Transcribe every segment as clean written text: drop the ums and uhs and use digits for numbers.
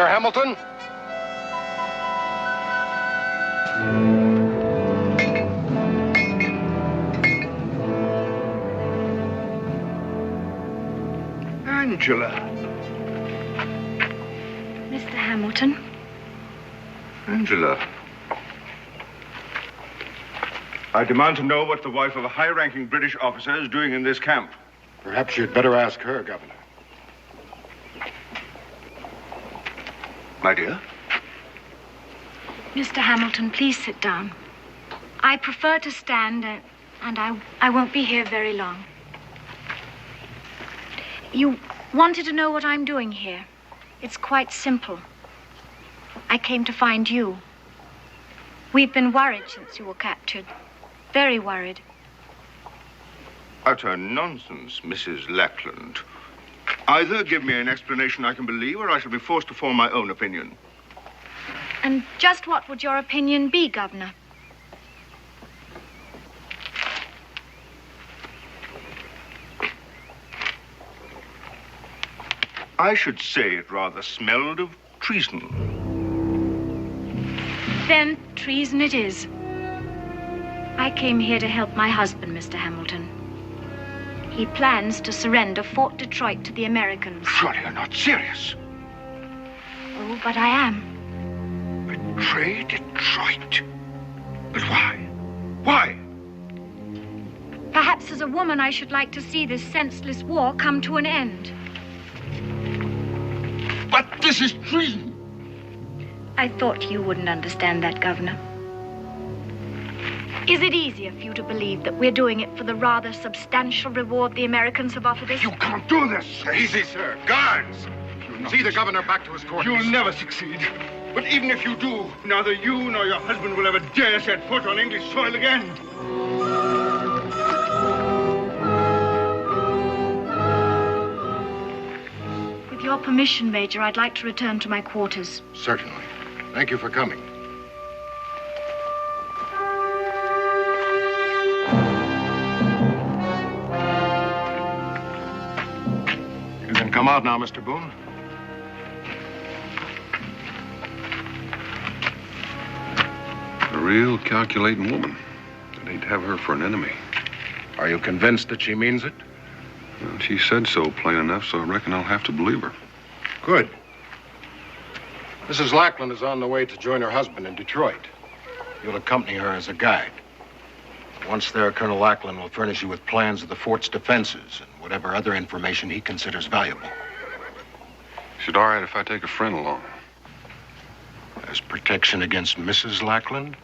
Joiner Hamilton? Angela. Mr. Hamilton? Angela. I demand to know what the wife of a high-ranking British officer is doing in this camp. Perhaps you'd better ask her, Governor. My dear? Mr. Hamilton, please sit down. I prefer to stand, and I won't be here very long. You wanted to know what I'm doing here. It's quite simple. I came to find you. We've been worried since you were captured. Very worried. Utter nonsense, Mrs. Lackland. Either give me an explanation I can believe, or I shall be forced to form my own opinion. And just what would your opinion be, Governor? I should say it rather smelled of treason. Then treason it is. I came here to help my husband, Mr. Hamilton. He plans to surrender Fort Detroit to the Americans. Surely you're not serious. Oh, but I am. Betray Detroit? But why? Why? Perhaps as a woman I should like to see this senseless war come to an end. But this is treason. I thought you wouldn't understand that, Governor. Is it easier for you to believe that we're doing it for the rather substantial reward the Americans have offered us? You can't do this. Easy, sir. Guards! See the governor back to his quarters. You'll never succeed. But even if you do, neither you nor your husband will ever dare set foot on English soil again. With your permission, Major, I'd like to return to my quarters. Certainly. Thank you for coming. You can come out now, Mr. Boone. A real calculating woman. I'd hate to have her for an enemy. Are you convinced that she means it? Well, she said so plain enough, so I reckon I'll have to believe her. Good. Mrs. Lackland is on the way to join her husband in Detroit. You'll accompany her as a guide. Once there, Colonel Lackland will furnish you with plans of the fort's defenses and whatever other information he considers valuable. Is it all right if I take a friend along? As protection against Mrs. Lackland?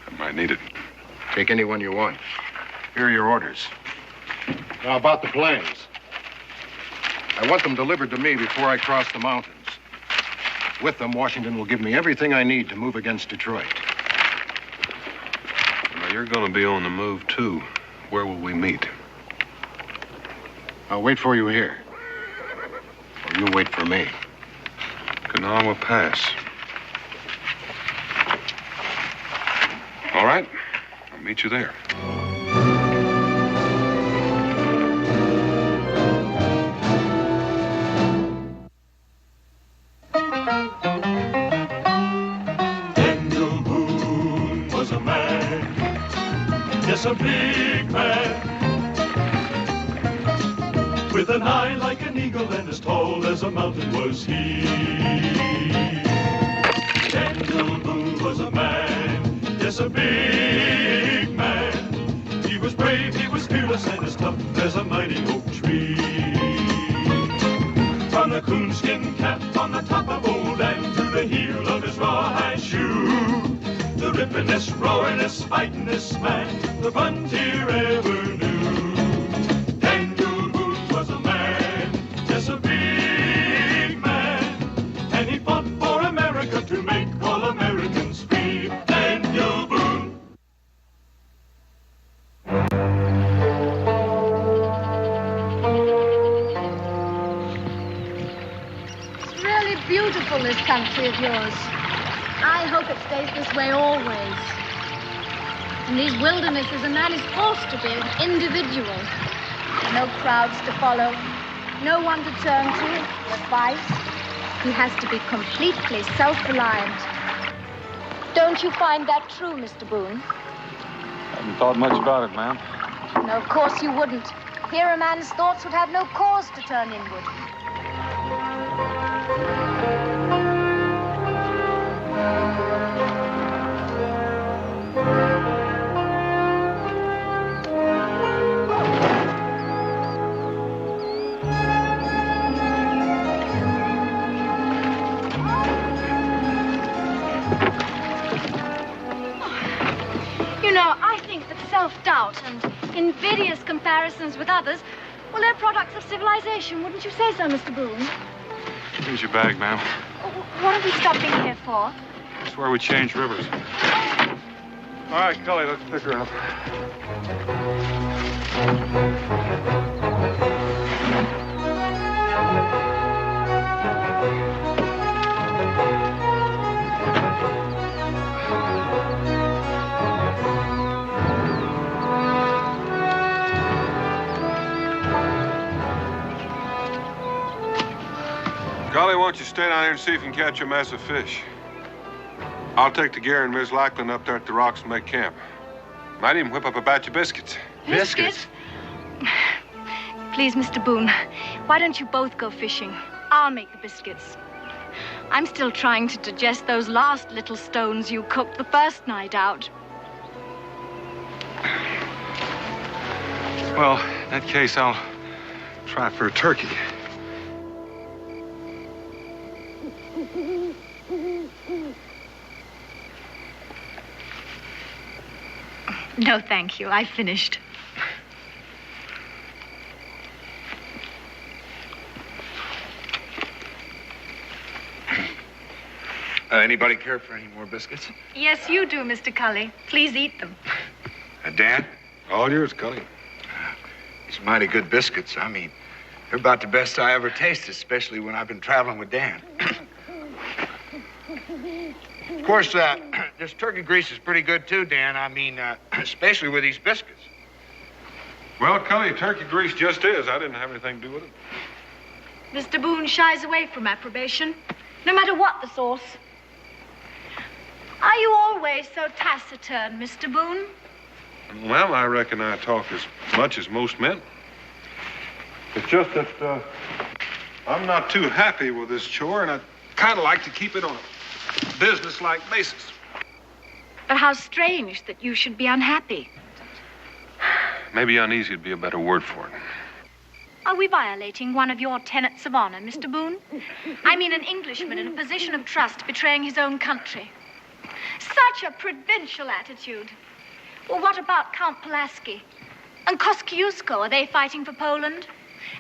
I might need it. Take anyone you want. Here are your orders. Now, about the plans. I want them delivered to me before I cross the mountains. With them, Washington will give me everything I need to move against Detroit. Now, you're going to be on the move, too. Where will we meet? I'll wait for you here. Or you wait for me. Kanawha Pass. All right. I'll meet you there. Daniel Boone was a man, yes, a big man, with an eye like an eagle and as tall as a mountain was he. Daniel Boone was a man, yes, a big man. He was brave, he was fearless, and as tough as a mighty oak tree. From the coonskin cap on the top of old Dan to the heel of his rawhide shoe, the rippin'est, roaring'est, fighting'est man the frontier ever knew. Daniel Boone was a man, yes, a big man, and he fought for America to make all Americans free. Daniel Boone. Really beautiful, this country of yours. I hope it stays this way always. In these wildernesses, a man is forced to be an individual. No crowds to follow, no one to turn to for advice. He has to be completely self-reliant. Don't you find that true, Mr. Boone? I haven't thought much about it, ma'am. No, of course you wouldn't. Here a man's thoughts would have no cause to turn inward. You know, I think that self-doubt and invidious comparisons with others, well, they're products of civilization. Wouldn't you say so, Mr. Boone? Here's your bag, ma'am. What are we stopping here for? That's where we change rivers. All right, Cully, let's pick her up. Golly, why don't you stay down here and see if you can catch a mess of fish? I'll take the gear and Miss Lackland up there at the rocks and make camp. Might even whip up a batch of biscuits. Biscuits? Please, Mr. Boone, why don't you both go fishing? I'll make the biscuits. I'm still trying to digest those last little stones you cooked the first night out. Well, in that case, I'll try for a turkey. No, thank you. I finished. Anybody care for any more biscuits? Yes, you do, Mr. Cully. Please eat them. Dan? All yours, Cully. These mighty good biscuits. I mean, they're about the best I ever tasted, especially when I've been traveling with Dan. Of course, this turkey grease is pretty good, too, Dan. I mean, especially with these biscuits. Well, Cully, turkey grease just is. I didn't have anything to do with it. Mr. Boone shies away from approbation, no matter what the source. Are you always so taciturn, Mr. Boone? Well, I reckon I talk as much as most men. It's just that I'm not too happy with this chore, and I'd kind of like to keep it on a business-like basis. But how strange that you should be unhappy. Maybe uneasy would be a better word for it. Are we violating one of your tenets of honor, Mr. Boone? I mean an Englishman in a position of trust betraying his own country. Such a provincial attitude. Well, what about Count Pulaski? And Kosciuszko, are they fighting for Poland?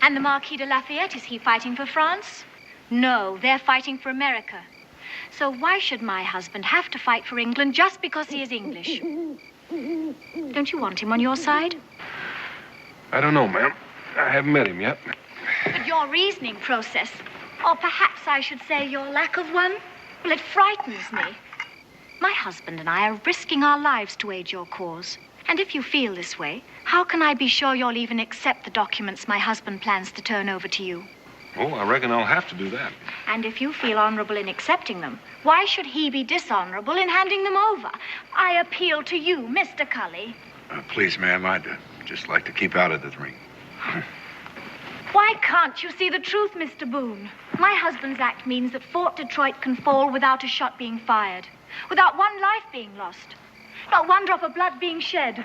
And the Marquis de Lafayette, is he fighting for France? No, they're fighting for America. So why should my husband have to fight for England just because he is English? Don't you want him on your side? I don't know, ma'am. I haven't met him yet. But your reasoning process, or perhaps I should say your lack of one, well, it frightens me. My husband and I are risking our lives to aid your cause. And if you feel this way, how can I be sure you'll even accept the documents my husband plans to turn over to you? Oh, I reckon I'll have to do that. And if you feel honorable in accepting them, why should he be dishonorable in handing them over? I appeal to you, Mr. Cully. Please, ma'am, I'd just like to keep out of the ring. Why can't you see the truth, Mr. Boone? My husband's act means that Fort Detroit can fall without a shot being fired, without one life being lost, not one drop of blood being shed.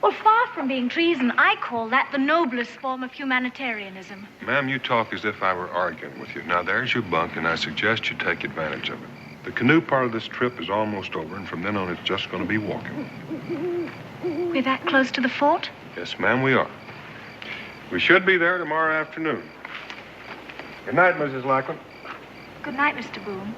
Well, far from being treason, I call that the noblest form of humanitarianism. Ma'am, you talk as if I were arguing with you. Now, there's your bunk, and I suggest you take advantage of it. The canoe part of this trip is almost over, and from then on, it's just going to be walking. We're that close to the fort? Yes, ma'am, we are. We should be there tomorrow afternoon. Good night, Mrs. Lackland. Good night, Mr. Boone.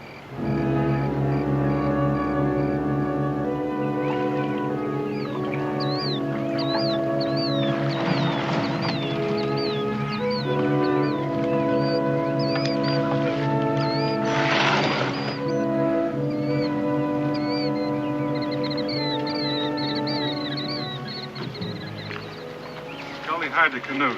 Hide the canoe.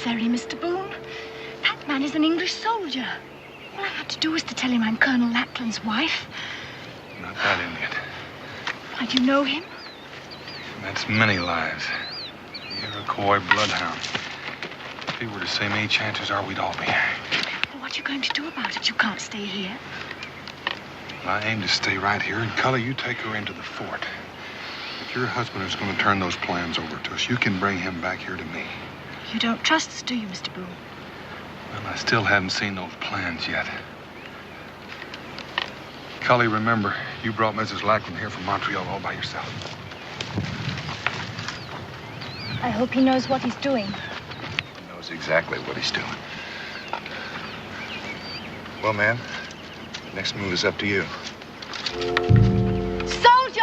unnecessary, Mr. Boone. That man is an English soldier. All I had to do was to tell him I'm Colonel Lackland's wife. Not that Indian. Why, do you know him? That's many lives. The Iroquois bloodhound. If he were the same age, chances are we'd all be here. Well, what are you going to do about it? You can't stay here. I aim to stay right here, and Cully, you take her into the fort. If your husband is going to turn those plans over to us, you can bring him back here to me. You don't trust us, do you, Mr. Boone? Well, I still haven't seen those plans yet. Cully, remember, you brought Mrs. Lackland here from Montreal all by yourself. I hope he knows what he's doing. He knows exactly what he's doing. Well, ma'am, next move is up to you. Soldier!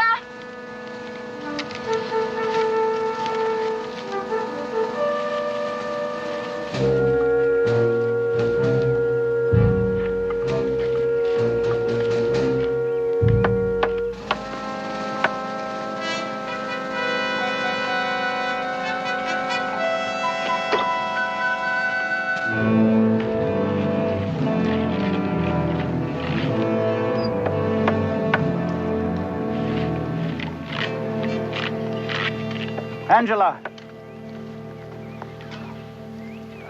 Angela!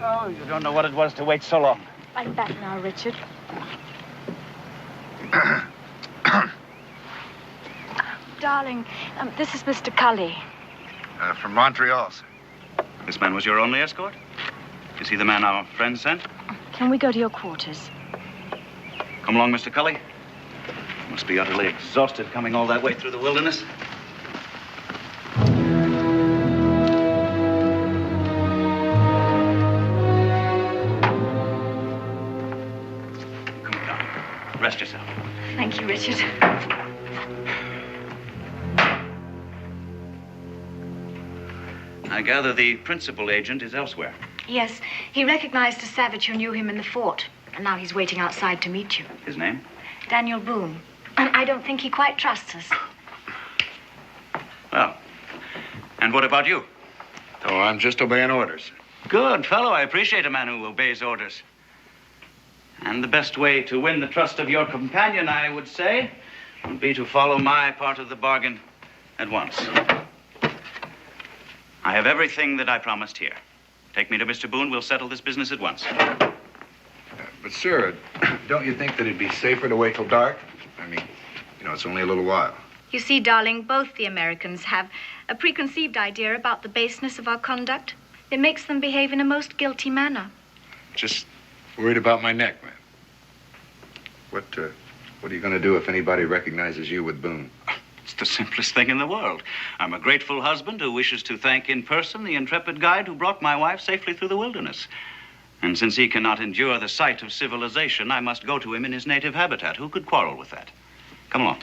Oh, you don't know what it was to wait so long. I'm back now, Richard. Darling, this is Mr. Cully. From Montreal, sir. This man was your only escort? Is he the man our friend sent? Can we go to your quarters? Come along, Mr. Cully. You must be utterly exhausted coming all that way through the wilderness. Come on, darling. Rest yourself. Thank you, Richard. I gather the principal agent is elsewhere. Yes, he recognized a savage who knew him in the fort, and now he's waiting outside to meet you. His name? Daniel Boone. And I don't think he quite trusts us. Well, and what about you? Oh, I'm just obeying orders. Good fellow. I appreciate a man who obeys orders. And the best way to win the trust of your companion, I would say, would be to follow my part of the bargain at once. I have everything that I promised here. Take me to Mr. Boone. We'll settle this business at once. But, sir, don't you think that it'd be safer to wait till dark? I mean, you know, it's only a little while. You see, darling, both the Americans have a preconceived idea about the baseness of our conduct. It makes them behave in a most guilty manner. Just worried about my neck, man. What are you going to do if anybody recognizes you with Boone? It's the simplest thing in the world. I'm a grateful husband who wishes to thank in person the intrepid guide who brought my wife safely through the wilderness. And since he cannot endure the sight of civilization, I must go to him in his native habitat. Who could quarrel with that? Come along.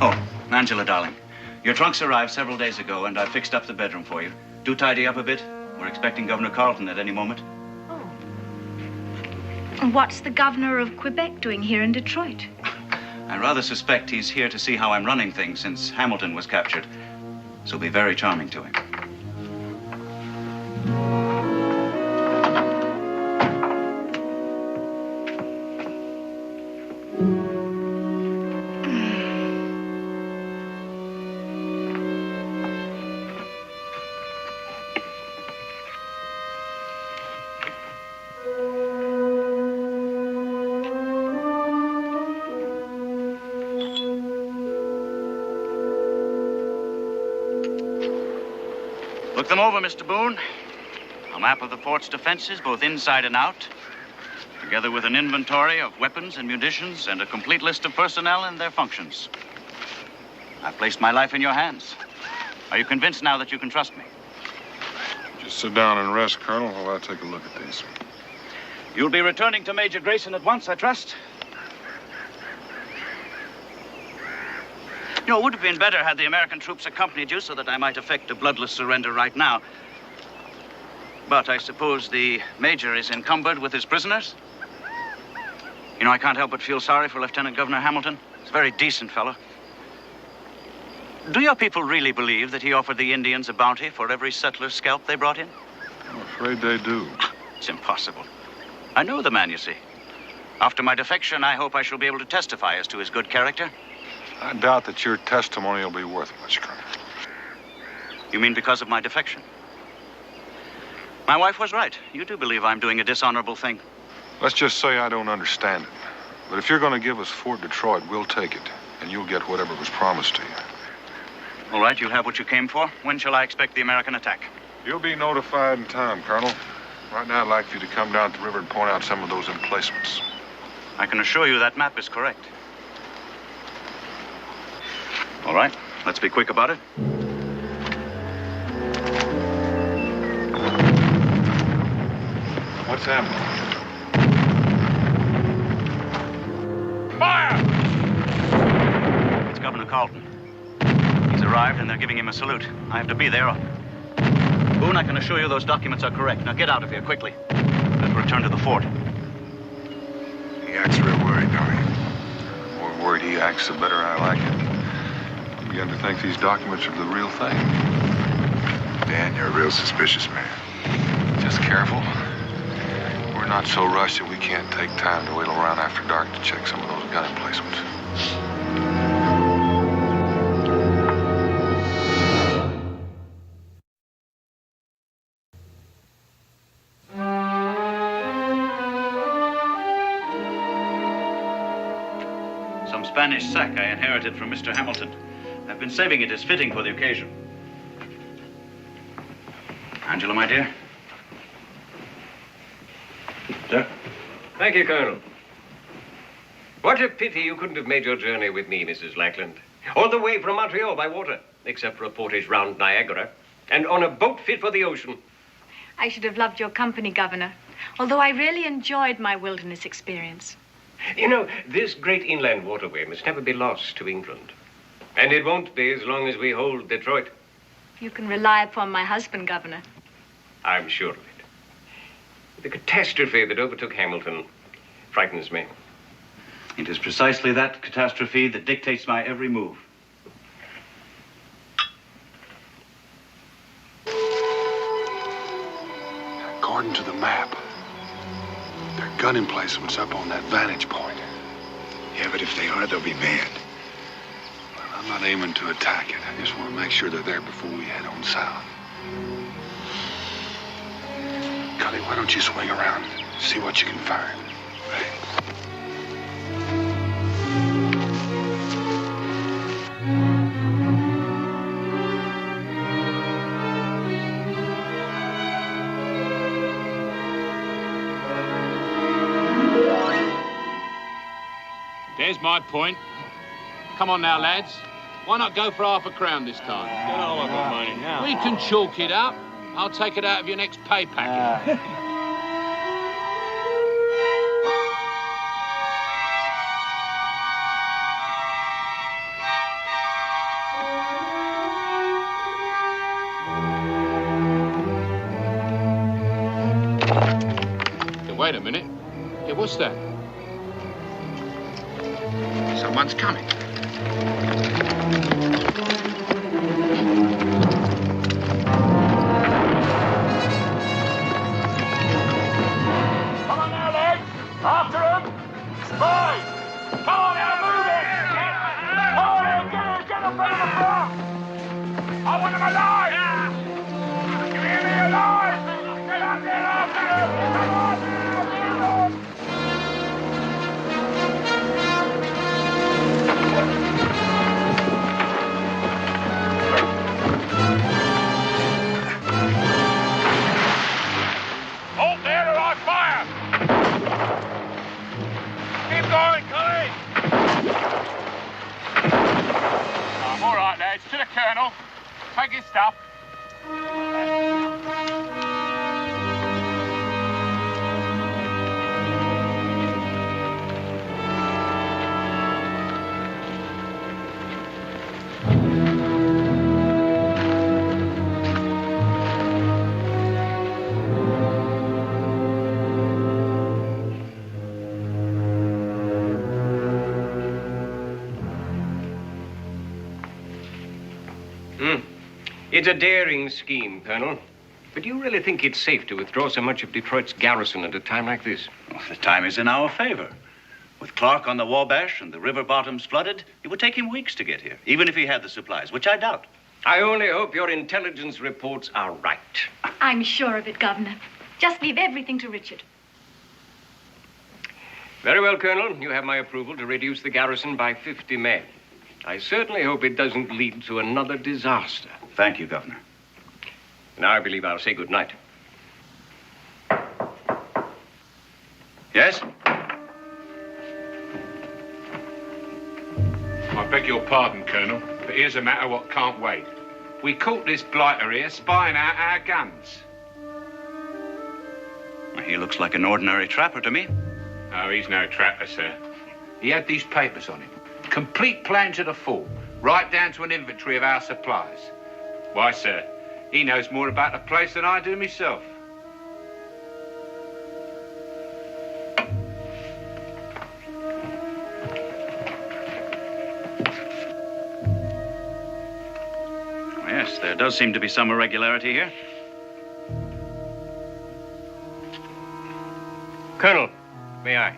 Oh, Angela, darling, your trunks arrived several days ago, and I fixed up the bedroom for you. Do tidy up a bit. We're expecting Governor Carleton at any moment. And what's the governor of Quebec doing here in Detroit? I rather suspect he's here to see how I'm running things since Hamilton was captured. So be very charming to him. Look them over, Mr. Boone. A map of the fort's defenses, both inside and out, together with an inventory of weapons and munitions and a complete list of personnel and their functions. I've placed my life in your hands. Are you convinced now that you can trust me? Just sit down and rest, Colonel, while I take a look at these. You'll be returning to Major Grayson at once, I trust? You know, it would have been better had the American troops accompanied you so that I might effect a bloodless surrender right now. But I suppose the Major is encumbered with his prisoners? You know, I can't help but feel sorry for Lieutenant Governor Hamilton. He's a very decent fellow. Do your people really believe that he offered the Indians a bounty for every settler's scalp they brought in? I'm afraid they do. It's impossible. I know the man, you see. After my defection, I hope I shall be able to testify as to his good character. I doubt that your testimony will be worth much, Colonel. You mean because of my defection? My wife was right. You do believe I'm doing a dishonorable thing. Let's just say I don't understand it. But if you're going to give us Fort Detroit, we'll take it. And you'll get whatever was promised to you. All right, you'll have what you came for. When shall I expect the American attack? You'll be notified in time, Colonel. Right now, I'd like for you to come down to the river and point out some of those emplacements. I can assure you that map is correct. All right, let's be quick about it. What's happening? Fire! It's Governor Carlton. He's arrived and they're giving him a salute. I have to be there. Boone, I can assure you those documents are correct. Now get out of here quickly. Let's return to the fort. He acts real worried, don't he? The more worried he acts, the better I like it. I'm beginning to think these documents are the real thing. Dan, you're a real suspicious man. Just careful. We're not so rushed that we can't take time to wait around after dark to check some of those gun emplacements. Some Spanish sack I inherited from Mr. Hamilton. I've been saving it as fitting for the occasion. Angela, my dear. Sir? Thank you, Colonel. What a pity you couldn't have made your journey with me, Mrs. Lackland. All the way from Montreal by water, except for a portage round Niagara, and on a boat fit for the ocean. I should have loved your company, Governor, although I really enjoyed my wilderness experience. You know, this great inland waterway must never be lost to England. And it won't be as long as we hold Detroit. You can rely upon my husband, Governor. I'm sure of it. The catastrophe that overtook Hamilton frightens me. It is precisely that catastrophe that dictates my every move. According to the map, there are gun emplacements up on that vantage point. Yeah, but if they are, they'll be mad. Well, I'm not aiming to attack it. I just want to make sure they're there before we head on south. Cully, why don't you swing around and see what you can find? Right. There's my point. Come on now, lads. Why not go for £5 this time? Get all of the money now. We can chalk it up. I'll take it out of your next pay packet. Hey, wait a minute. Hey, what's that? Someone's coming. Come on now, lads. After him. Boys. Come on now, move it. Come on now, get up out of the front. I want him alive. You hear me, alive? Get up there after him. Come on now, get on. Hold there or I fire! Keep going, Cully! All right, lads, to the colonel. Take his stuff. It's a daring scheme, Colonel. But do you really think it's safe to withdraw so much of Detroit's garrison at a time like this? Well, the time is in our favor. With Clark on the Wabash and the river bottoms flooded, it would take him weeks to get here, even if he had the supplies, which I doubt. I only hope your intelligence reports are right. I'm sure of it, Governor. Just leave everything to Richard. Very well, Colonel. You have my approval to reduce the garrison by 50 men. I certainly hope it doesn't lead to another disaster. Thank you, Governor. Now I believe I'll say good night. Yes? I beg your pardon, Colonel, but here's a matter what can't wait. We caught this blighter here spying out our guns. He looks like an ordinary trapper to me. Oh, he's no trapper, sir. He had these papers on him. Complete plans of the fort, right down to an inventory of our supplies. Why, sir, he knows more about the place than I do myself. Yes, there does seem to be some irregularity here. Colonel, may I?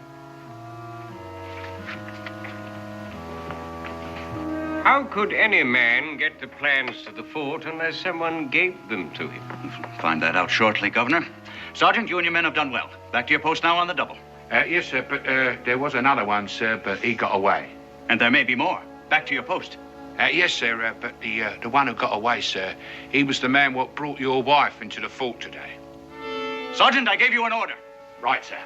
How could any man get the plans to the fort unless someone gave them to him? We'll find that out shortly, Governor. Sergeant, you and your men have done well. Back to your post now on the double. Yes, sir, but there was another one, sir, but he got away. And there may be more. Back to your post. Yes, sir, but the one who got away, sir, he was the man what brought your wife into the fort today. Sergeant, I gave you an order. Right, sir.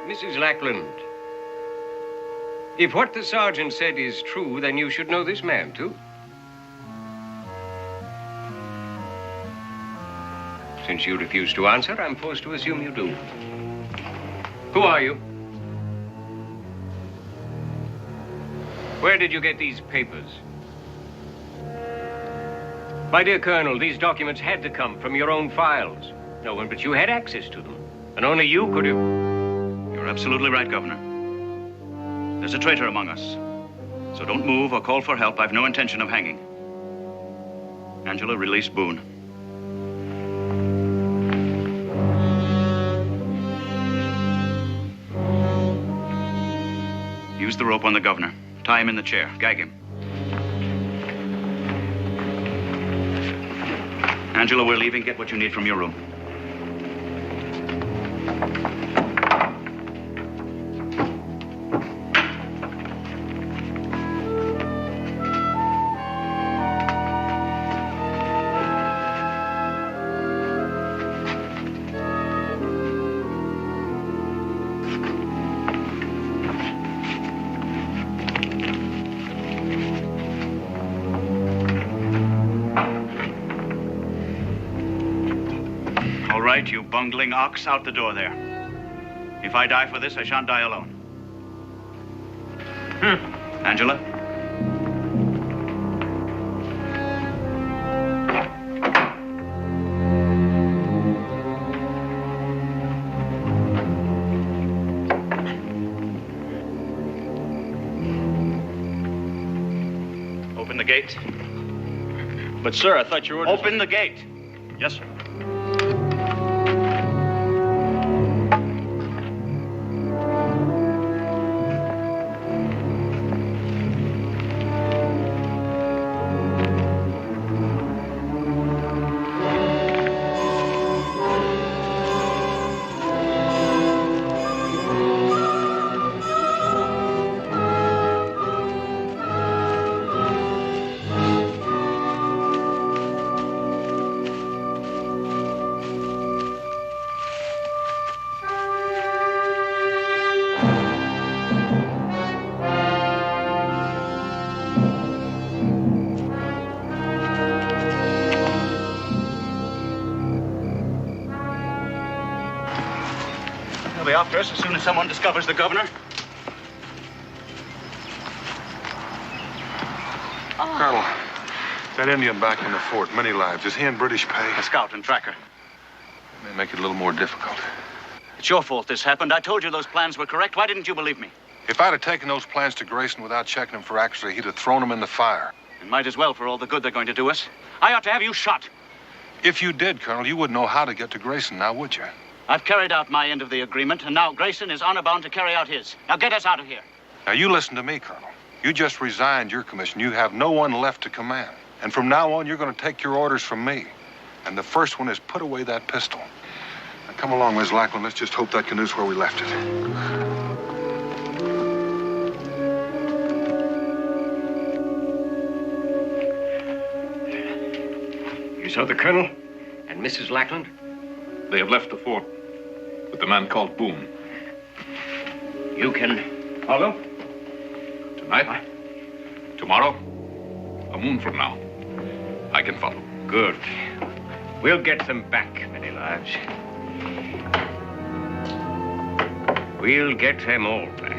Mrs. Lackland, if what the sergeant said is true, then you should know this man, too. Since you refuse to answer, I'm forced to assume you do. Who are you? Where did you get these papers? My dear Colonel, these documents had to come from your own files. No one but you had access to them, and only you could have... You're absolutely right, Governor. There's a traitor among us. So don't move or call for help. I've no intention of hanging. Angela, release Boone. Use the rope on the governor. Tie him in the chair. Gag him. Angela, we're leaving. Get what you need from your room. You bungling ox, out the door there. If I die for this, I shan't die alone. Angela? Open the gate. But, sir, I thought your orders... Open the gate. Yes, sir. They'll be after us as soon as someone discovers the governor. Colonel, that Indian back in the fort, many lives. Is he in British pay? A scout and tracker. It may make it a little more difficult. It's your fault this happened. I told you those plans were correct. Why didn't you believe me? If I'd have taken those plans to Grayson without checking them for accuracy, he'd have thrown them in the fire. And might as well for all the good they're going to do us. I ought to have you shot. If you did, Colonel, you wouldn't know how to get to Grayson now, would you? I've carried out my end of the agreement, and now Grayson is honor bound to carry out his. Now get us out of here. Now, you listen to me, Colonel. You just resigned your commission. You have no one left to command. And from now on, you're going to take your orders from me. And the first one is put away that pistol. Now, come along, Miss Lackland. Let's just hope that canoe's where we left it. You saw the Colonel and Mrs. Lackland? They have left the fort with the man called Boone. You can follow? Tonight? Tomorrow? A moon from now. I can follow. Good. We'll get them back, Many Lives. We'll get them all back.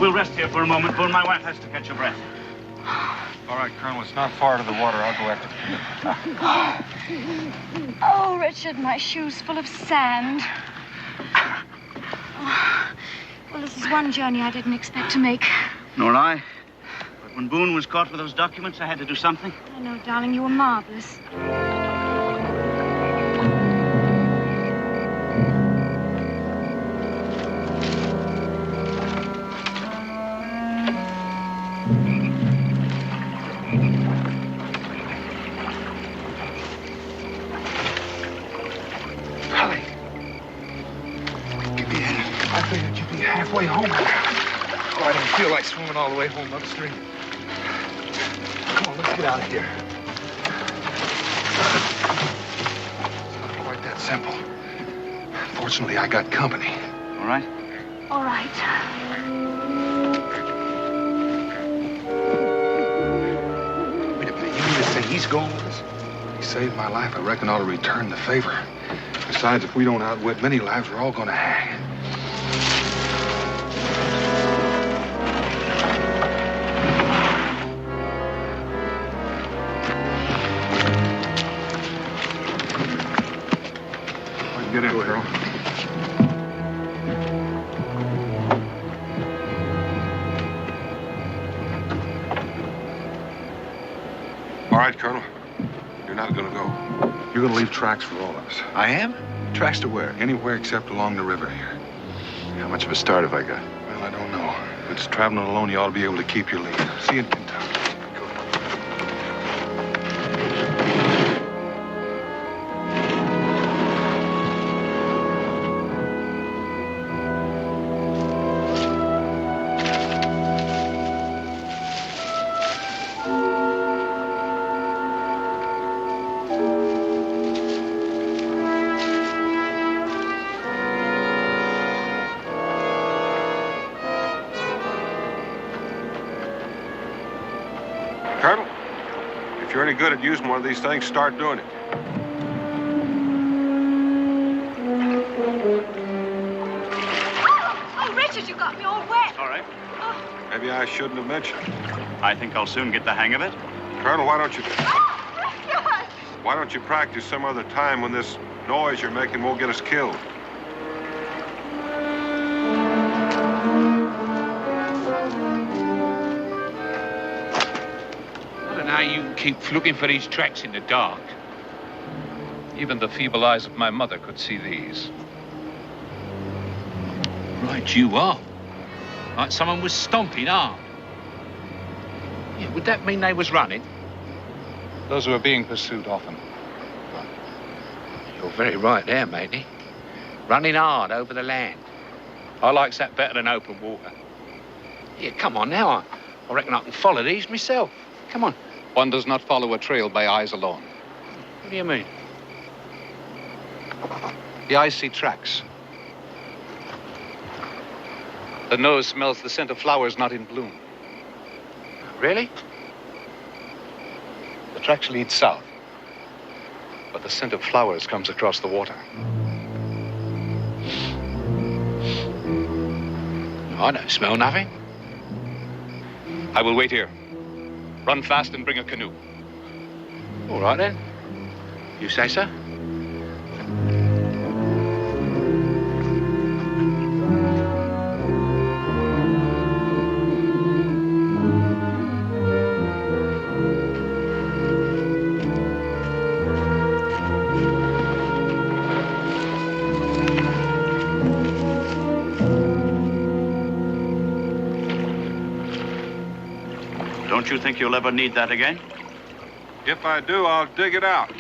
We'll rest here for a moment, Boone. My wife has to catch her breath. All right, Colonel, it's not far to the water. I'll go after you. Oh, Richard, my shoes full of sand. Oh, well, this is one journey I didn't expect to make. Nor I. But when Boone was caught with those documents, I had to do something. I know, darling, you were marvelous. Halfway home. Oh, I didn't feel like swimming all the way home upstream. Come on, let's get out of here. It's not quite that simple. Fortunately, I got company. All right? All right. Wait a minute, you mean to say he's going with us? He saved my life. I reckon I ought to return the favor. Besides, if we don't outwit Many Lives, we're all going to hang. Get in, girl. All right, Colonel. You're not going to go. You're going to leave tracks for all of us. I am? Tracks to where? Anywhere except along the river here. How much of a start have I got? Well, I don't know. If it's traveling alone, you ought to be able to keep your lead. See you in Kentucky. Colonel, if you're any good at using one of these things, start doing it. Oh, Richard, you got me all wet. All right. Maybe I shouldn't have mentioned it. I think I'll soon get the hang of it. Colonel, why don't you practice some other time when this noise you're making won't get us killed? How you keep looking for these tracks in the dark. Even the feeble eyes of my mother could see these. Right you are. Like someone was stomping armed. Yeah, would that mean they was running? Those who are being pursued often. You're very right there, matey. Running hard over the land. I likes that better than open water. Yeah, come on now. I reckon I can follow these myself. Come on. One does not follow a trail by eyes alone. What do you mean? The eyes see tracks. The nose smells the scent of flowers not in bloom. Really? The tracks lead south. but the scent of flowers comes across the water. I don't smell nothing. I will wait here. Run fast and bring a canoe. All right, then. You say so? Don't you think you'll ever need that again? If I do, I'll dig it out.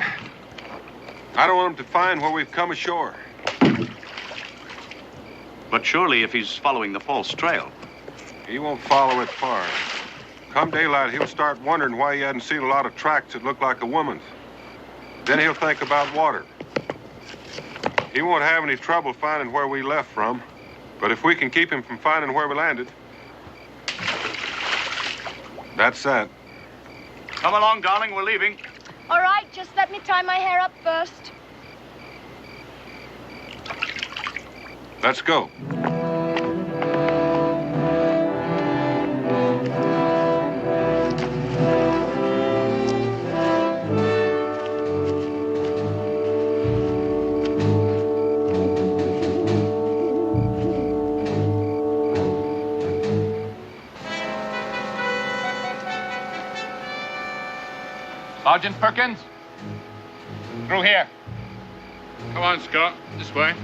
I don't want him to find where we've come ashore. But surely if he's following the false trail. He won't follow it far. Come daylight, he'll start wondering why he hadn't seen a lot of tracks that look like a woman's. Then he'll think about water. He won't have any trouble finding where we left from. But if we can keep him from finding where we landed, that's that. Come along, darling, we're leaving. All right, just let me tie my hair up first. Let's go. Sergeant Perkins? Through here. Come on, Scott. This way.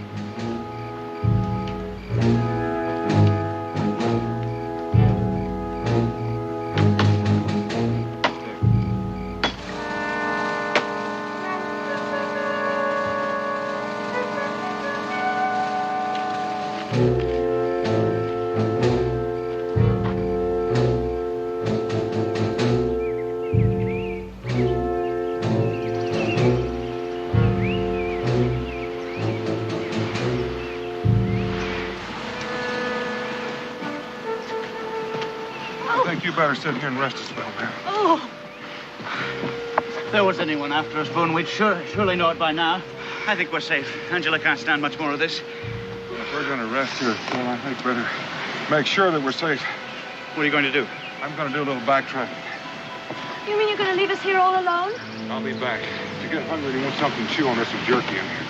Better sit here and rest a spell, man. Oh! If there was anyone after us, Boone, we'd surely know it by now. I think we're safe. Angela can't stand much more of this. If we're going to rest here, well, I think better make sure that we're safe. What are you going to do? I'm going to do a little backtracking. You mean you're going to leave us here all alone? I'll be back. If you get hungry and you want something to chew on, there's some jerky in here.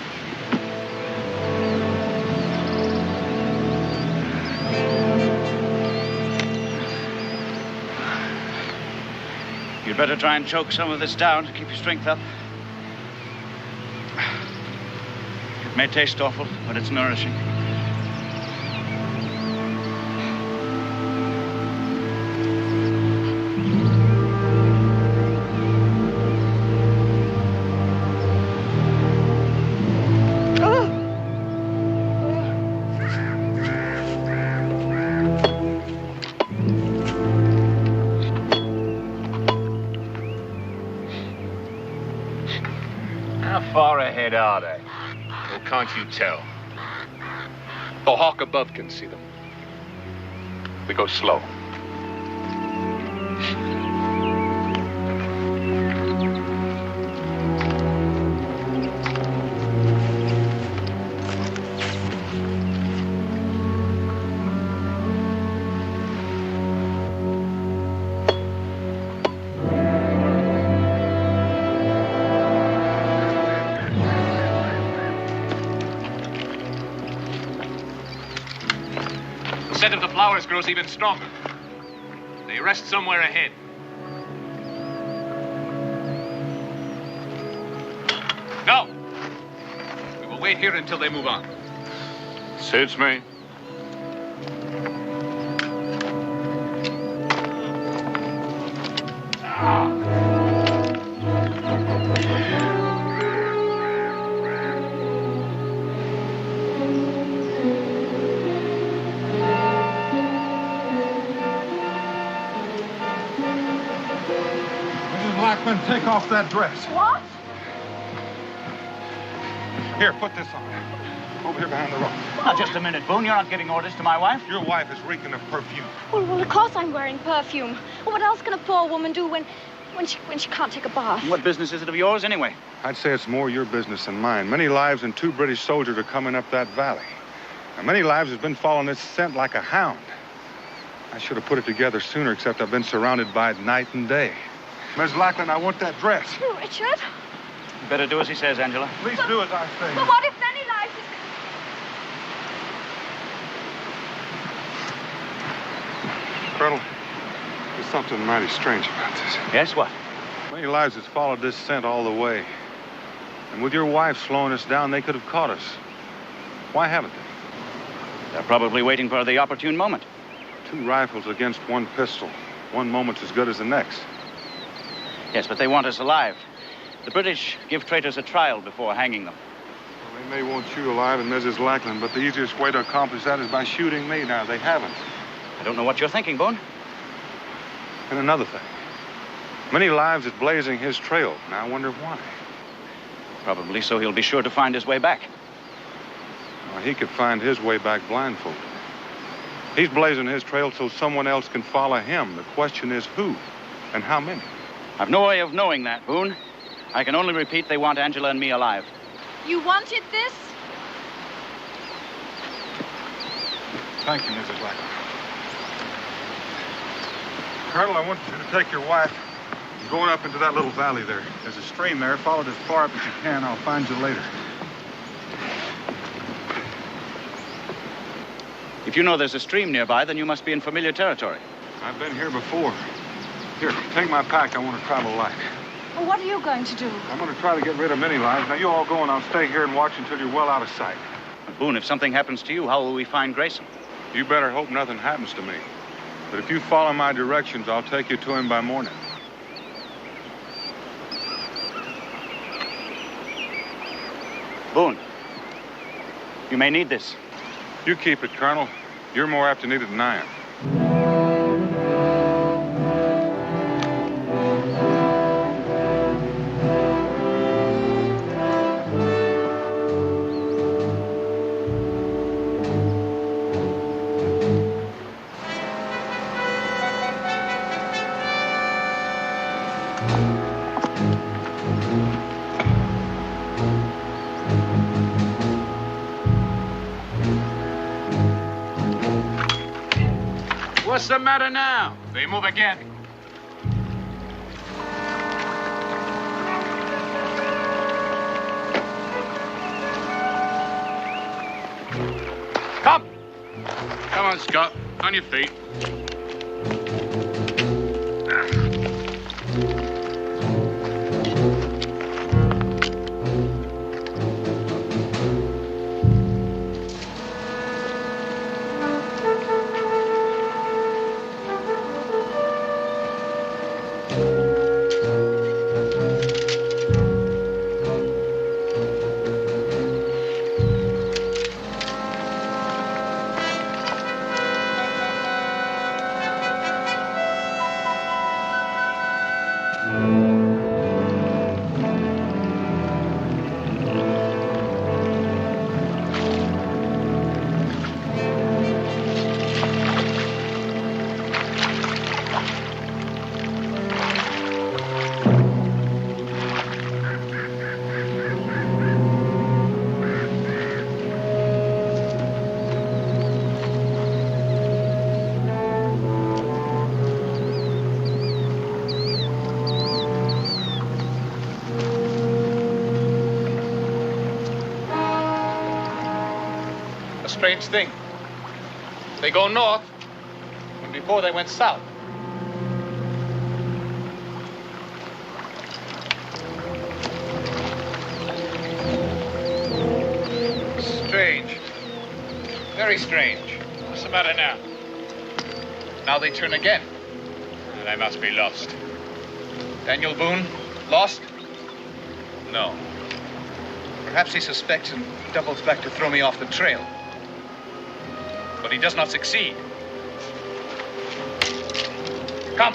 You'd better try and choke some of this down to keep your strength up. It may taste awful, but it's nourishing. Far ahead are they? Well, can't you tell? The hawk above can see them. We go slow. The scent of the flowers grows even stronger. They rest somewhere ahead. No! We will wait here until they move on. Suits me. Blackman, take off that dress. What? Here, put this on. Over here behind the rock. Now, just a minute, Boone. You're not giving orders to my wife. Your wife is reeking of perfume. Well, of course I'm wearing perfume. Well, what else can a poor woman do when when she can't take a bath? What business is it of yours, anyway? I'd say it's more your business than mine. Many lives and 2 British soldiers are coming up that valley. And many lives has been following this scent like a hound. I should have put it together sooner, except I've been surrounded by it night and day. Miss Lackland, I want that dress. Oh, Richard. You better do as he says, Angela. Please do as I say. But what if many lives is... Colonel, there's something mighty strange about this. Yes, what? Many lives has followed this scent all the way. And with your wife slowing us down, they could have caught us. Why haven't they? They're probably waiting for the opportune moment. 2 rifles against 1 pistol. One moment's as good as the next. Yes, but they want us alive. The British give traitors a trial before hanging them. Well, they may want you alive and Mrs. Lackland, but the easiest way to accomplish that is by shooting me. Now, they haven't. I don't know what you're thinking, Boone. And another thing. Many lives is blazing his trail. Now, I wonder why. Probably so he'll be sure to find his way back. Well, he could find his way back blindfolded. He's blazing his trail so someone else can follow him. The question is who and how many? I've no way of knowing that, Boone. I can only repeat they want Angela and me alive. You wanted this? Thank you, Mrs. Lackland. Colonel, I want you to take your wife and going up into that little valley there. There's a stream there. Follow it as far up as you can. I'll find you later. If you know there's a stream nearby, then you must be in familiar territory. I've been here before. Here, take my pack. I want to travel light. Well, what are you going to do? I'm going to try to get rid of many lives. Now, you all go and I'll stay here and watch until you're well out of sight. But Boone, if something happens to you, how will we find Grayson? You better hope nothing happens to me. But if you follow my directions, I'll take you to him by morning. Boone, you may need this. You keep it, Colonel. You're more apt to need it than I am. What's the matter now? They move again. Come! Come on, Scott. On your feet. Strange thing. They go north, and before they went south. Strange. Very strange. What's the matter now? Now they turn again. They must be lost. Daniel Boone, lost? No. Perhaps he suspects and doubles back to throw me off the trail. But he does not succeed. Come.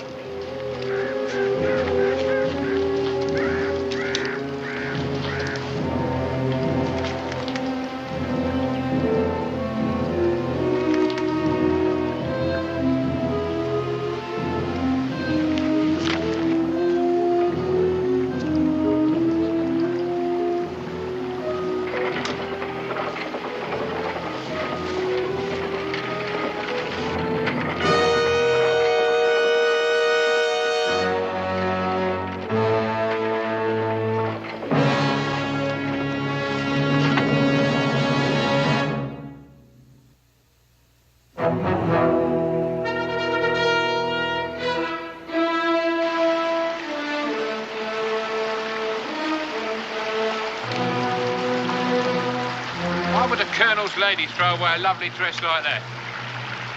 would a colonel's lady throw away a lovely dress like that?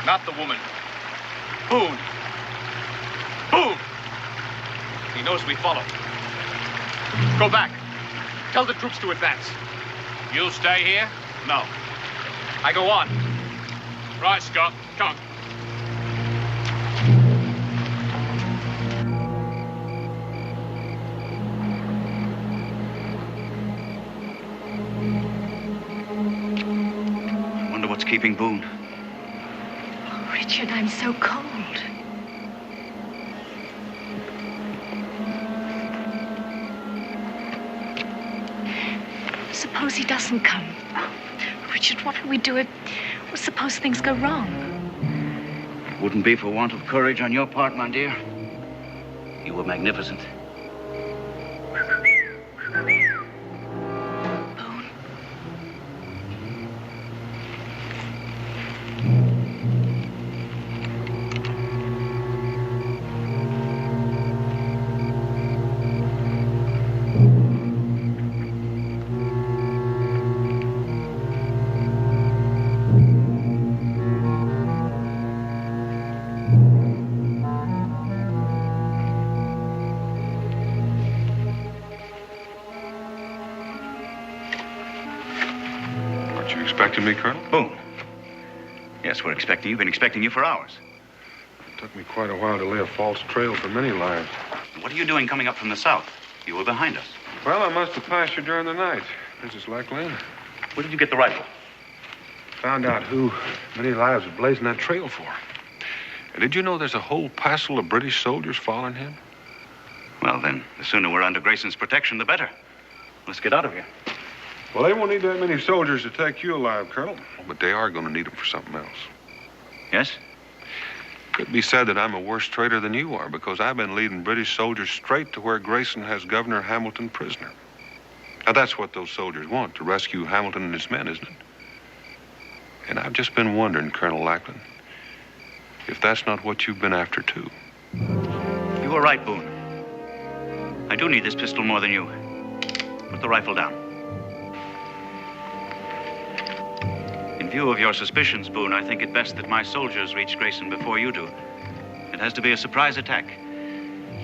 Not the woman. Boone. Boone! He knows we follow. Go back. Tell the troops to advance. You'll stay here? No. I go on. Right, Scott. Come on. I wonder what's keeping Boone. Oh, Richard, I'm so cold. Suppose he doesn't come. Oh, Richard, what will we do if... Well, suppose things go wrong? It wouldn't be for want of courage on your part, my dear. You were magnificent. Expecting me, Colonel? Boone. Yes, we're expecting you. Been expecting you for hours. It took me quite a while to lay a false trail for many lives. What are you doing coming up from the south? You were behind us. Well, I must have passed you during the night, Mrs. Lackland. Where did you get the rifle? Found out who many lives are blazing that trail for. And did you know there's a whole passel of British soldiers following him? Well, then, the sooner we're under Grayson's protection, the better. Let's get out of here. Well, they won't need that many soldiers to take you alive, Colonel. But they are going to need them for something else. Yes? Could be said that I'm a worse traitor than you are, because I've been leading British soldiers straight to where Grayson has Governor Hamilton prisoner. Now, that's what those soldiers want, to rescue Hamilton and his men, isn't it? And I've just been wondering, Colonel Lackland, if that's not what you've been after, too. You were right, Boone. I do need this pistol more than you. Put the rifle down. In view of your suspicions, Boone, I think it best that my soldiers reach Grayson before you do. It has to be a surprise attack.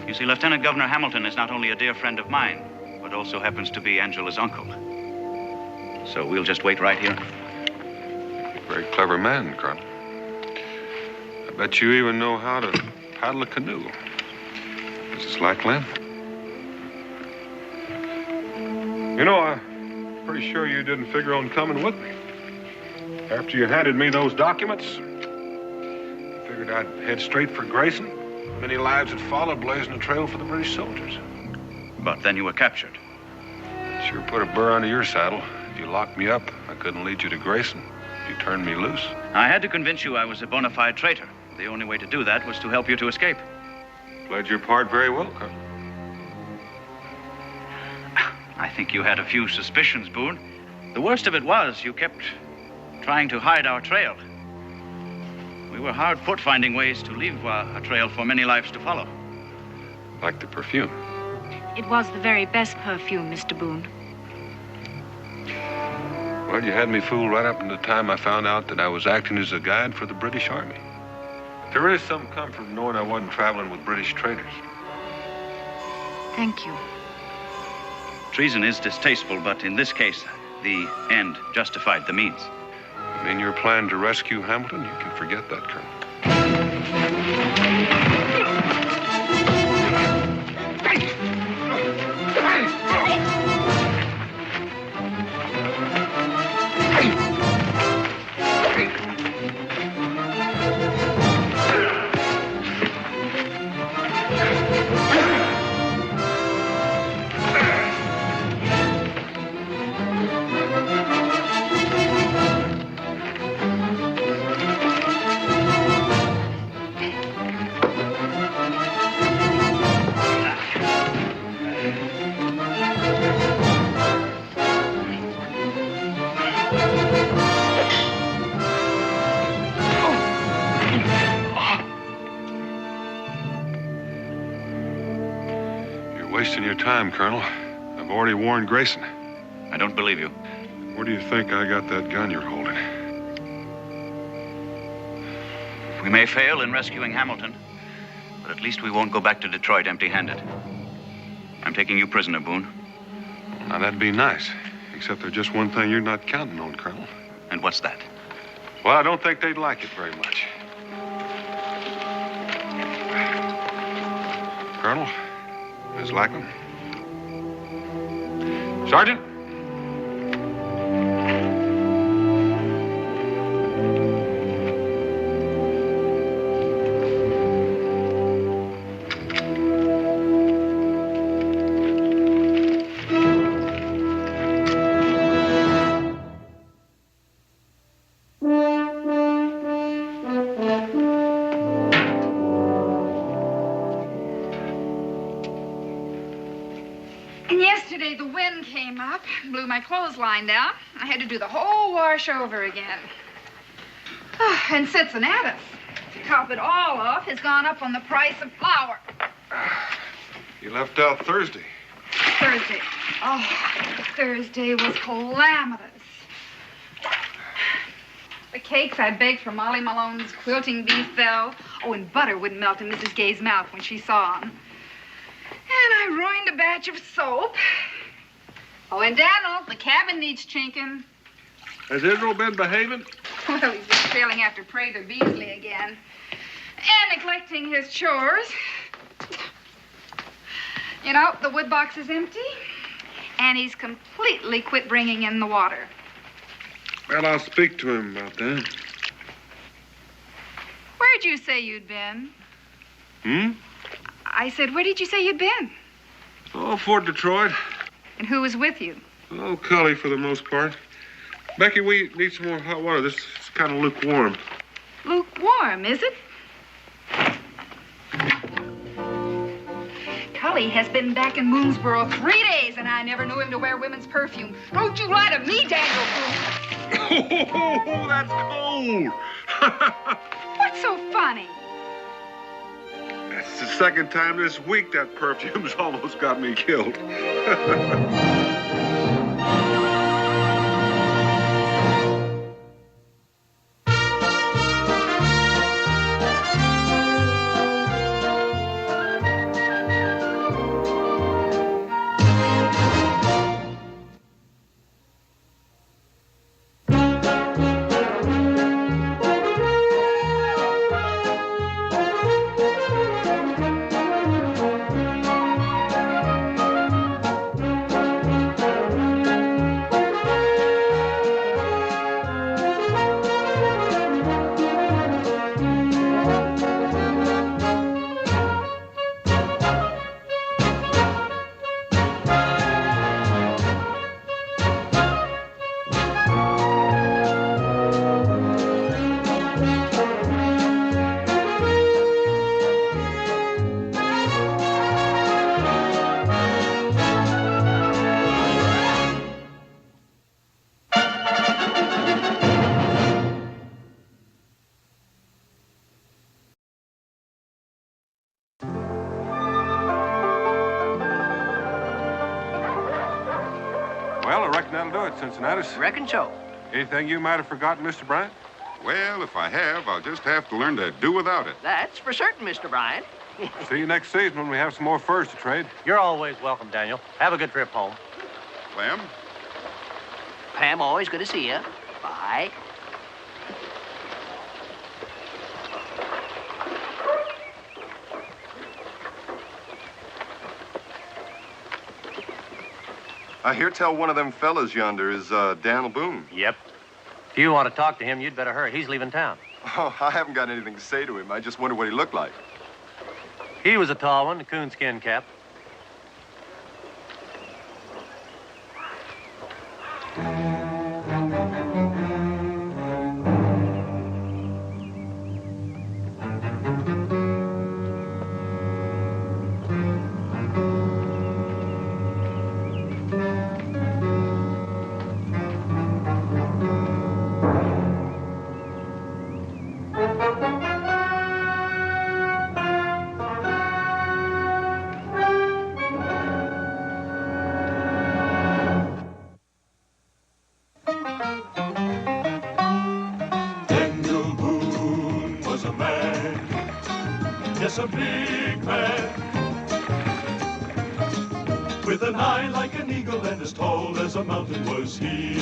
You see, Lieutenant Governor Hamilton is not only a dear friend of mine, but also happens to be Angela's uncle. So we'll just wait right here. Very clever man, Colonel. I bet you even know how to paddle a canoe. Mrs. Lackland. You know, I'm pretty sure you didn't figure on coming with me. After you handed me those documents, I figured I'd head straight for Grayson. Many lives had followed, blazing a trail for the British soldiers. But then you were captured. It sure put a burr under your saddle. If you locked me up, I couldn't lead you to Grayson. You turned me loose. I had to convince you I was a bona fide traitor. The only way to do that was to help you to escape. Played your part very well, Colonel. I think you had a few suspicions, Boone. The worst of it was you kept trying to hide our trail. We were hard put finding ways to leave a trail for many lives to follow. Like the perfume. It was the very best perfume, Mr. Boone. Well, you had me fooled right up to the time I found out that I was acting as a guide for the British Army. There is some comfort in knowing I wasn't traveling with British traitors. Thank you. Treason is distasteful, but in this case, the end justified the means. In your plan to rescue Hamilton, you can forget that, Colonel. Wasting your time, Colonel. I've already warned Grayson. I don't believe you. Where do you think I got that gun you're holding? We may fail in rescuing Hamilton, but at least we won't go back to Detroit empty-handed. I'm taking you prisoner, Boone. Now, that'd be nice. Except there's just one thing you're not counting on, Colonel. And what's that? Well, I don't think they'd like it very much. Colonel, Miss Lackland. Sergeant? Yesterday, the wind came up, blew my clothesline down. I had to do the whole wash over again. And Cincinnatus, to top it all off, has gone up on the price of flour. You left out Thursday. Thursday. Oh, Thursday was calamitous. The cakes I baked for Molly Malone's quilting bee fell. Oh, and butter wouldn't melt in Mrs. Gay's mouth when she saw 'em. And I ruined a batch of soap. Oh, and Daniel, the cabin needs chinking. Has Israel been behaving? Well, he's just trailing after Prather Beasley again. And neglecting his chores. You know, the wood box is empty. And he's completely quit bringing in the water. Well, I'll speak to him about that. Where'd you say you'd been? Hmm? I said, where did you say you'd been? Oh, Fort Detroit. And who was with you? Oh, Cully for the most part. Becky, we need some more hot water. This is kind of lukewarm. Lukewarm, is it? Cully has been back in Moonsboro 3 days, and I never knew him to wear women's perfume. Don't you lie to me, Daniel Boone. Oh, that's cold. What's so funny? That's the second time this week that perfume's almost got me killed. Well, I reckon that'll do it, Cincinnatus. Reckon so. Anything you might have forgotten, Mr. Bryant? Well, if I have, I'll just have to learn to do without it. That's for certain, Mr. Bryant. See you next season when we have some more furs to trade. You're always welcome, Daniel. Have a good trip home. Clem? Pam, always good to see you. Bye. I hear tell one of them fellas yonder is Daniel Boone. Yep. If you want to talk to him, you'd better hurry. He's leaving town. Oh, I haven't got anything to say to him. I just wondered what he looked like. He was a tall one, a coonskin cap. yes, a big man. With an eye like an eagle and as tall as a mountain was he.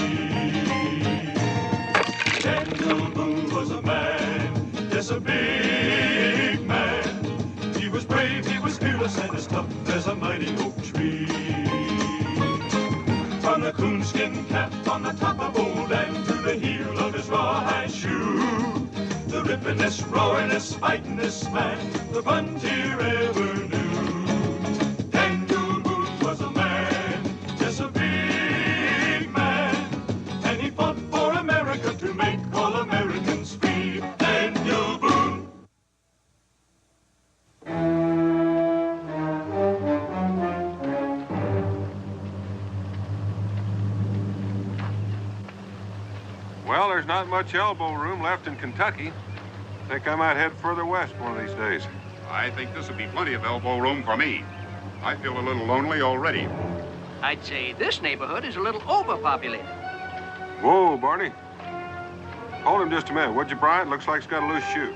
Daniel Boone was a man, yes, a big man. He was brave, he was fearless, and as tough as a mighty oak tree. From the coonskin cap on the top of Old Dan to the heel of his rawhide shoe, the rippin'est, roaring'est, fighting'est man the frontier ever knew. Daniel Boone was a man, yes, a big man, and he fought for America to make all Americans free. Daniel Boone. Well, there's not much elbow room left in Kentucky. Think I might head further west one of these days. I think this would be plenty of elbow room for me. I feel a little lonely already. I'd say this neighborhood is a little overpopulated. Whoa, Barney. Hold him just a minute, would you, Bryant? Looks like he's got a loose shoe.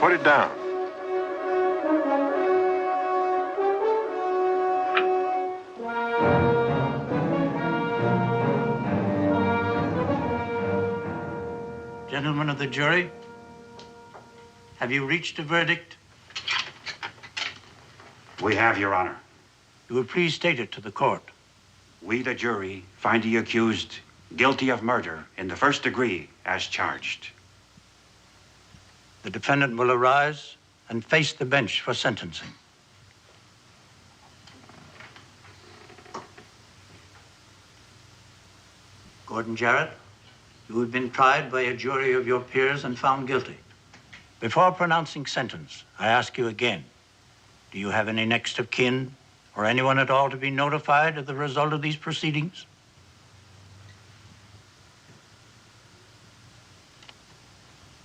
Put it down. Gentlemen of the jury, have you reached a verdict? We have, Your Honor. You will please state it to the court. We, the jury, find the accused guilty of murder in the first degree as charged. The defendant will arise and face the bench for sentencing. Gordon Jarrett, you have been tried by a jury of your peers and found guilty. Before pronouncing sentence, I ask you again, do you have any next of kin or anyone at all to be notified of the result of these proceedings?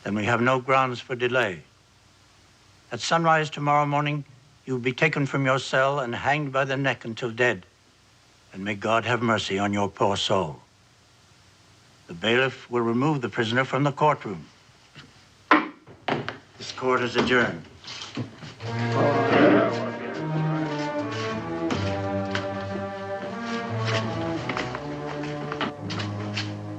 Then we have no grounds for delay. At sunrise tomorrow morning, you will be taken from your cell and hanged by the neck until dead. And may God have mercy on your poor soul. The bailiff will remove the prisoner from the courtroom. This court is adjourned.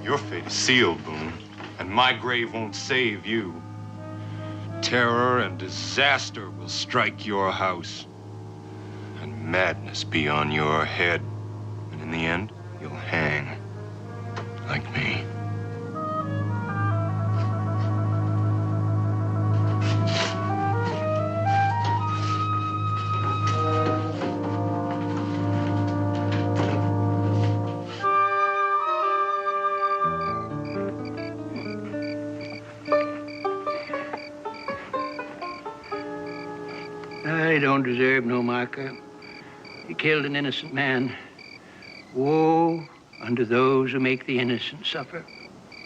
Your fate is sealed, Boone, and my grave won't save you. Terror and disaster will strike your house, and madness be on your head. And in the end, you'll hang, like me. I don't deserve no marker. He killed an innocent man. Woe unto those who make the innocent suffer.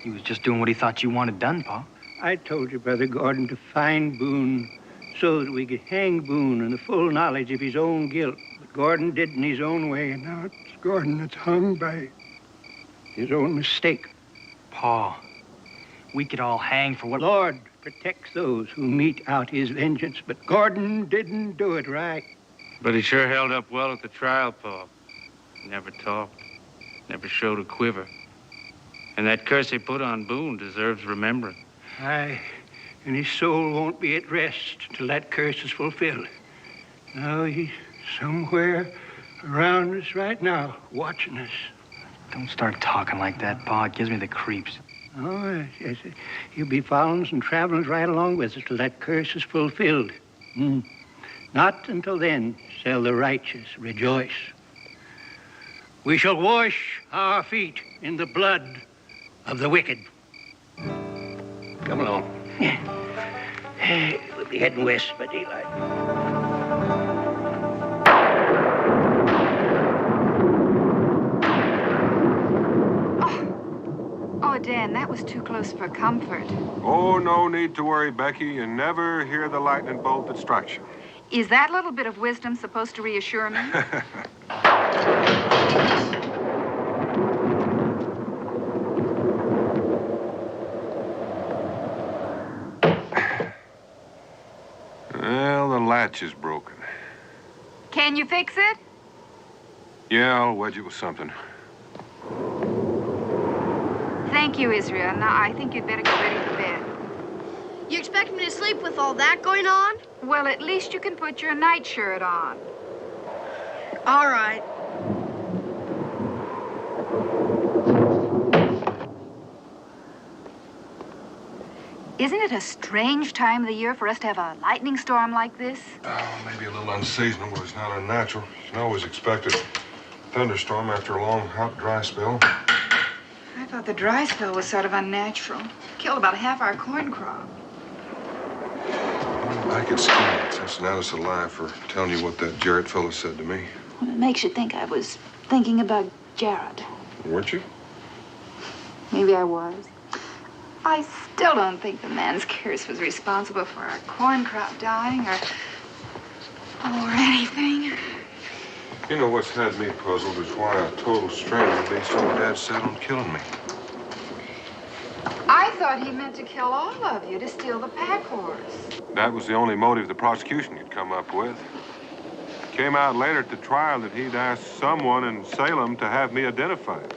He was just doing what he thought you wanted done, Pa. I told you, Brother Gordon, to find Boone so that we could hang Boone in the full knowledge of his own guilt. But Gordon did in his own way, and now it's Gordon that's hung by his own mistake. Pa, we could all hang for what... Lord protects those who mete out his vengeance, but Gordon didn't do it right. But he sure held up well at the trial, Pa. Never talked, never showed a quiver. And that curse he put on Boone deserves remembering. Aye, and his soul won't be at rest till that curse is fulfilled. Now he's somewhere around us right now, watching us. Don't start talking like that, Pa. It gives me the creeps. Oh, yes, he'll be following and traveling right along with us till that curse is fulfilled. Not until then shall the righteous rejoice. We shall wash our feet in the blood of the wicked. Come along. We'll be heading west by daylight. Oh, Dan, that was too close for comfort. Oh, no need to worry, Becky. You never hear the lightning bolt that strikes you. Is that little bit of wisdom supposed to reassure me? Well, the latch is broken. Can you fix it? Yeah, I'll wedge it with something. Thank you, Israel. Now, I think you'd better get ready for bed. You expect me to sleep with all that going on? Well, at least you can put your nightshirt on. All right. Isn't it a strange time of the year for us to have a lightning storm like this? Oh, maybe a little unseasonal, but it's not unnatural. You can always expect a thunderstorm after a long, hot, dry spell. I thought the dry spell was sort of unnatural. Killed about half our corn crop. I could ski. That's not alive for telling you what that Jarrett fellow said to me. Well, it makes you think I was thinking about Jared. Weren't you? Maybe I was. I still don't think the man's curse was responsible for our corn crop dying or anything. You know what's had me puzzled is why a total stranger be so dead set on killing me. I thought he meant to kill all of you to steal the pack horse. That was the only motive the prosecution could come up with. It came out later at the trial that he'd asked someone in Salem to have me identified.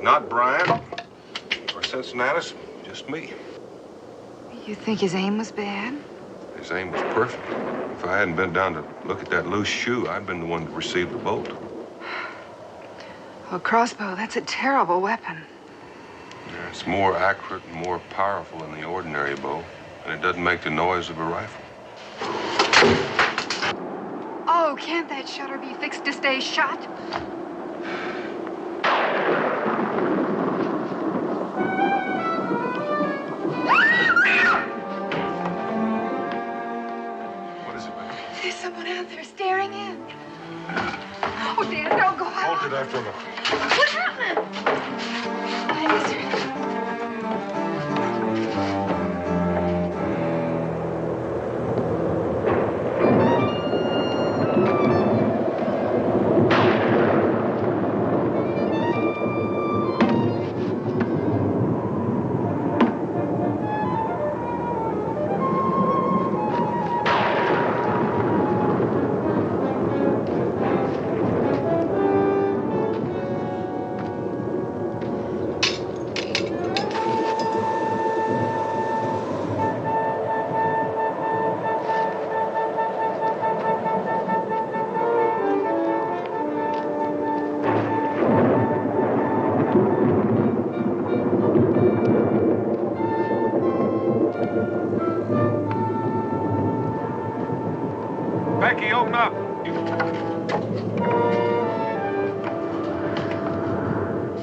Not Brian or Cincinnati, just me. You think his aim was bad? His aim was perfect. If I hadn't been down to look at that loose shoe, I'd been the one to receive the bolt. Well, crossbow, that's a terrible weapon. Yeah, it's more accurate and more powerful than the ordinary bow, and it doesn't make the noise of a rifle. Oh, can't that shutter be fixed to stay shut? There's someone out there staring in. Oh, Dan, don't go out. Hold it after a minute. What's happening? Becky, open up.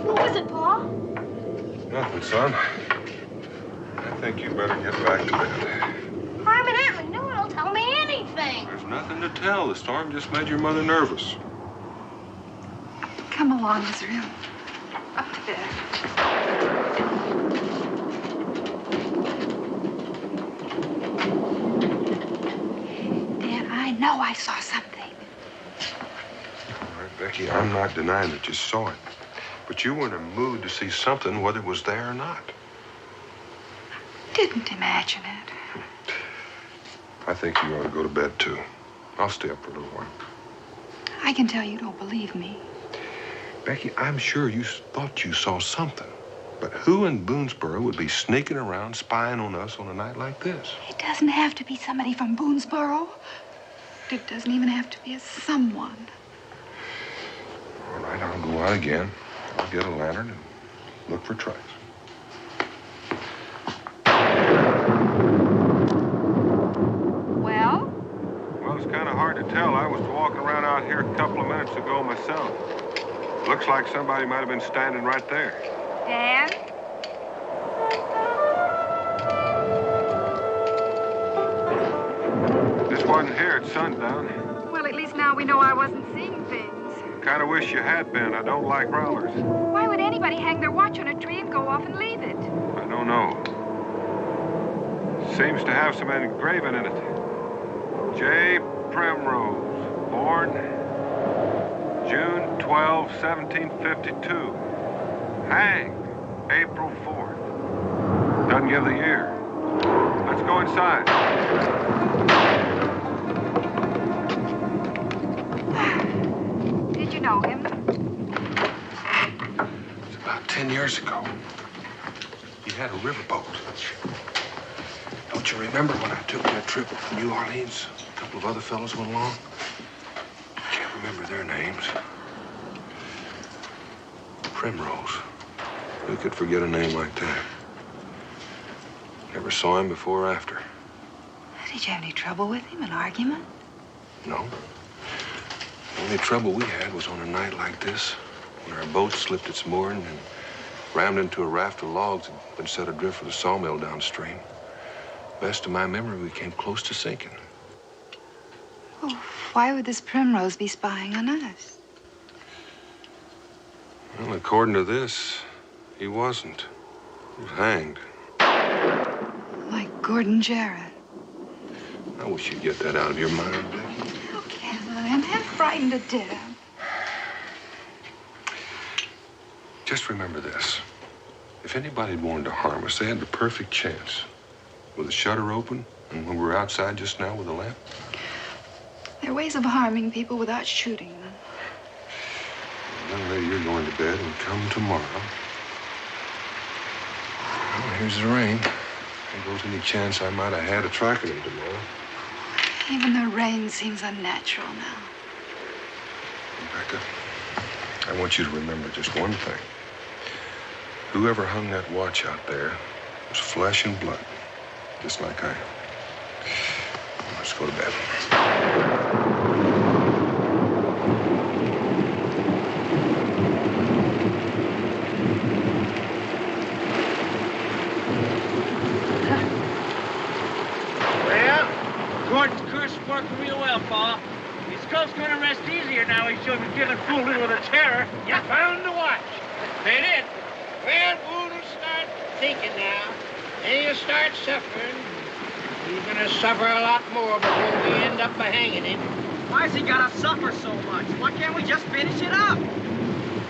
What was it, Pa? Nothing, son. I think you better get back to bed. I'm an Aunt. No one will tell me anything. There's nothing to tell. The storm just made your mother nervous. Come along, Israel. Up to bed. Dan, I know I saw something. All right, Becky, I'm not denying that you saw it. But you were in a mood to see something, whether it was there or not. Didn't imagine it. I think you ought to go to bed, too. I'll stay up for a little while. I can tell you don't believe me. Becky, I'm sure you thought you saw something. But who in Boonesboro would be sneaking around spying on us on a night like this? It doesn't have to be somebody from Boonesboro. It doesn't even have to be a someone. All right, I'll go out again. I'll get a lantern and look for tracks. Well? Well, it's kind of hard to tell. I was walking around out here a couple of minutes ago myself. Looks like somebody might have been standing right there. Dan? wasn't here at sundown. Well, at least now we know I wasn't seeing things. Kind of wish you had been. I don't like growlers. Why would anybody hang their watch on a tree and go off and leave it? I don't know. Seems to have some engraving in it. J. Primrose, born June 12, 1752. Hanged April 4th. Doesn't give the year. Let's go inside. Did you know him? It's about 10 years ago. He had a riverboat. Don't you remember when I took that trip from New Orleans? A couple of other fellows went along. Can't remember their names. Primrose. Who could forget a name like that? Never saw him before or after. Did you have any trouble with him? An argument? No. The only trouble we had was on a night like this, when our boat slipped its mooring and rammed into a raft of logs and been set adrift with a sawmill downstream. Best of my memory, we came close to sinking. Oh, why would this Primrose be spying on us? Well, according to this, he wasn't. He was hanged. Like Gordon Jarrett. I wish you'd get that out of your mind, Becky. How can I? I'm half frightened to death. Just remember this. If anybody wanted to harm us, they had the perfect chance. With the shutter open, and when we were outside just now with a lamp. There are ways of harming people without shooting them. Young lady, you're going to bed and come tomorrow. Well, here's the rain. There goes any chance I might have had of tracking him tomorrow. Even the rain seems unnatural now. Rebecca, I want you to remember just one thing. Whoever hung that watch out there was flesh and blood, just like I am. Let's go to bed. Well, Gordon's curse worked real well, Pa. His skull's gonna rest easier now he's shown giving fool little of the terror. You found the watch. They did. Well, Boone will start thinking now. Then he'll start suffering. He's gonna suffer a lot more before we end up by hanging him. Why's he gotta suffer so much? Why can't we just finish it up?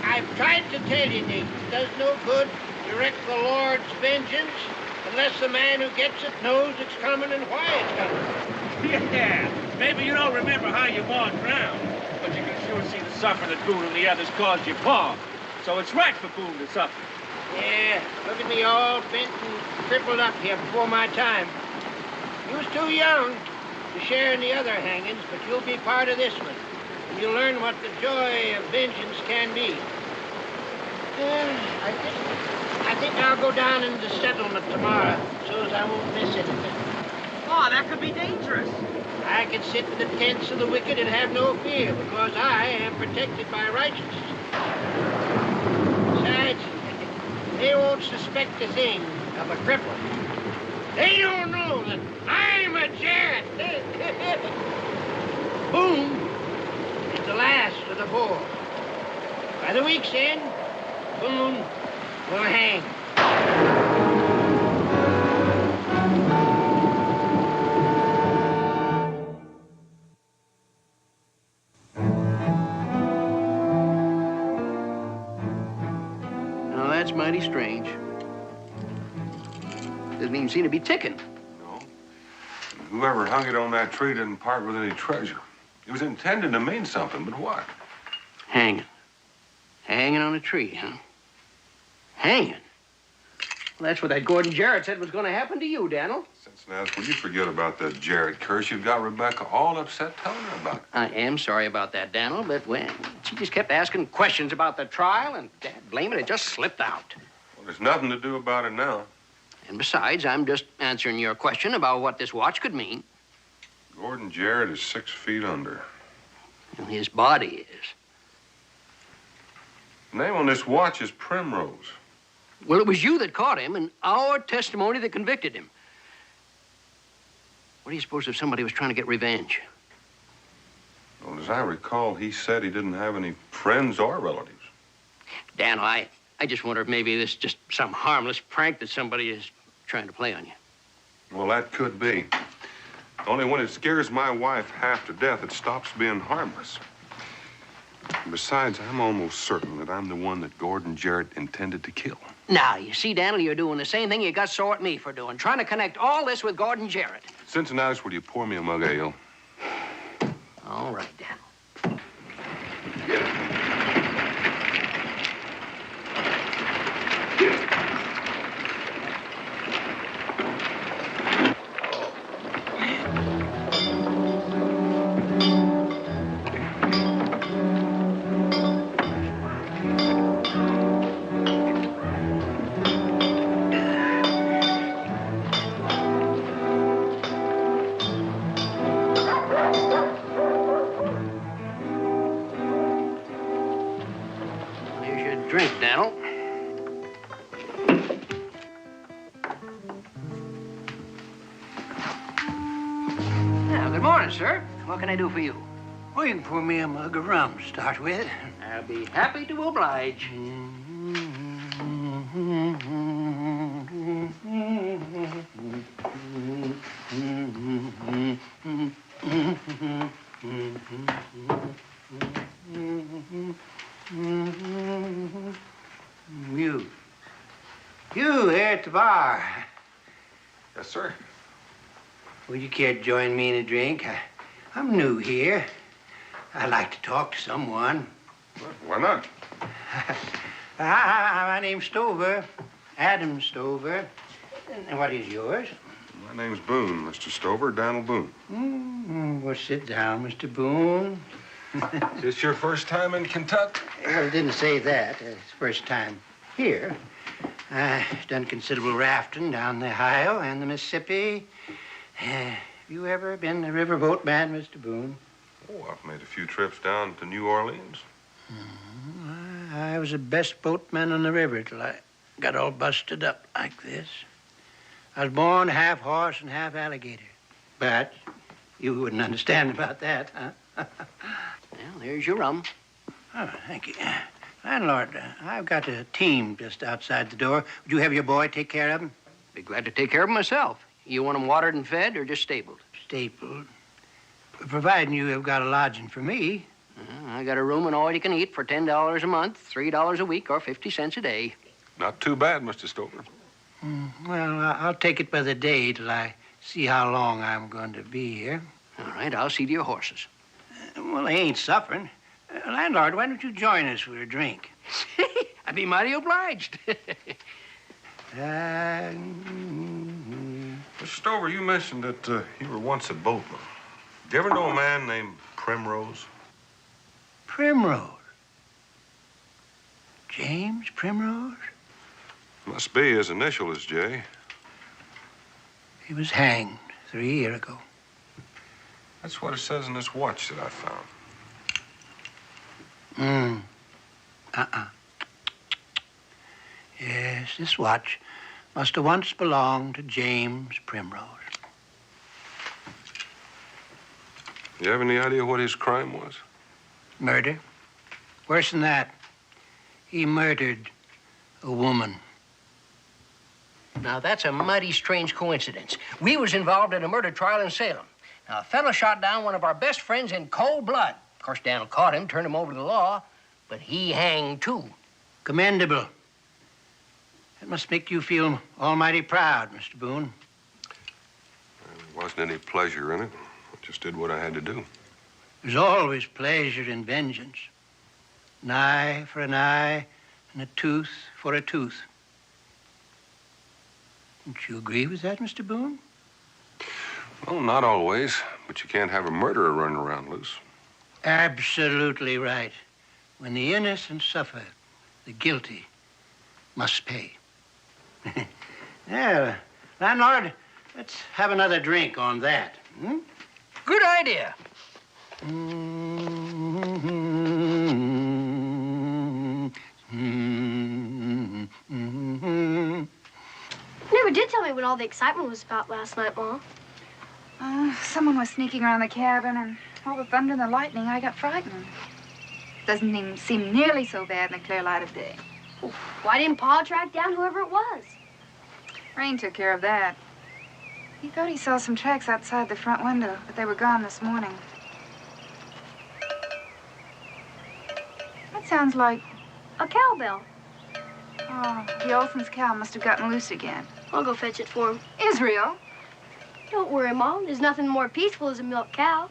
I've tried to tell you, Nick, it does no good to wreak the Lord's vengeance unless the man who gets it knows it's coming and why it's coming. Yeah, maybe you don't remember how you walked around, but you can sure see the suffering that Boone and the others caused your Pa. So it's right for Boone to suffer. Yeah, look at me all bent and crippled up here before my time. You was too young to share in the other hangings, but you'll be part of this one. And you'll learn what the joy of vengeance can be. I think I'll go down in the settlement tomorrow, so as I won't miss anything. Oh, that could be dangerous. I can sit in the tents of the wicked and have no fear, because I am protected by righteousness. Besides, they won't suspect a thing of a cripple. They don't know that I'm a Jarrett. Boone is the last of the four. By the week's end, Boone will hang. Now, that's mighty strange. Doesn't even seem to be ticking. No. Whoever hung it on that tree didn't part with any treasure. It was intended to mean something, but what? Hanging. Hanging on a tree, huh? Hanging? Well, that's what that Gordon Jarrett said was going to happen to you, Daniel. Cincinnati, will you forget about that Jarrett curse? You've got Rebecca all upset telling her about it. I am sorry about that, Daniel, but when she just kept asking questions about the trial, and Dad, blame it just slipped out. Well, there's nothing to do about it now. And besides, I'm just answering your question about what this watch could mean. Gordon Jarrett is 6 feet under. And his body is. The name on this watch is Primrose. Well, it was you that caught him and our testimony that convicted him. What do you suppose if somebody was trying to get revenge? Well, as I recall, he said he didn't have any friends or relatives. Dan, I just wonder if maybe this is just some harmless prank that somebody is trying to play on you. Well, that could be. Only when it scares my wife half to death, it stops being harmless. Besides, I'm almost certain that I'm the one that Gordon Jarrett intended to kill. Now, you see, Daniel, you're doing the same thing you got sore at me for doing, trying to connect all this with Gordon Jarrett. Cincinnatus, will you pour me a mug of ale? All right, Dan. Drink, Daniel. Now, good morning, sir. What can I do for you? Well, you can pour me a mug of rum to start with. I'll be happy to oblige. You here at the bar. Yes, sir. Would you care to join me in a drink? I'm new here. I'd like to talk to someone. Well, why not? My name's Stover. Adam Stover. And what is yours? My name's Boone, Mr. Stover, Donald Boone. Well, sit down, Mr. Boone. Is this your first time in Kentucky? Well, it didn't say that. It's first time here. I've done considerable rafting down the Ohio and the Mississippi. Have you ever been a riverboat man, Mr. Boone? Oh, I've made a few trips down to New Orleans. I was the best boatman on the river till I got all busted up like this. I was born half horse and half alligator. But you wouldn't understand about that, huh? Well, there's your rum. Oh, thank you. Landlord, I've got a team just outside the door. Would you have your boy take care of him? Be glad to take care of him myself. You want him watered and fed or just stabled? Stapled. Providing you have got a lodging for me. I got a room and all you can eat for $10 a month, $3 a week, or 50 cents a day. Not too bad, Mr. Stover. Well, I'll take it by the day till I see how long I'm going to be here. All right, I'll see to your horses. Well, they ain't suffering. Landlord, why don't you join us for a drink? I'd be mighty obliged. Mr. Stover, you mentioned that you were once a boatman. Did you ever know a man named Primrose? Primrose? James Primrose? Must be. His initial is J. He was hanged 3 years ago. That's what it says in this watch that I found. Yes, this watch must have once belonged to James Primrose. You have any idea what his crime was? Murder. Worse than that. He murdered a woman. Now, that's a mighty strange coincidence. We was involved in a murder trial in Salem. Now, a fellow shot down one of our best friends in cold blood. Of course, Daniel caught him, turned him over to the law, but he hanged, too. Commendable. That must make you feel almighty proud, Mr. Boone. There wasn't any pleasure in it. I just did what I had to do. There's always pleasure in vengeance. An eye for an eye and a tooth for a tooth. Don't you agree with that, Mr. Boone? Well, not always, but you can't have a murderer running around loose. Absolutely right. When the innocent suffer, the guilty must pay. Yeah, landlord, let's have another drink on that. Good idea. You never did tell me what all the excitement was about last night, Ma. Someone was sneaking around the cabin, and all the thunder and the lightning, I got frightened. Doesn't even seem nearly so bad in the clear light of day. Why didn't Pa track down whoever it was? Rain took care of that. He thought he saw some tracks outside the front window, but they were gone this morning. That sounds like a cowbell. Oh, the Olson's cow must have gotten loose again. I'll go fetch it for him. Israel? Don't worry, Mom. There's nothing more peaceful as a milk cow.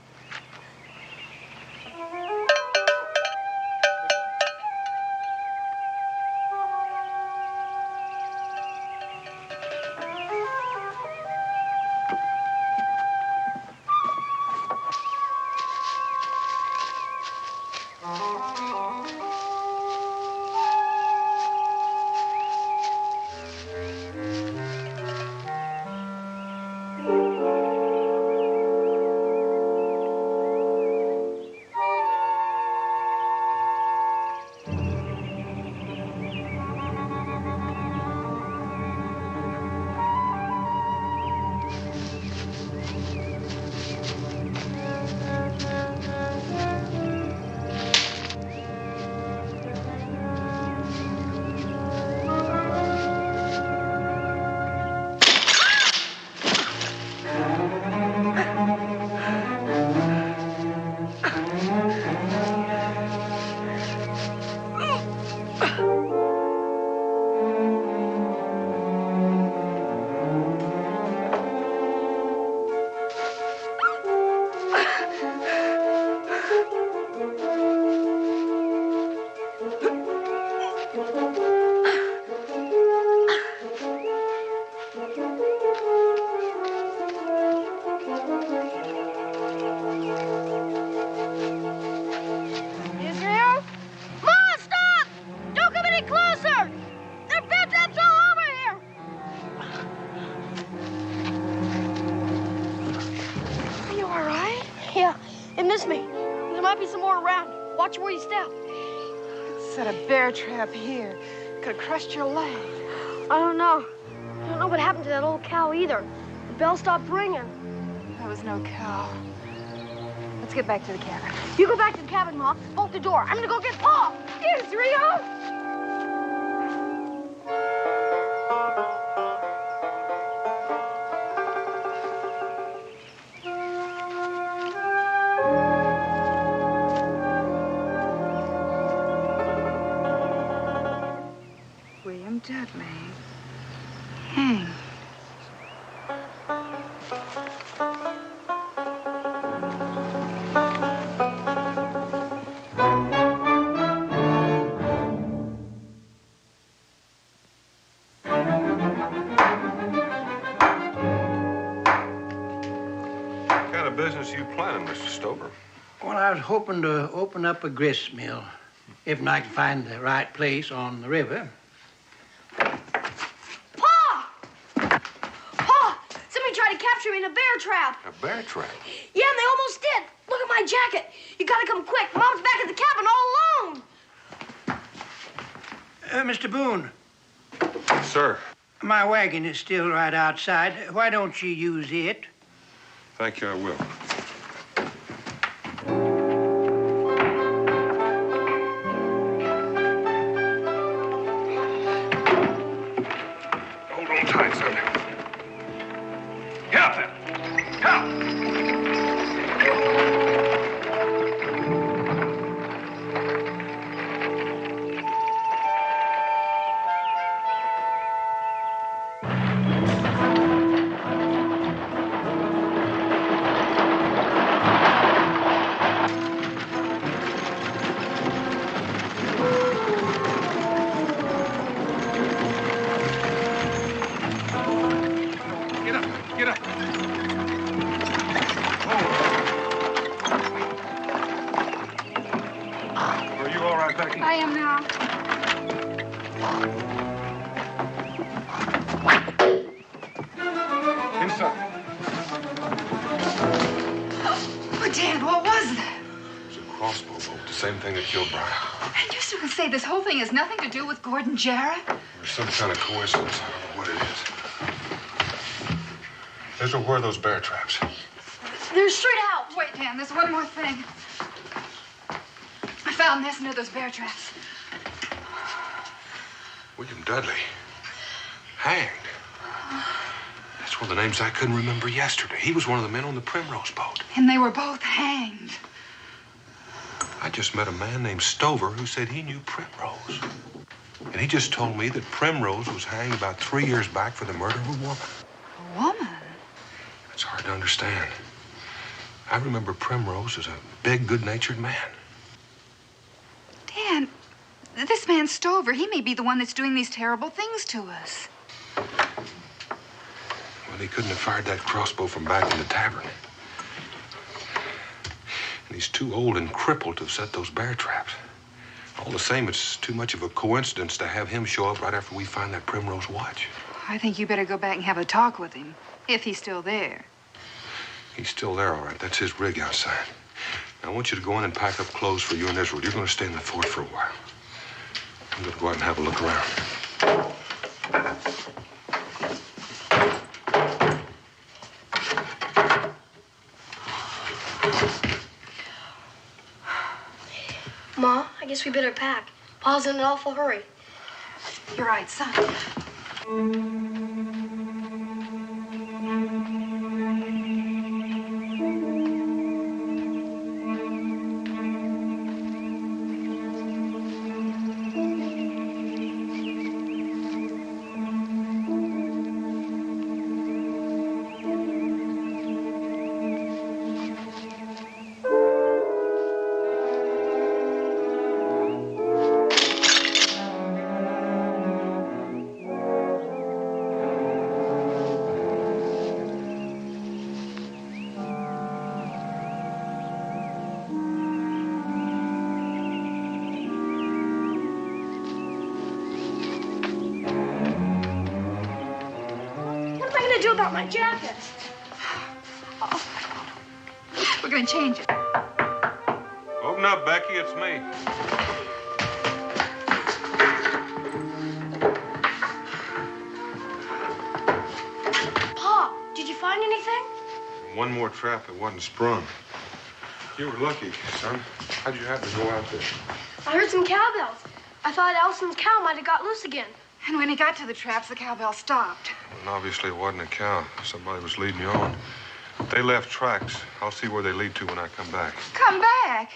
Watch where you step. Set a bear trap here. Could have crushed your leg. I don't know. I don't know what happened to that old cow either. The bell stopped ringing. That was no cow. Let's get back to the cabin. You go back to the cabin, Mom. Bolt the door. I'm gonna go get Pa. Israel! Dudley. Hang. What kind of business are you planning, Mr. Stover? Well, I was hoping to open up a grist mill, if I can find the right place on the river. Capture me in a bear trap. A bear trap? Yeah, and they almost did. Look at my jacket. You gotta come quick. Mom's back at the cabin all alone. Mr. Boone. Sir. My wagon is still right outside. Why don't you use it? Thank you, I will. Hold on tight, son. Get up there! Help! Get up! Are you all right, Becky? I am now. Inside. Oh, Dan, what was that? It's a crossbow bolt, the same thing that killed Brian. And you still can say this whole thing has nothing to do with Gordon Jarrett? There's some kind of coincidence. I don't know what it is. Ezra, where are those bear traps? They're straight out. Wait, Dan, there's one more thing. I found this near those bear traps. William Dudley. Hanged. That's one of the names I couldn't remember yesterday. He was one of the men on the Primrose boat. And they were both hanged. I just met a man named Stover who said he knew Primrose. And he just told me that Primrose was hanged about 3 years back for the murder of a woman. A woman? It's hard to understand. I remember Primrose as a big, good-natured man. Dan, this man Stover, he may be the one that's doing these terrible things to us. Well, he couldn't have fired that crossbow from back in the tavern. And he's too old and crippled to have set those bear traps. All the same, it's too much of a coincidence to have him show up right after we find that Primrose watch. I think you better go back and have a talk with him, if he's still there. He's still there, all right. That's his rig outside. Now, I want you to go in and pack up clothes for you and Israel. You're going to stay in the fort for a while. I'm going to go out and have a look around. Ma, I guess we better pack. Pa's in an awful hurry. You're right, son. Do about my jacket? Oh. We're going to change it. Open up, Becky. It's me. Pa, did you find anything? One more trap that wasn't sprung. You were lucky, son. How'd you happen to go out there? I heard some cowbells. I thought Allison's cow might have got loose again. And when he got to the traps, the cowbell stopped. And obviously it wasn't a cow. Somebody was leading you on. They left tracks. I'll see where they lead to when I come back. Come back?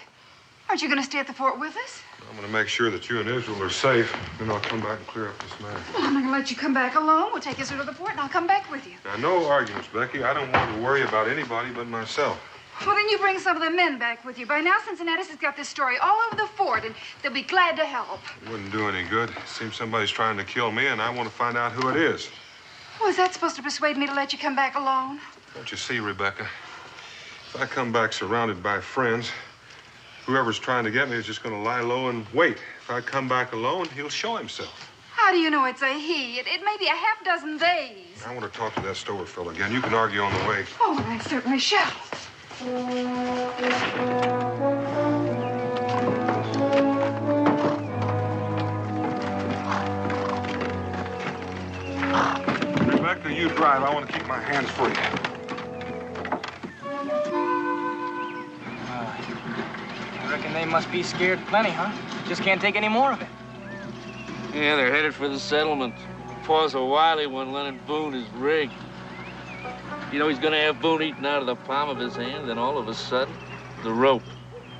Aren't you going to stay at the fort with us? I'm going to make sure that you and Israel are safe. Then I'll come back and clear up this matter. Well, I'm not going to let you come back alone. We'll take Israel to the fort, and I'll come back with you. Now, no arguments, Becky. I don't want to worry about anybody but myself. Well, then you bring some of the men back with you. By now, Cincinnatus has got this story all over the fort, and they'll be glad to help. It wouldn't do any good. It seems somebody's trying to kill me, and I want to find out who it is. Well, is that supposed to persuade me to let you come back alone? Don't you see, Rebecca? If I come back surrounded by friends, whoever's trying to get me is just going to lie low and wait. If I come back alone, he'll show himself. How do you know it's a he? It may be a half dozen days. I want to talk to that Stover fellow again. You can argue on the way. Oh, I certainly shall. Rebecca, you drive. I want to keep my hands free. I reckon they must be scared plenty, huh? Just can't take any more of it. Yeah, they're headed for the settlement. Pa's a wily one, Leonard Boone is rigged. You know, he's gonna have Boone eaten out of the palm of his hand, then all of a sudden, the rope.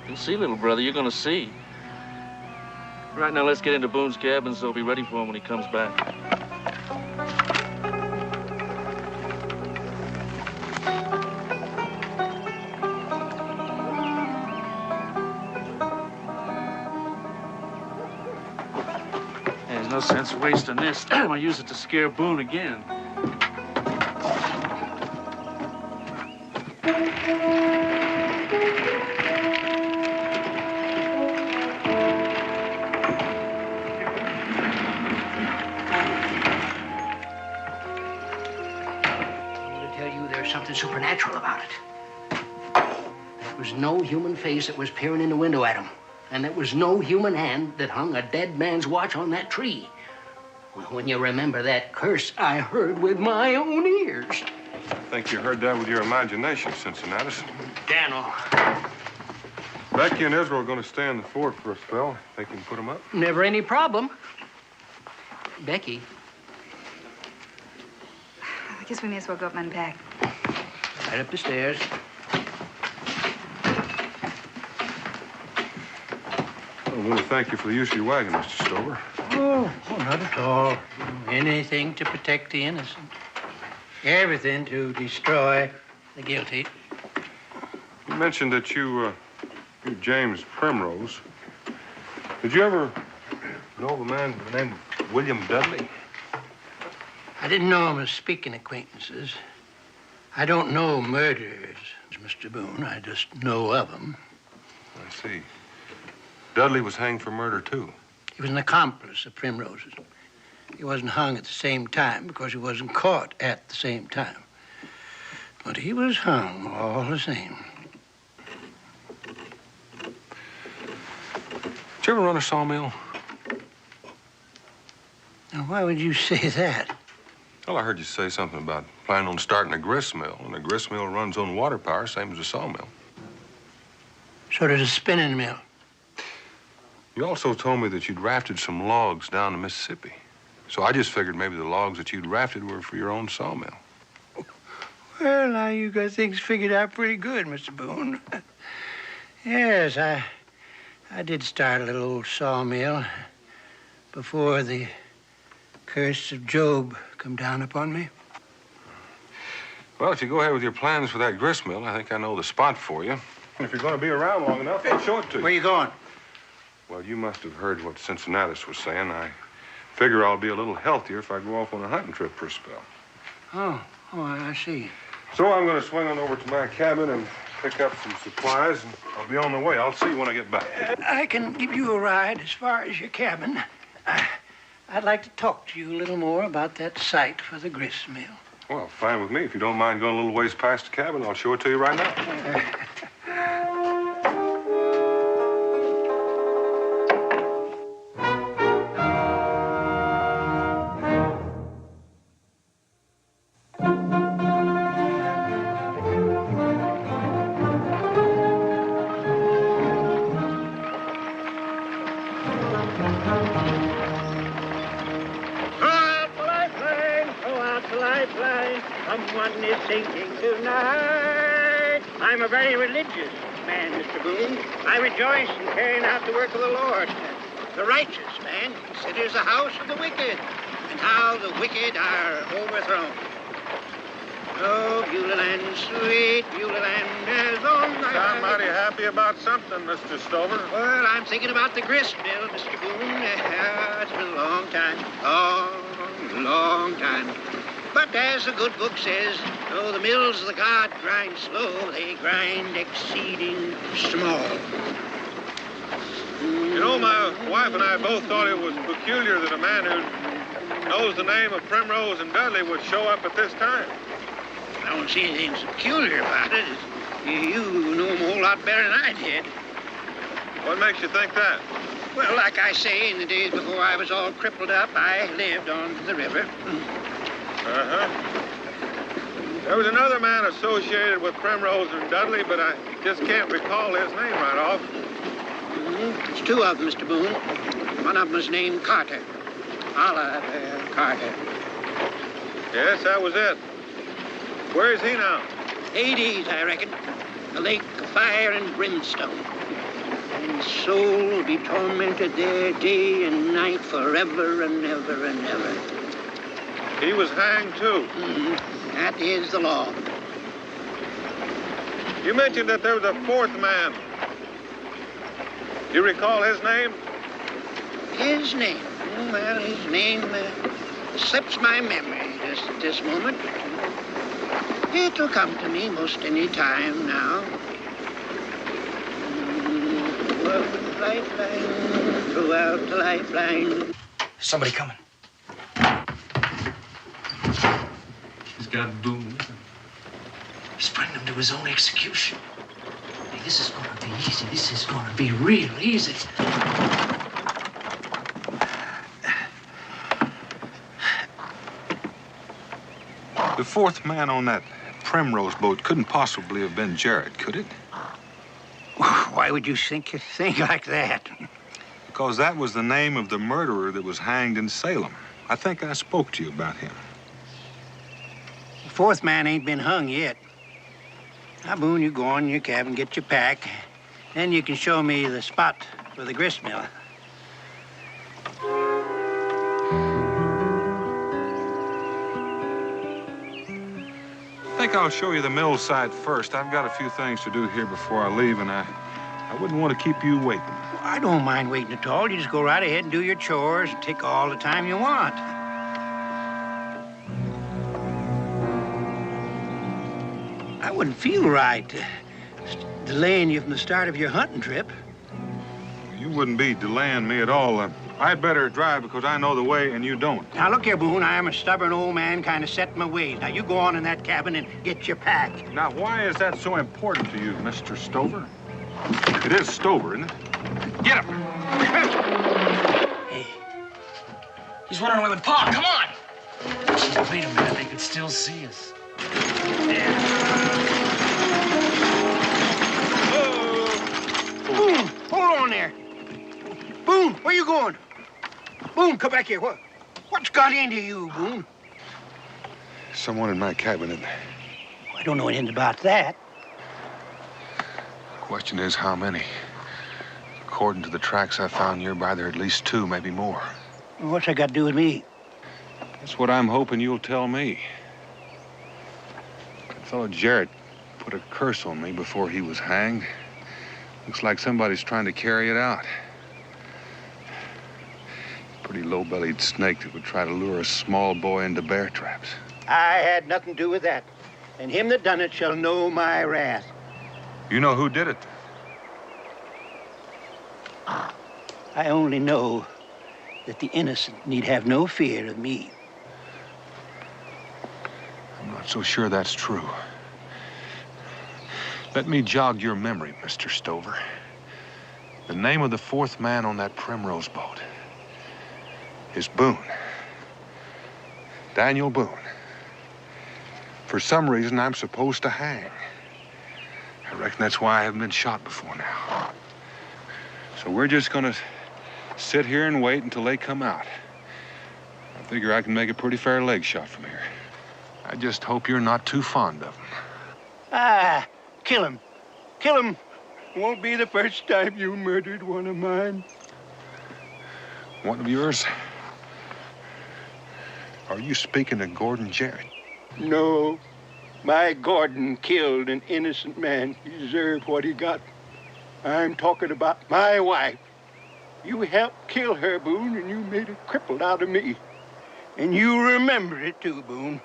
You'll see, little brother, you're gonna see. Right now, let's get into Boone's cabin so he'll be ready for him when he comes back. There's no sense wasting this. I'm gonna use it to scare Boone again. Something supernatural about it. There was no human face that was peering in the window at him. And there was no human hand that hung a dead man's watch on that tree. Well, when you remember that curse I heard with my own ears. I think you heard that with your imagination, Cincinnatus. Daniel. Becky and Israel are going to stay in the fort for a spell. Think you can put them up? Never any problem. Becky. I guess we may as well go up and unpack. Right up the stairs. I want to thank you for the use of your wagon, Mr. Stover. Oh, not at all. Anything to protect the innocent. Everything to destroy the guilty. You mentioned that you're James Primrose. Did you ever know of a man by the name of William Dudley? I didn't know him as speaking acquaintances. I don't know murderers, Mr. Boone. I just know of them. I see. Dudley was hanged for murder, too. He was an accomplice of Primrose's. He wasn't hung at the same time because he wasn't caught at the same time. But he was hung all the same. Did you ever run a sawmill? Now, why would you say that? Well, I heard you say something about planning on starting a grist mill, and a grist mill runs on water power, same as a sawmill. So does a spinning mill. You also told me that you'd rafted some logs down the Mississippi. So I just figured maybe the logs that you'd rafted were for your own sawmill. Well, now you got things figured out pretty good, Mr. Boone. Yes, I did start a little old sawmill before the curse of Job come down upon me. Well, if you go ahead with your plans for that grist mill, I think I know the spot for you. If you're going to be around long enough, I'll show it to you. Where you going? Well, you must have heard what Cincinnatus was saying. I figure I'll be a little healthier if I go off on a hunting trip for a spell. Oh, I see. So I'm going to swing on over to my cabin and pick up some supplies, and I'll be on the way. I'll see you when I get back. I can give you a ride as far as your cabin. I'd like to talk to you a little more about that site for the grist mill. Well, fine with me. If you don't mind going a little ways past the cabin, I'll show it to you right now. Someone is sinking tonight. I'm a very religious man, Mr. Boone. I rejoice in carrying out the work of the Lord. The righteous man considers the house of the wicked, and how the wicked are overthrown. Oh, Beulah Land, sweet Beulah Land, as on my... I'm mighty happy about something, Mr. Stover. Well, I'm thinking about the grist mill, Mr. Boone. It's been a long time. Long time. But as the good book says, though the mills of the God grind slow, they grind exceeding small. You know, my wife and I both thought it was peculiar that a man who knows the name of Primrose and Dudley would show up at this time. I don't see anything so peculiar about it. You know him a whole lot better than I did. What makes you think that? Well, like I say, in the days before I was all crippled up, I lived on the river. There was another man associated with Primrose and Dudley, but I just can't recall his name right off. It's two of them, Mr. Boone. One of them was named Carter. Olive Carter. Yes, that was it. Where is he now? Hades, I reckon. A lake of fire and brimstone. And his soul will be tormented there day and night forever and ever and ever. He was hanged, too. That is the law. You mentioned that there was a fourth man. Do you recall his name? His name? Well, his name slips my memory just at this moment. It'll come to me most any time now. Lifeline, throughout the lifeline. Somebody coming. He's got Boone. He's bringing him to his own execution. Hey, this is going to be easy. This is going to be real easy. The The fourth man on that Primrose boat couldn't possibly have been Jarrett, could it? Why would you think a thing like that? Because that was the name of the murderer that was hanged in Salem. I think I spoke to you about him. The fourth man ain't been hung yet. Now, Boone, you go on in your cabin, get your pack. Then you can show me the spot for the grist mill. I think I'll show you the mill site first. I've got a few things to do here before I leave, and I wouldn't want to keep you waiting. Well, I don't mind waiting at all. You just go right ahead and do your chores and take all the time you want. I wouldn't feel right delaying you from the start of your hunting trip. You wouldn't be delaying me at all. I'd better drive because I know the way and you don't. Now, look here, Boone. I am a stubborn old man, kind of set in my ways. Now, you go on in that cabin and get your pack. Now, why is that so important to you, Mr. Stover? It is Stover, isn't it? Get him! Hey, he's running away with Pa. Come on! Wait a minute. They could still see us. Boone, hold on there. Boone, where you going? Boone, come back here. What's got into you, Boone? Someone in my cabin. I don't know anything about that. The question is, how many? According to the tracks I found nearby, there are at least two, maybe more. What's that got to do with me? That's what I'm hoping you'll tell me. That fellow Jarrett put a curse on me before he was hanged. Looks like somebody's trying to carry it out. Pretty low-bellied snake that would try to lure a small boy into bear traps. I had nothing to do with that. And him that done it shall know my wrath. You know who did it? I only know that the innocent need have no fear of me. I'm not so sure that's true. Let me jog your memory, Mr. Stover. The name of the fourth man on that Primrose boat is Boone. Daniel Boone. For some reason, I'm supposed to hang. I reckon that's why I haven't been shot before now. So we're just gonna sit here and wait until they come out. I figure I can make a pretty fair leg shot from here. I just hope you're not too fond of them. Ah, kill him. Kill him. Won't be the first time you murdered one of mine. One of yours? Are you speaking of Gordon Jarrett? No. My Gordon killed an innocent man. He deserved what he got. I'm talking about my wife. You helped kill her, Boone, and you made a cripple out of me. And you remember it, too, Boone.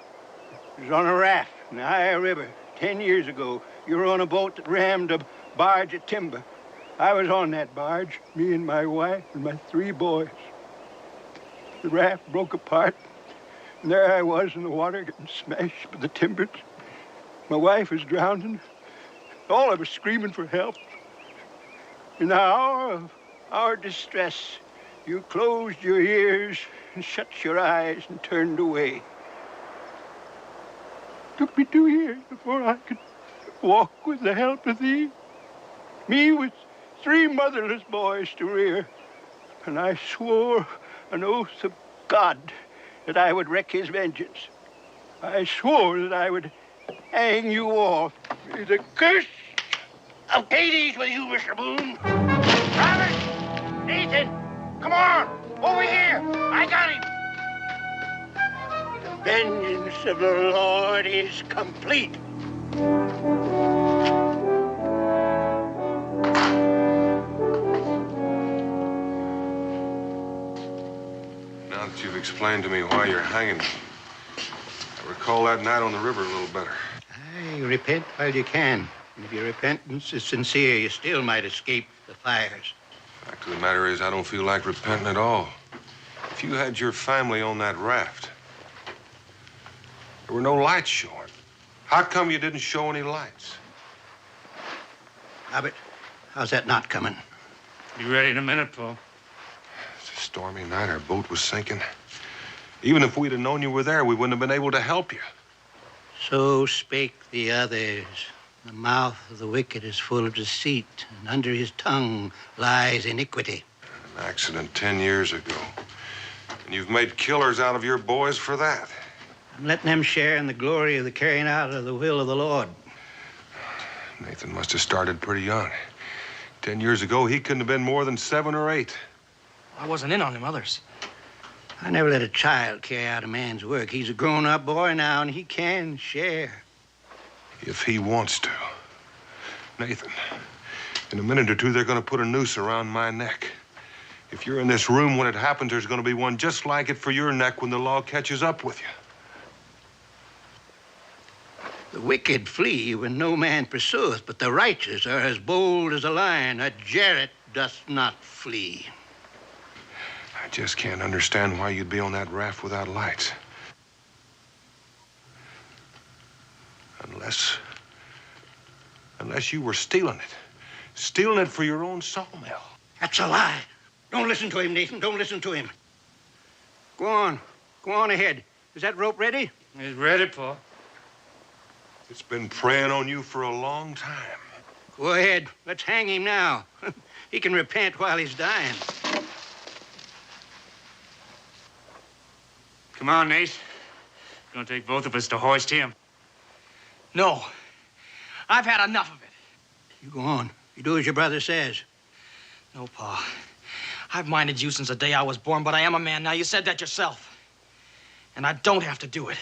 It was on a raft in the Ohio River 10 years ago. You were on a boat that rammed a barge of timber. I was on that barge, me and my wife and my 3 boys. The raft broke apart, and there I was in the water getting smashed by the timbers. My wife was drowning. All of us screaming for help. In the hour of our distress, you closed your ears and shut your eyes and turned away. It took me 2 years before I could walk with the help of thee. Me with 3 motherless boys to rear. And I swore an oath of God that I would wreak his vengeance. I swore that I would hang you all. May the curse of Hades with you, Mr. Boone. Robert! Nathan! Come on! Over here! I got him! The vengeance of the Lord is complete. Now that you've explained to me why you're hanging, I recall that night on the river a little better. Aye, repent while you can. And if your repentance is sincere, you still might escape the fires. The fact of the matter is, I don't feel like repenting at all. If you had your family on that raft, there were no lights showing. How come you didn't show any lights? Robert, how's that not coming? Be ready in a minute, Paul. It's a stormy night. Our boat was sinking. Even if we'd have known you were there, we wouldn't have been able to help you. So spake the others. The mouth of the wicked is full of deceit, and under his tongue lies iniquity. An accident 10 years ago. And you've made killers out of your boys for that. I'm letting them share in the glory of the carrying out of the will of the Lord. Nathan must have started pretty young. 10 years ago, he couldn't have been more than 7 or 8. I wasn't in on them others. I never let a child carry out a man's work. He's a grown-up boy now, and he can share. If he wants to. Nathan, in a minute or two, they're going to put a noose around my neck. If you're in this room when it happens, there's going to be one just like it for your neck when the law catches up with you. The wicked flee when no man pursueth, but the righteous are as bold as a lion. A jarret doth not flee. I just can't understand why you'd be on that raft without lights. Unless you were stealing it. Stealing it for your own sawmill. That's a lie. Don't listen to him, Nathan. Don't listen to him. Go on. Go on ahead. Is that rope ready? It's ready, Pa. It's been preying on you for a long time. Go ahead. Let's hang him now. He can repent while he's dying. Come on, Nate. It's gonna take both of us to hoist him. No. I've had enough of it. You go on. You do as your brother says. No, Pa. I've minded you since the day I was born, but I am a man now. You said that yourself. And I don't have to do it.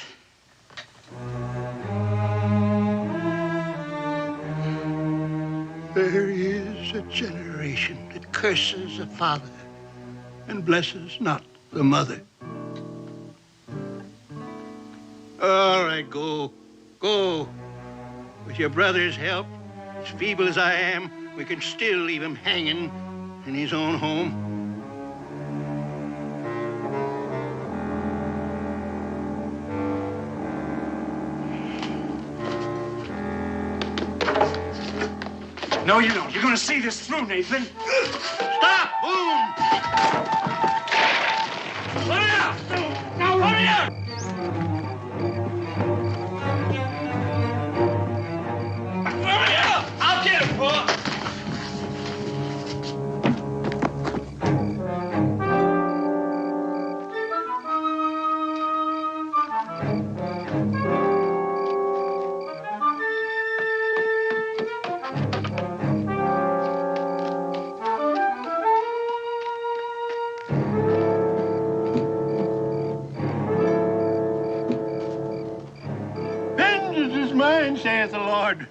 There is a generation that curses the father and blesses not the mother. All right, go. Go. With your brother's help, as feeble as I am, we can still leave him hanging in his own home. No, you don't. You're gonna see this through, Nathan. Stop! Boone! Hurry up! Now, hurry up! Hurry up! I'll get him, Pa. Saith the Lord.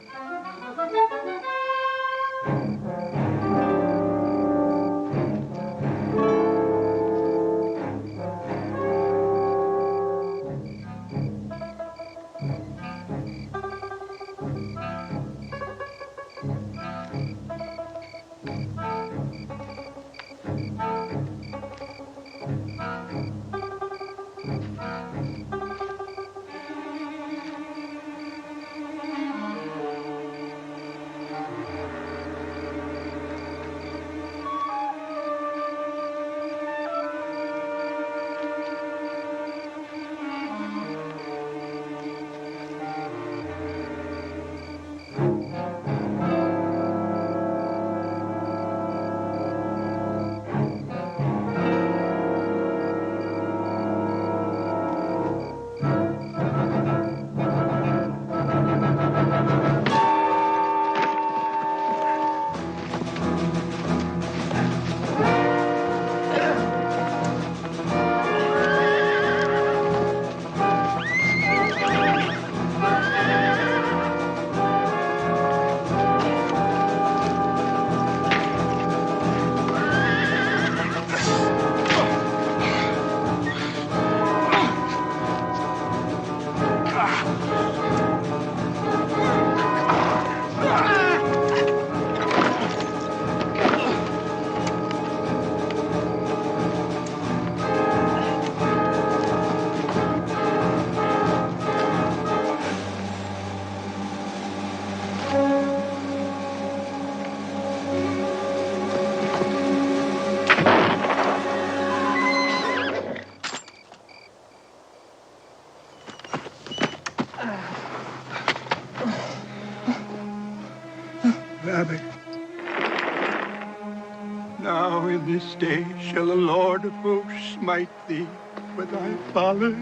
this day shall the Lord of hosts smite thee for thy folly.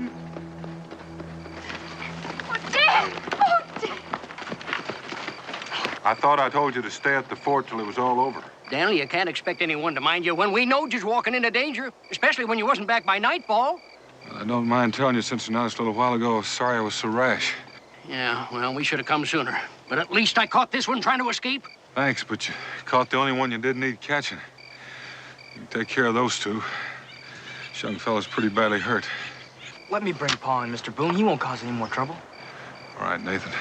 Oh, Dad! Oh, Dad! I thought I told you to stay at the fort till it was all over. Daniel, you can't expect anyone to mind you when we know just walking into danger, especially when you wasn't back by nightfall. Well, I don't mind telling you, since you noticed a little while ago, sorry I was so rash. Yeah, well, we should have come sooner. But at least I caught this one trying to escape. Thanks, but you caught the only one you didn't need catching. You can take care of those two. This young fella's pretty badly hurt. Let me bring Pa in, Mr. Boone. He won't cause any more trouble. All right, Nathan.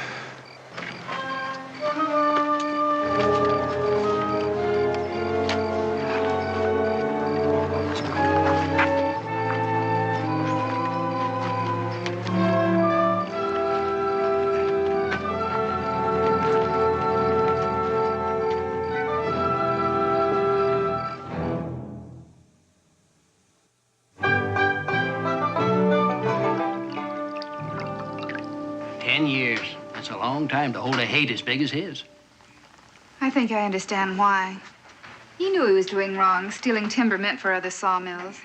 Time to hold a hate as big as his. I think I understand why. He knew he was doing wrong, stealing timber meant for other sawmills.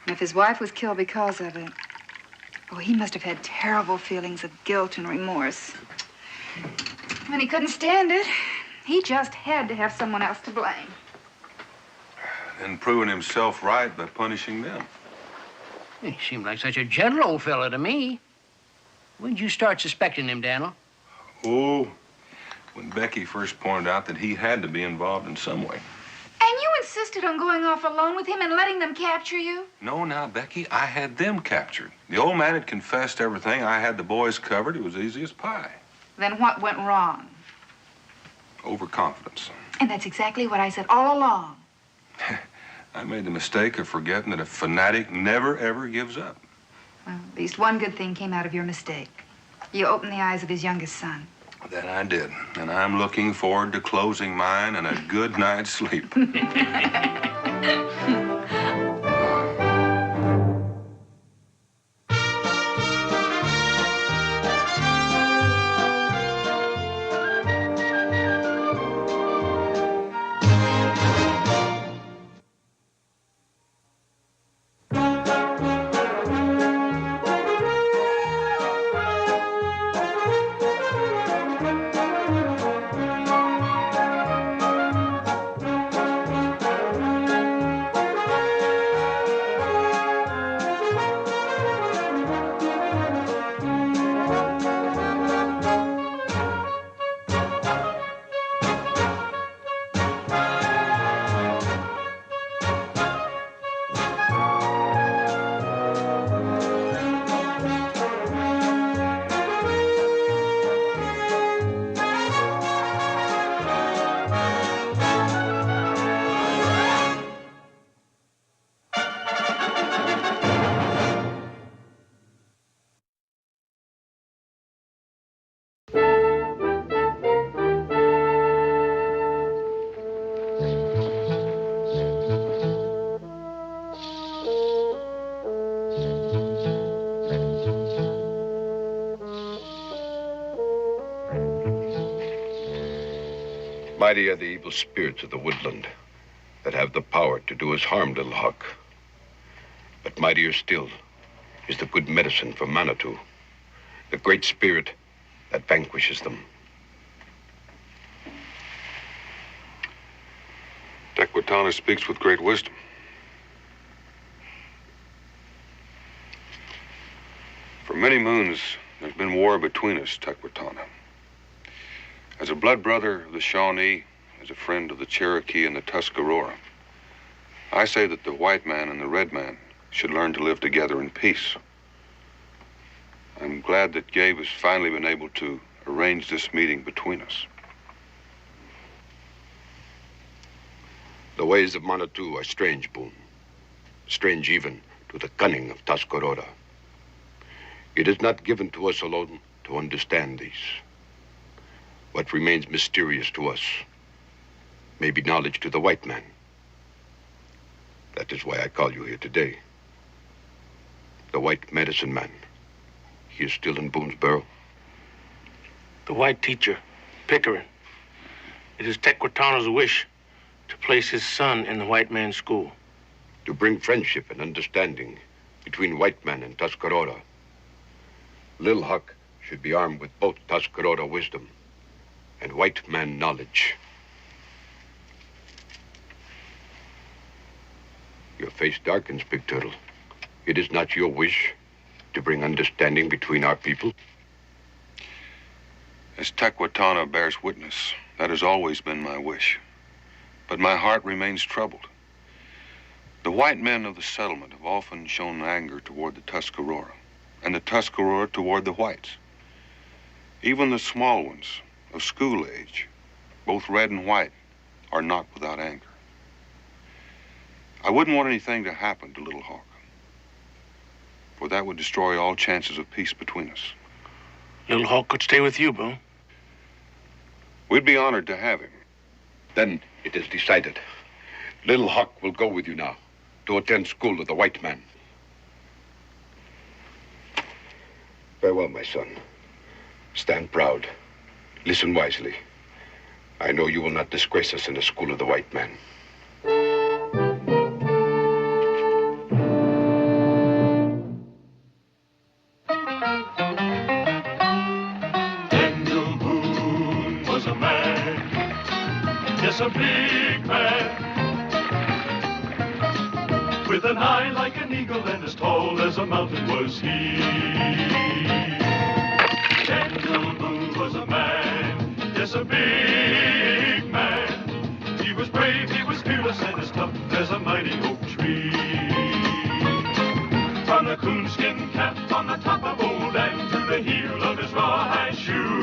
And if his wife was killed because of it, oh, he must have had terrible feelings of guilt and remorse. When he couldn't stand it, he just had to have someone else to blame. And proving himself right by punishing them. He seemed like such a gentle old fella to me. When did you start suspecting him, Daniel? Oh, when Becky first pointed out that he had to be involved in some way. And you insisted on going off alone with him and letting them capture you? No, now, Becky, I had them captured. The old man had confessed everything. I had the boys covered. It was easy as pie. Then what went wrong? Overconfidence. And that's exactly what I said all along. I made the mistake of forgetting that a fanatic never, ever gives up. Well, at least one good thing came out of your mistake. You opened the eyes of his youngest son. That I did. And I'm looking forward to closing mine and a good night's sleep. Mighty are the evil spirits of the woodland that have the power to do us harm, little Huck. But mightier still is the good medicine for Manitou, the great spirit that vanquishes them. Tequitana speaks with great wisdom. For many moons, there's been war between us, Tequitana. As a blood brother of the Shawnee, as a friend of the Cherokee and the Tuscarora, I say that the white man and the red man should learn to live together in peace. I'm glad that Gabe has finally been able to arrange this meeting between us. The ways of Manitou are strange, Boone. Strange even to the cunning of Tuscarora. It is not given to us alone to understand these. What remains mysterious to us may be knowledge to the white man. That is why I call you here today. The white medicine man. He is still in Boone's barrel. The white teacher, Pickering. It is Tequitana's wish to place his son in the white man's school. to bring friendship and understanding between white man and Tuscarora. Lil Huck should be armed with both Tuscarora wisdom and white man knowledge. Your face darkens, Big Turtle. It is not your wish to bring understanding between our people? As Tequatana bears witness, that has always been my wish. But my heart remains troubled. The white men of the settlement have often shown anger toward the Tuscarora, and the Tuscarora toward the whites. Even the small ones, of school age, both red and white, are not without anger. I wouldn't want anything to happen to Little Hawk, for that would destroy all chances of peace between us. Little Hawk could stay with you, Boone. We'd be honored to have him. Then it is decided. Little Hawk will go with you now to attend school to the white man. Farewell, my son. Stand proud. Listen wisely. I know you will not disgrace us in the school of the white man. Daniel Boone was a man, yes, a big man, with an eye like an eagle and as tall as a mountain was he. Daniel Boone was a man, yes, a big man. He was brave, he was fearless, and as tough as a mighty oak tree. From the coonskin cap on the top of old and to the heel of his rawhide shoe,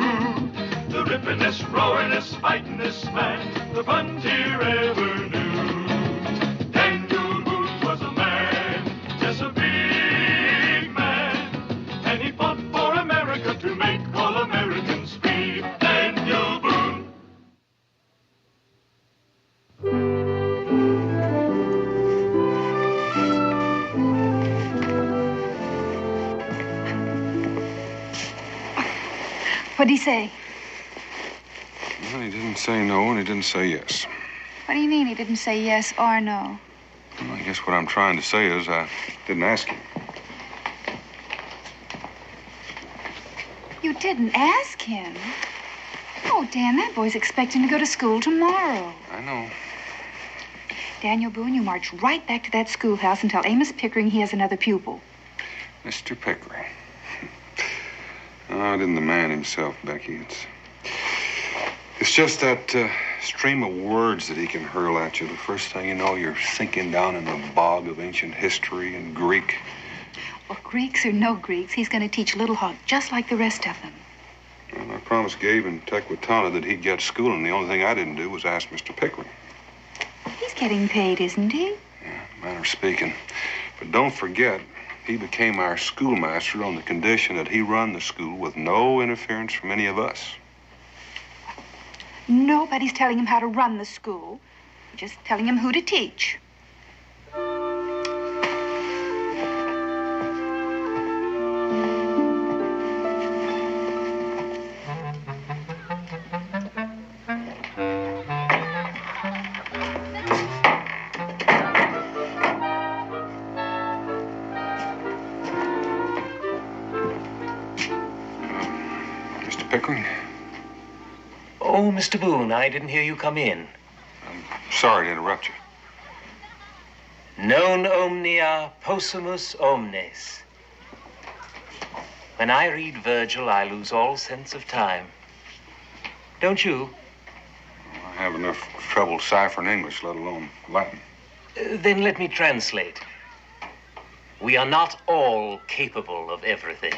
the rippin'est, roaring'est, fighting'est man the frontier ever knew. Daniel Boone was a man, yes, a big man, and he fought for America to make all Americans free. Daniel Boone. What'd he say? Well, he didn't say no, and he didn't say yes. What do you mean he didn't say yes or no? Well, I guess what I'm trying to say is I didn't ask him. You didn't ask him? Oh, Dan, that boy's expecting to go to school tomorrow. I know. Daniel Boone, you march right back to that schoolhouse and tell Amos Pickering he has another pupil. Mr. Pickering. Oh, it isn't the man himself, Becky. It's just that stream of words that he can hurl at you. The first thing you know, you're sinking down in the bog of ancient history and Greek. Well, Greeks or no Greeks, he's going to teach Little Hawk just like the rest of them. Well, I promised Gabe and Tequatana that he'd get schooling. The only thing I didn't do was ask Mr. Pickering. He's getting paid, isn't he? Yeah, manner of speaking. But don't forget, he became our schoolmaster on the condition that he run the school with no interference from any of us. Nobody's telling him how to run the school. Just telling him who to teach. Mr. Pickering? Oh, Mr. Boone, I didn't hear you come in. I'm sorry to interrupt you. Non omnia possumus omnes. When I read Virgil, I lose all sense of time. Don't you? I have enough trouble ciphering English, let alone Latin. Then let me translate. We are not all capable of everything.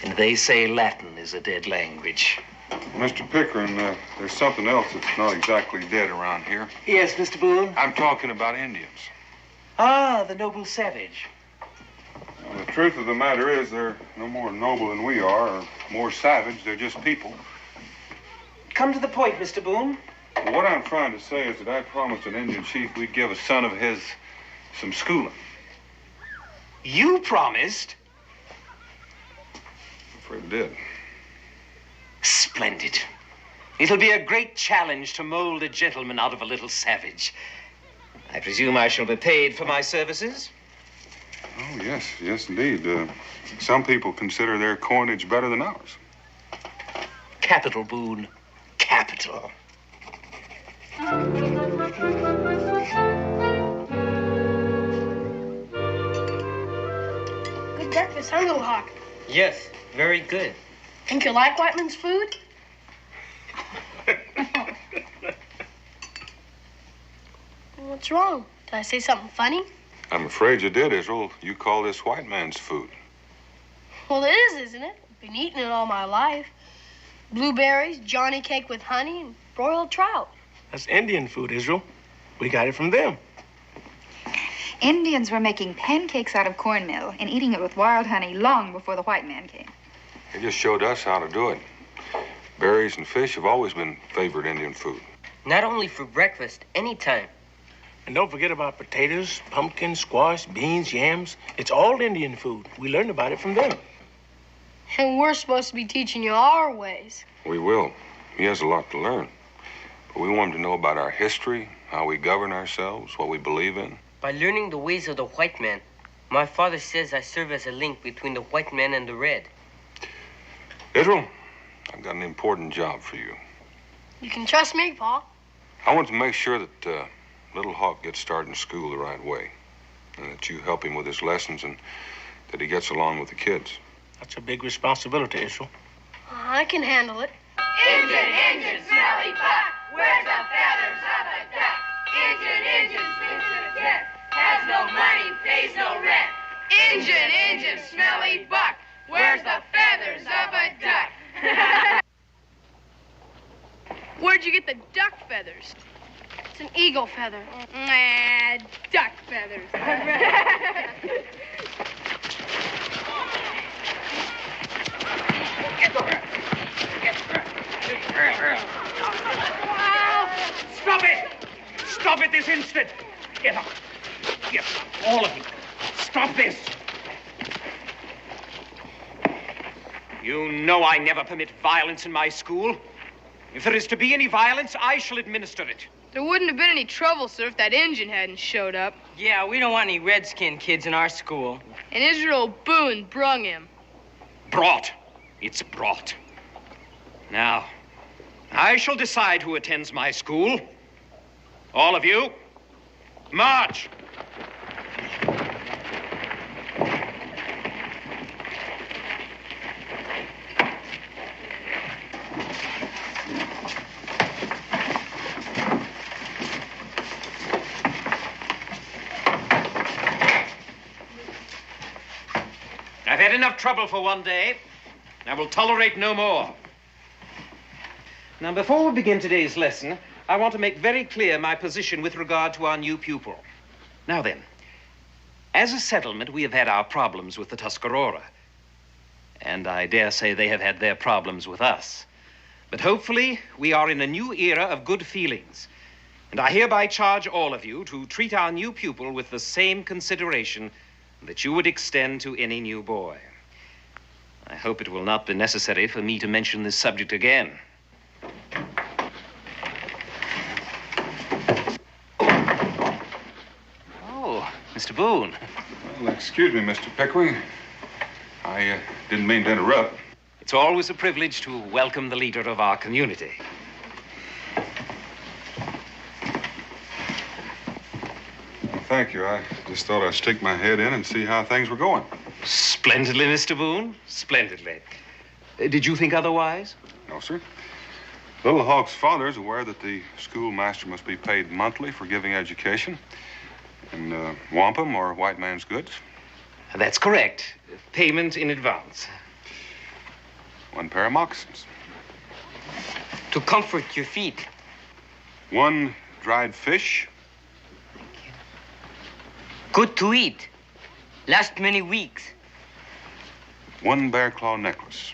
And they say Latin is a dead language. Mr. Pickering, there's something else that's not exactly dead around here. Yes, Mr. Boone? I'm talking about Indians. Ah, the noble savage. Well, the truth of the matter is they're no more noble than we are, or more savage. They're just people. Come to the point, Mr. Boone. Well, what I'm trying to say is that I promised an Indian chief we'd give a son of his some schooling. You promised? I'm afraid I did. Splendid. It'll be a great challenge to mold a gentleman out of a little savage. I presume I shall be paid for my services? Oh, yes, yes, indeed. Some people consider their coinage better than ours. Capital, Boone. Capital. Good breakfast, huh, Little Hawk? Yes, very good. Think you like Whiteman's food? What's wrong? Did I say something funny? I'm afraid you did, Israel. You call this white man's food. Well, it is, isn't it? I've been eating it all my life. Blueberries, Johnny cake with honey, and broiled trout. That's Indian food, Israel. We got it from them. Indians were making pancakes out of cornmeal and eating it with wild honey long before the white man came. They just showed us how to do it. Berries and fish have always been favored Indian food. Not only for breakfast, anytime. And don't forget about potatoes, pumpkins, squash, beans, yams. It's all Indian food. We learned about it from them. And we're supposed to be teaching you our ways. We will. He has a lot to learn. But we want him to know about our history, how we govern ourselves, what we believe in. By learning the ways of the white man, my father says I serve as a link between the white man and the red. Israel, I've got an important job for you. You can trust me, Pa. I want to make sure that Little Hawk gets started in school the right way, and that you help him with his lessons and that he gets along with the kids. That's a big responsibility, Israel. I can handle it. Engine, smelly buck, where's the feathers of a duck? Engine, stinks to the tent, has no money, pays no rent. Engine, smelly buck, where's the feathers of a duck? Where'd you get the duck feathers? It's an eagle feather. Nah, duck feathers. Stop it! Stop it this instant! Get up. Get up, all of you. Stop this. You know I never permit violence in my school. If there is to be any violence, I shall administer it. There wouldn't have been any trouble, sir, if that engine hadn't showed up. Yeah, we don't want any redskin kids in our school. And Israel Boone brung him. Brought. It's brought. Now, I shall decide who attends my school. All of you, march. I've had enough trouble for one day. I will tolerate no more. Now, before we begin today's lesson, I want to make very clear my position with regard to our new pupil. Now then, as a settlement, we have had our problems with the Tuscarora. And I dare say they have had their problems with us. But hopefully, we are in a new era of good feelings. And I hereby charge all of you to treat our new pupil with the same consideration that you would extend to any new boy. I hope it will not be necessary for me to mention this subject again. Oh, Mr. Boone. Well, excuse me, Mr. Pickering. I didn't mean to interrupt. It's always a privilege to welcome the leader of our community. Well, thank you. I just thought I'd stick my head in and see how things were going. Splendidly, Mr. Boone. Splendidly. Did you think otherwise? No, sir. Little Hawk's father is aware that the schoolmaster must be paid monthly for giving education in wampum or white man's goods. That's correct. Payment in advance. One pair of moccasins. To comfort your feet. One dried fish. Good to eat. Last many weeks. One bear claw necklace.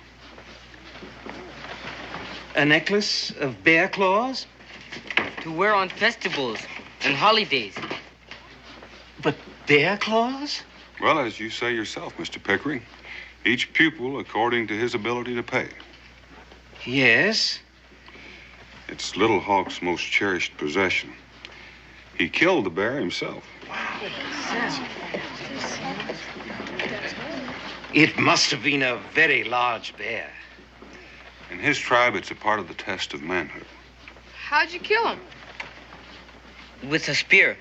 A necklace of bear claws? To wear on festivals and holidays. But bear claws? Well, as you say yourself, Mr. Pickering, each pupil according to his ability to pay. Yes. It's Little Hawk's most cherished possession. He killed the bear himself. It must have been a very large bear. In his tribe, it's a part of the test of manhood. How'd you kill him? With a spear.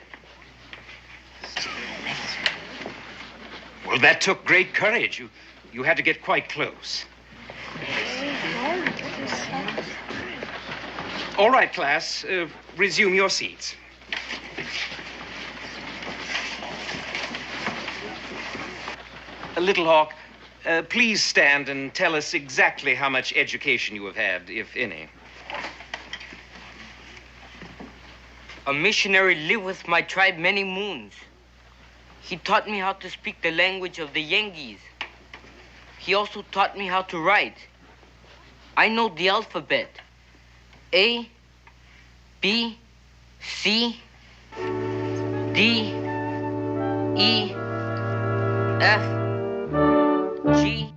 Well, that took great courage. You had to get quite close. All right, class. Resume your seats. Little Hawk, please stand and tell us exactly how much education you have had, if any. A missionary lived with my tribe many moons. He taught me how to speak the language of the Yengeese. He also taught me how to write. I know the alphabet. A, B, C, D, E, F, G.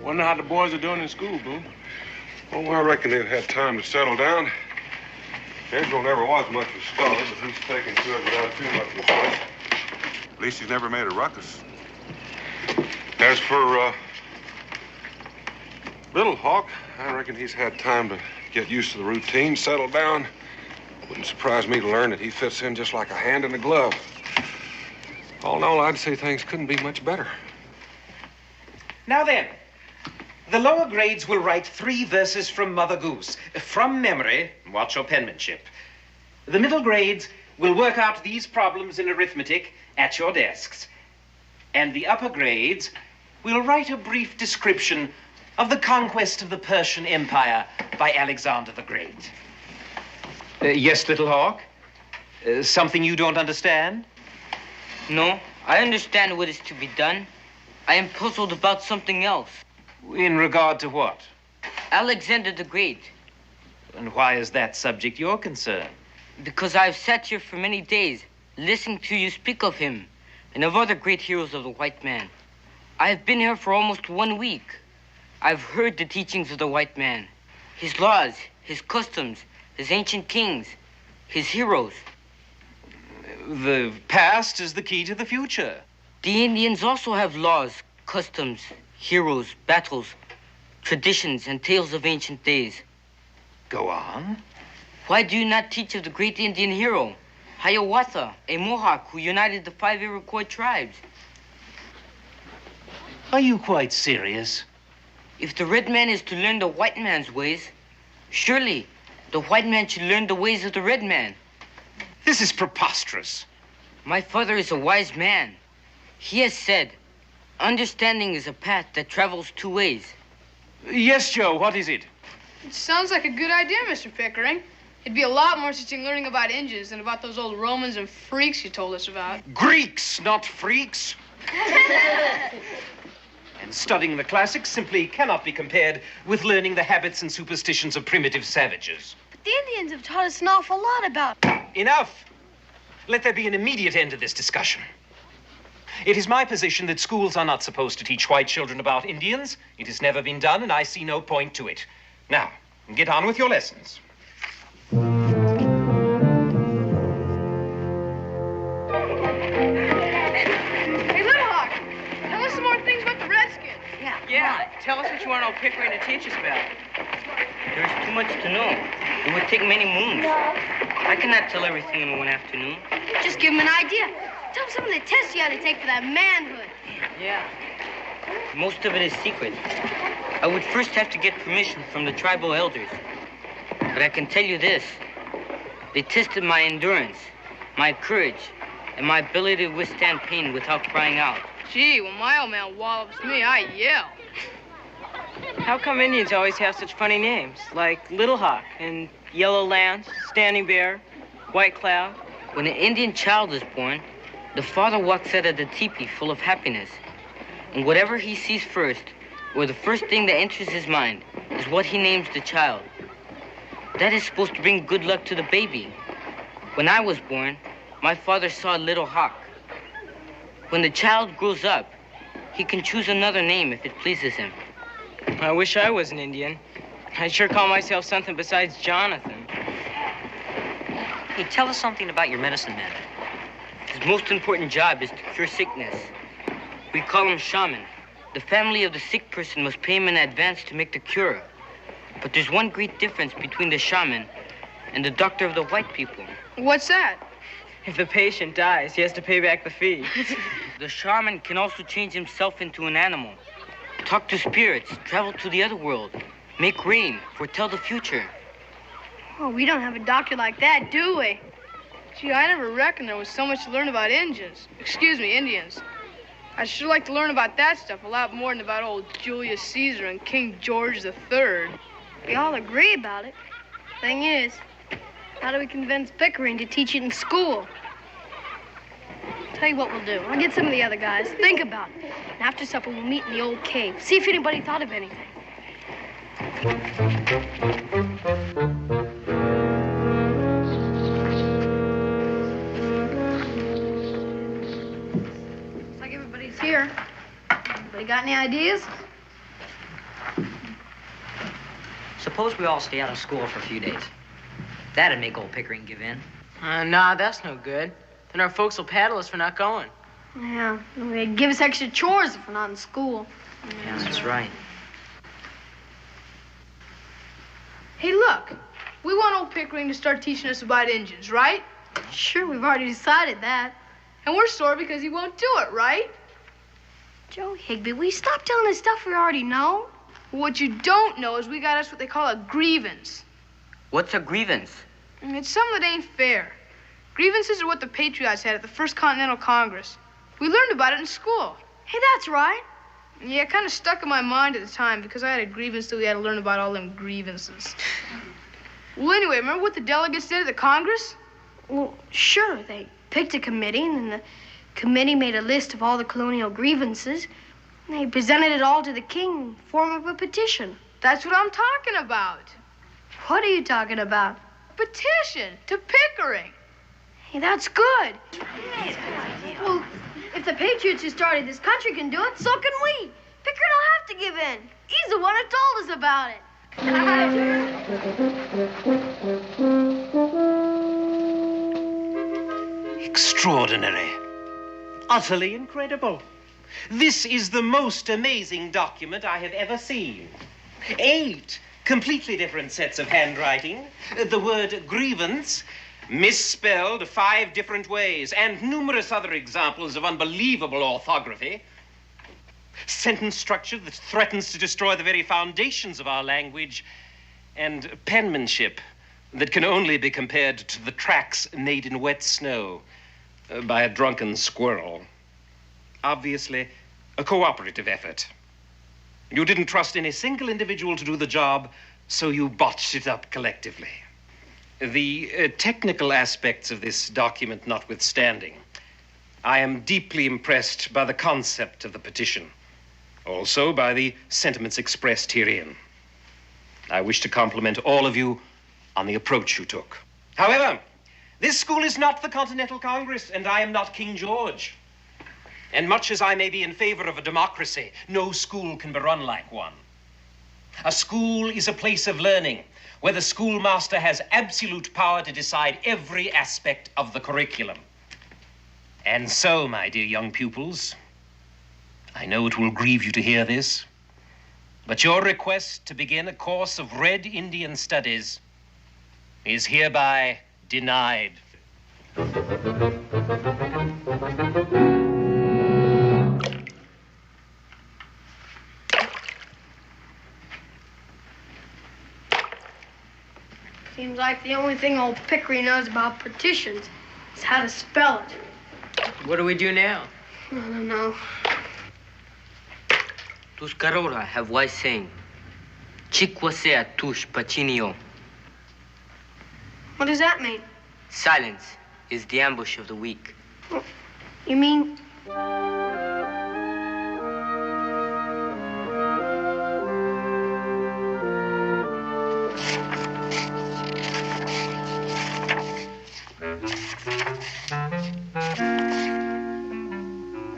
Wonder how the boys are doing in school, Boone. Oh, well, I reckon they've had time to settle down. Angelo never was much of a scholar, but he's taken to it without too much request. At least he's never made a ruckus. As for, Little Hawk, I reckon he's had time to get used to the routine, settle down. Wouldn't surprise me to learn that he fits in just like a hand in a glove. All in all, I'd say things couldn't be much better. Now then, the lower grades will write 3 verses from Mother Goose, from memory. Watch your penmanship. The middle grades will work out these problems in arithmetic at your desks. And the upper grades will write a brief description of the conquest of the Persian Empire by Alexander the Great. Yes, Little Hawk? Something you don't understand? No, I understand what is to be done. I am puzzled about something else. In regard to what? Alexander the Great. And why is that subject your concern? Because I have sat here for many days, listening to you speak of him and of other great heroes of the white man. I have been here for almost 1 week. I've heard the teachings of the white man, his laws, his customs, his ancient kings, his heroes. The past is the key to the future. The Indians also have laws, customs, heroes, battles, traditions, and tales of ancient days. Go on. Why do you not teach of the great Indian hero, Hiawatha, a Mohawk who united the 5 Iroquois tribes? Are you quite serious? If the red man is to learn the white man's ways, surely the white man should learn the ways of the red man. This is preposterous. My father is a wise man. He has said, understanding is a path that travels 2 ways. Yes, Joe, what is it? It sounds like a good idea, Mr. Pickering. It'd be a lot more interesting learning about Indians than about those old Romans and freaks you told us about. Greeks, not freaks. And studying the classics simply cannot be compared with learning the habits and superstitions of primitive savages. But the Indians have taught us an awful lot about... Enough. Let there be an immediate end to this discussion. It is my position that schools are not supposed to teach white children about Indians. It has never been done, and I see no point to it. Now, get on with your lessons. Hey, Little Hawk, tell us some more things about the Redskins. Yeah, tell us what you want old Pickering to teach us about. There's too much to know. It would take many moons. I cannot tell everything in 1 afternoon. Just give him an idea. Tell him some of the tests you had to take for that manhood. Yeah. Most of it is secret. I would first have to get permission from the tribal elders. But I can tell you this. They tested my endurance, my courage, and my ability to withstand pain without crying out. Gee, when my old man wallops me, I yell. How come Indians always have such funny names, like Little Hawk and Yellow Lance, Standing Bear, White Cloud? When an Indian child is born, the father walks out of the teepee full of happiness. And whatever he sees first, or the first thing that enters his mind, is what he names the child. That is supposed to bring good luck to the baby. When I was born, my father saw a little hawk. When the child grows up, he can choose another name if it pleases him. I wish I was an Indian. I'd sure call myself something besides Jonathan. Hey, tell us something about your medicine man. His most important job is to cure sickness. We call him shaman. The family of the sick person must pay him in advance to make the cure. But there's one great difference between the shaman and the doctor of the white people. What's that? If the patient dies, he has to pay back the fee. The shaman can also change himself into an animal, talk to spirits, travel to the other world, make rain, foretell the future. Oh, we don't have a doctor like that, do we? Gee, I never reckoned there was so much to learn about Indians. I'd sure like to learn about that stuff a lot more than about old Julius Caesar and King George III. We all agree about it. Thing is, how do we convince Pickering to teach it in school? Tell you what we'll do. I'll get some of the other guys. Think about it. And after supper, we'll meet in the old cave. See if anybody thought of anything. Looks like everybody's here. Anybody got any ideas? Suppose we all stay out of school for a few days. That'd make old Pickering give in. Nah, that's no good. Then our folks will paddle us for not going. Yeah, they'd give us extra chores if we're not in school. Yeah, that's right. Hey, look. We want old Pickering to start teaching us about Indians, right? Sure, we've already decided that. And we're sore because he won't do it, right? Joe Higby, will you stop telling us stuff we already know? What you don't know is we got us what they call a grievance. What's a grievance? It's something that ain't fair. Grievances are what the Patriots had at the First Continental Congress. We learned about it in school. Hey, that's right. Yeah, it kind of stuck in my mind at the time because I had a grievance that we had to learn about all them grievances. Well, anyway, remember what the delegates did at the Congress? Well, sure. They picked a committee, and then the committee made a list of all the colonial grievances. And they presented it all to the king in the form of a petition. That's what I'm talking about. What are you talking about? Petition to Pickering. Hey, that's good. Well, if the Patriots who started this country can do it, so can we. Pickering will have to give in. He's the one who told us about it. Extraordinary. Utterly incredible. This is the most amazing document I have ever seen. 8 completely different sets of handwriting. The word grievance misspelled 5 different ways, and numerous other examples of unbelievable orthography. Sentence structure that threatens to destroy the very foundations of our language, and penmanship that can only be compared to the tracks made in wet snow by a drunken squirrel. Obviously, a cooperative effort. You didn't trust any single individual to do the job, so you botched it up collectively. The technical aspects of this document notwithstanding, I am deeply impressed by the concept of the petition, also by the sentiments expressed herein. I wish to compliment all of you on the approach you took. However, this school is not the Continental Congress, and I am not King George. And much as I may be in favor of a democracy, no school can be run like one. A school is a place of learning where the schoolmaster has absolute power to decide every aspect of the curriculum. And so, my dear young pupils, I know it will grieve you to hear this, but your request to begin a course of Red Indian Studies is hereby denied. Seems like the only thing old Pickering knows about petitions is how to spell it. What do we do now? I don't know. Tuscarora have wise saying, Chikwasea tush pachinio. What does that mean? Silence is the ambush of the weak. You mean...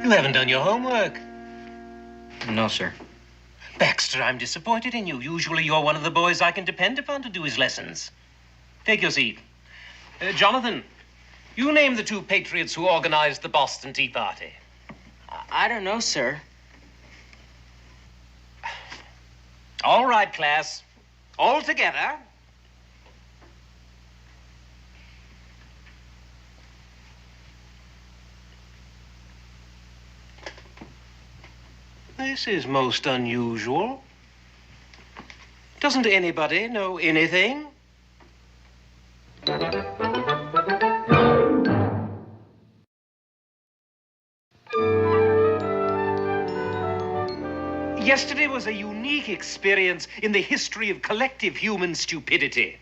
You haven't done your homework. No, sir. Baxter, I'm disappointed in you. Usually you're one of the boys I can depend upon to do his lessons. Take your seat. Jonathan, you name the 2 patriots who organized the Boston Tea Party. I don't know, sir. All right, class. All together. This is most unusual. Doesn't anybody know anything? Yesterday was a unique experience in the history of collective human stupidity.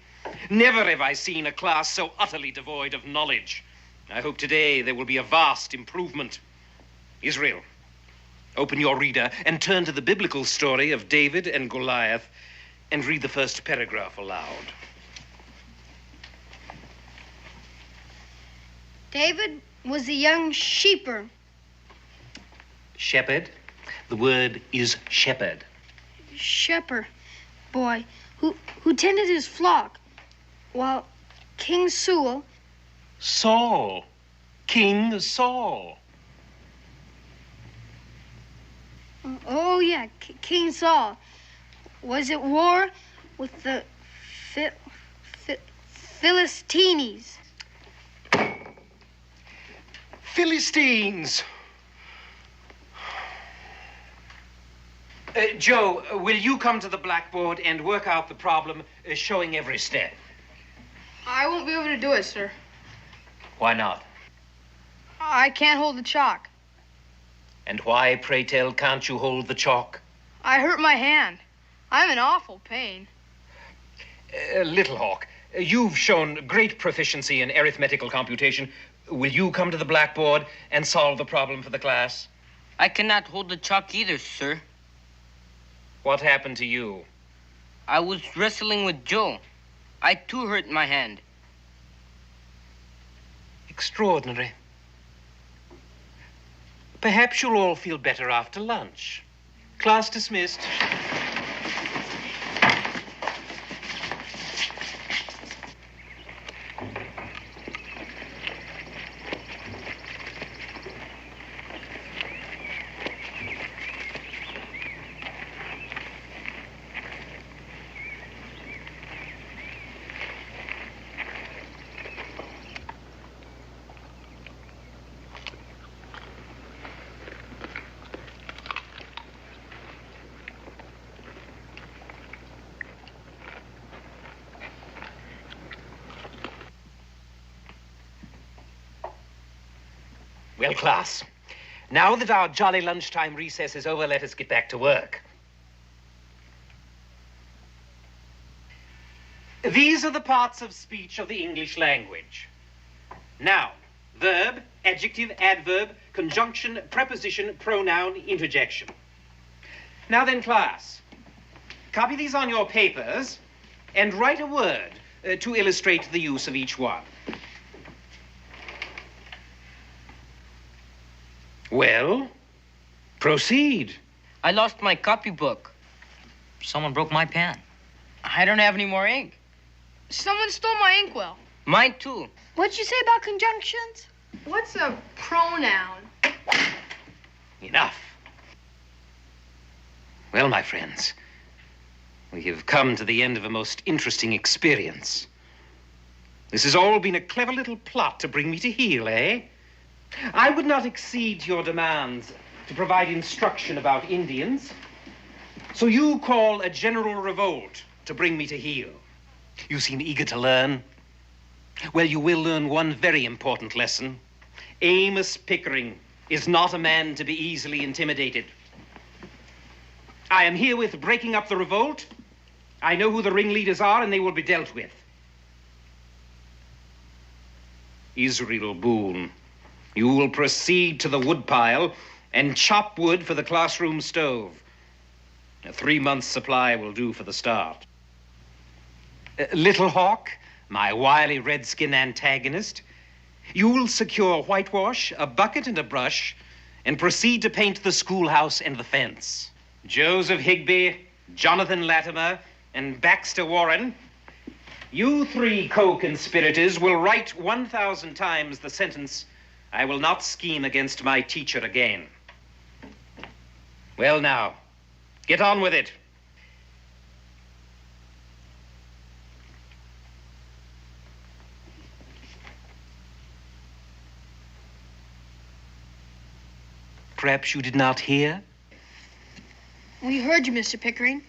Never have I seen a class so utterly devoid of knowledge. I hope today there will be a vast improvement. Israel, open your reader and turn to the biblical story of David and Goliath and read the first paragraph aloud. David was a young sheeper. Shepherd. The word is shepherd. Shepherd boy who tended his flock while King Saul. Saul. King Saul. Oh, yeah, King Saul was at war with the Philistines. Philistines. Joe, will you come to the blackboard and work out the problem, showing every step? I won't be able to do it, sir. Why not? I can't hold the chalk. And why, pray tell, can't you hold the chalk? I hurt my hand. I'm in awful pain. Little Hawk, you've shown great proficiency in arithmetical computation. Will you come to the blackboard and solve the problem for the class? I cannot hold the chalk either, sir. What happened to you? I was wrestling with Joe. I too hurt my hand. Extraordinary. Perhaps you'll all feel better after lunch. Class dismissed. Well, class, now that our jolly lunchtime recess is over, let us get back to work. These are the parts of speech of the English language. Noun, verb, adjective, adverb, conjunction, preposition, pronoun, interjection. Now then, class, copy these on your papers and write a word to illustrate the use of each one. Well, proceed. I lost my copybook. Someone broke my pen. I don't have any more ink. Someone stole my inkwell. Mine too. What'd you say about conjunctions? What's a pronoun? Enough. Well, my friends, we have come to the end of a most interesting experience. This has all been a clever little plot to bring me to heel, eh? I would not accede to your demands to provide instruction about Indians. So you call a general revolt to bring me to heel. You seem eager to learn. Well, you will learn one very important lesson. Amos Pickering is not a man to be easily intimidated. I am herewith breaking up the revolt. I know who the ringleaders are, and they will be dealt with. Israel Boone, you will proceed to the woodpile and chop wood for the classroom stove. A 3-month supply will do for the start. Little Hawk, my wily redskin antagonist, you will secure whitewash, a bucket and a brush, and proceed to paint the schoolhouse and the fence. Joseph Higby, Jonathan Latimer, and Baxter Warren, you three co-conspirators will write 1,000 times the sentence, "I will not scheme against my teacher again." Well now, get on with it. Perhaps you did not hear? We heard you, Mr. Pickering.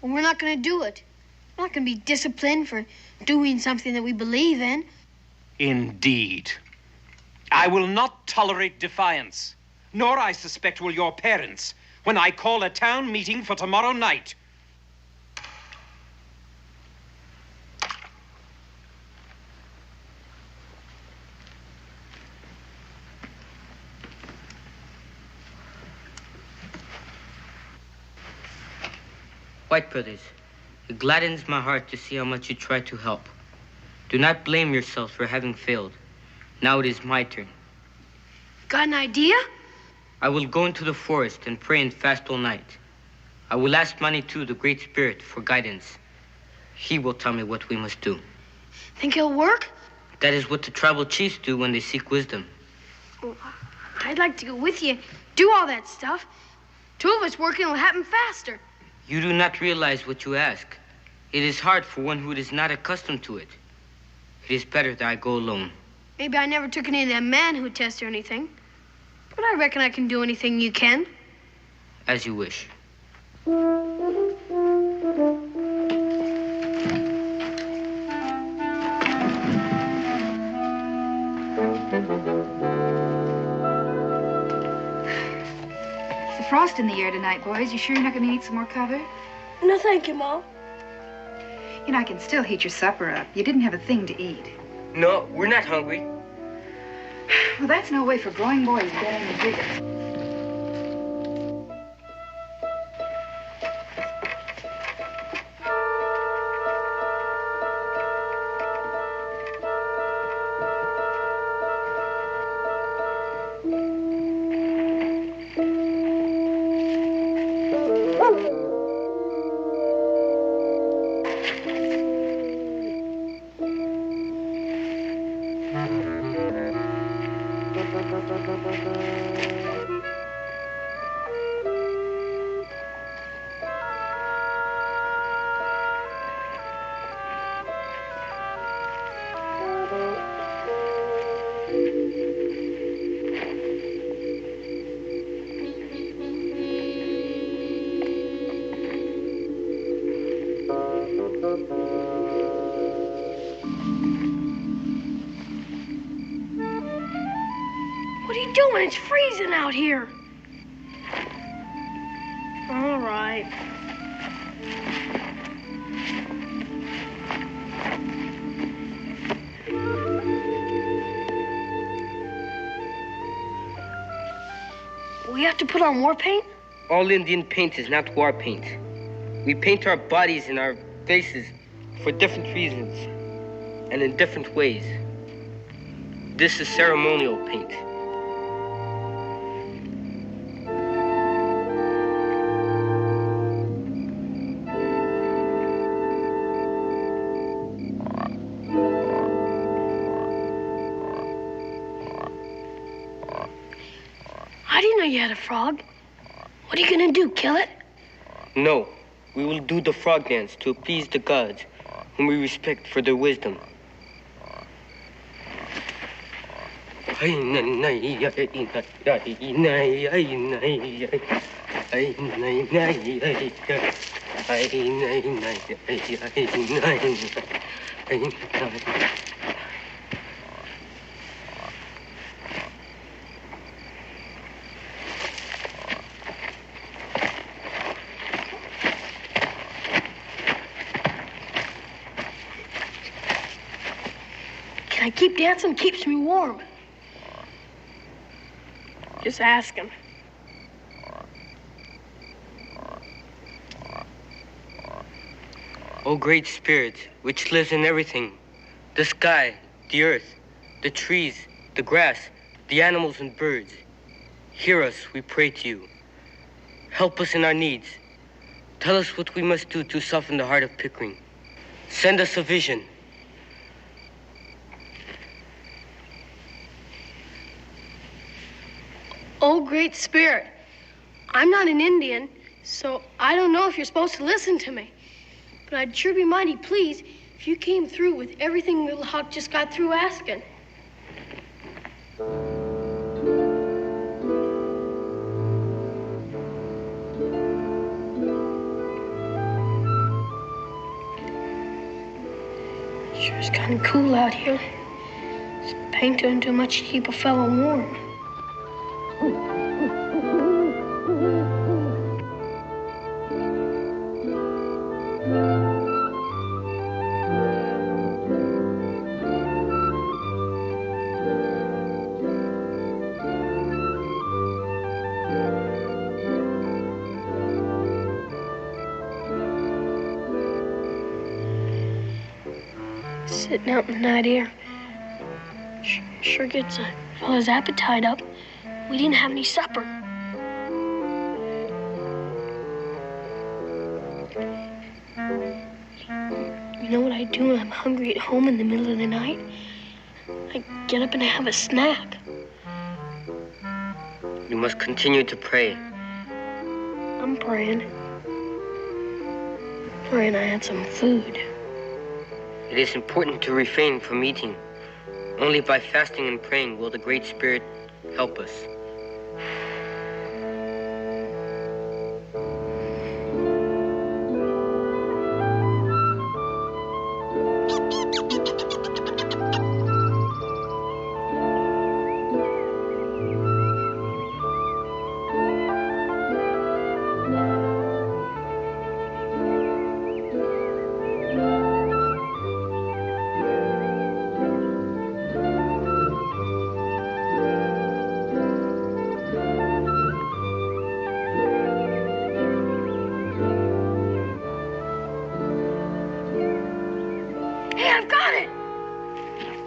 But we're not going to do it. We're not going to be disciplined for doing something that we believe in. Indeed. I will not tolerate defiance, nor I suspect will your parents, when I call a town meeting for tomorrow night. White brothers, it gladdens my heart to see how much you try to help. Do not blame yourselves for having failed. Now it is my turn. Got an idea? I will go into the forest and pray and fast all night. I will ask Manitou, the Great Spirit, for guidance. He will tell me what we must do. Think it'll work? That is what the tribal chiefs do when they seek wisdom. Well, I'd like to go with you, do all that stuff. Two of us working will happen faster. You do not realize what you ask. It is hard for one who is not accustomed to it. It is better that I go alone. Maybe I never took any of that manhood test or anything. But I reckon I can do anything you can. As you wish. It's a frost in the air tonight, boys. You sure you're not going to need some more cover? No, thank you, Mom. You know, I can still heat your supper up. You didn't have a thing to eat. No, we're not hungry. Well, that's no way for growing boys getting the vigor. What are you doing? It's freezing out here. All right. We have to put on war paint? All Indian paint is not war paint. We paint our bodies and our faces for different reasons and in different ways. This is ceremonial paint. I didn't know you had a frog. What are you gonna do, kill it? No, we will do the frog dance to appease the gods, whom we respect for their wisdom. Can I keep dancing? Keeps me warm. Just ask him. O great spirit, which lives in everything, the sky, the earth, the trees, the grass, the animals and birds, Hear us, we pray to you. Help us in our needs. Tell us what we must do to soften the heart of Pickering. Send us a vision. Oh, Great Spirit, I'm not an Indian, so I don't know if you're supposed to listen to me. But I'd sure be mighty pleased if you came through with everything Little Hawk just got through asking. Sure is kind of cool out here. This paint doesn't do much to keep a fellow warm. Sitting out in the night air sure gets a fella's appetite up. We didn't have any supper. You know what I do when I'm hungry at home in the middle of the night? I get up and have a snack. You must continue to pray. I'm praying. Praying I had some food. It is important to refrain from eating. Only by fasting and praying will the Great Spirit help us.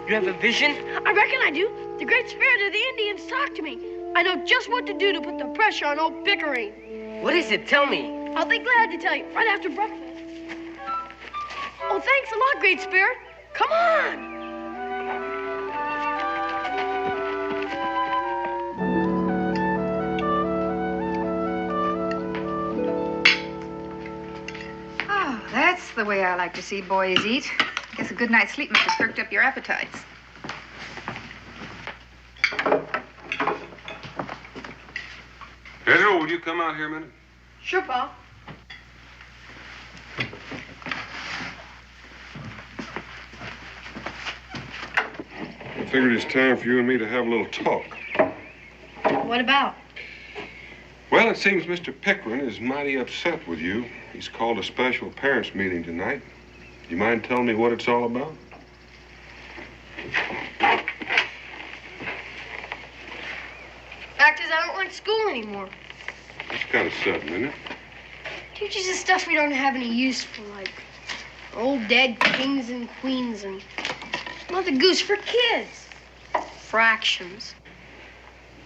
You have a vision? I reckon I do. The Great Spirit of the Indians talked to me. I know just what to do to put the pressure on old Pickering. What is it? Tell me. I'll be glad to tell you right after breakfast. Oh, thanks a lot, Great Spirit. Come on. Oh, that's the way I like to see boys eat. Guess a good night's sleep must have perked up your appetites. Pedro, will you come out here a minute? Sure, Pa. I figured it's time for you and me to have a little talk. What about? Well, it seems Mr. Pickering is mighty upset with you. He's called a special parents' meeting tonight. You mind telling me what it's all about? Fact is, I don't like school anymore. That's kind of sudden, isn't it? Teaches us stuff we don't have any use for, like old dead kings and queens and Mother Goose for kids. Fractions.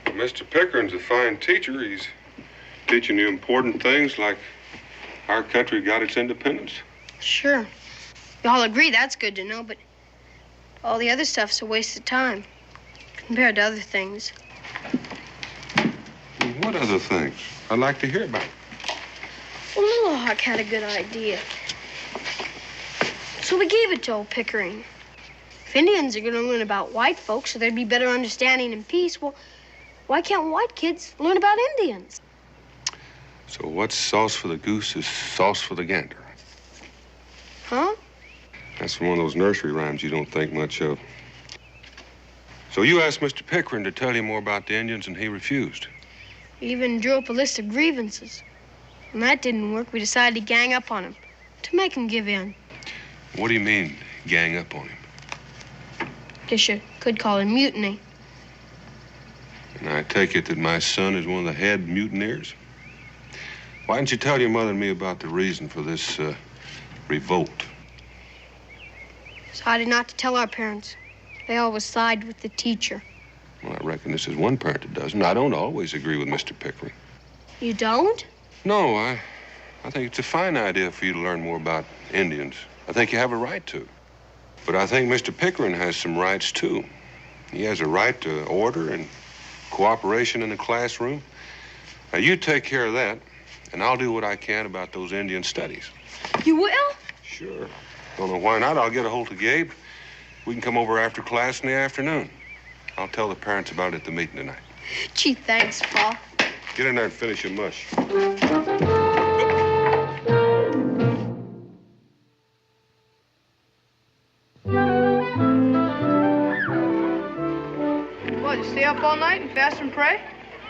Mr. Pickering's a fine teacher. He's teaching you important things like our country got its independence. Sure. We all agree that's good to know, but all the other stuff's a waste of time compared to other things. What other things? I'd like to hear about it. Well, Little Hawk had a good idea. So we gave it to old Pickering. If Indians are going to learn about white folks so there'd be better understanding and peace, well, why can't white kids learn about Indians? So what's sauce for the goose is sauce for the gander. Huh? That's one of those nursery rhymes you don't think much of. So you asked Mr. Pickering to tell you more about the Indians, and he refused. We even drew up a list of grievances. When that didn't work, we decided to gang up on him, to make him give in. What do you mean, gang up on him? Guess you could call it mutiny. And I take it that my son is one of the head mutineers? Why didn't you tell your mother and me about the reason for this revolt? Decided not to tell our parents. They always sided with the teacher. Well, I reckon this is one parent that doesn't. I don't always agree with Mr. Pickering. You don't? No, I think it's a fine idea for you to learn more about Indians. I think you have a right to. But I think Mr. Pickering has some rights, too. He has a right to order and cooperation in the classroom. Now, you take care of that, and I'll do what I can about those Indian studies. You will? Sure. Don't know why not. I'll get a hold of Gabe. We can come over after class in the afternoon. I'll tell the parents about it at the meeting tonight. Gee, thanks, Pa. Get in there and finish your mush. What, you stay up all night and fast and pray?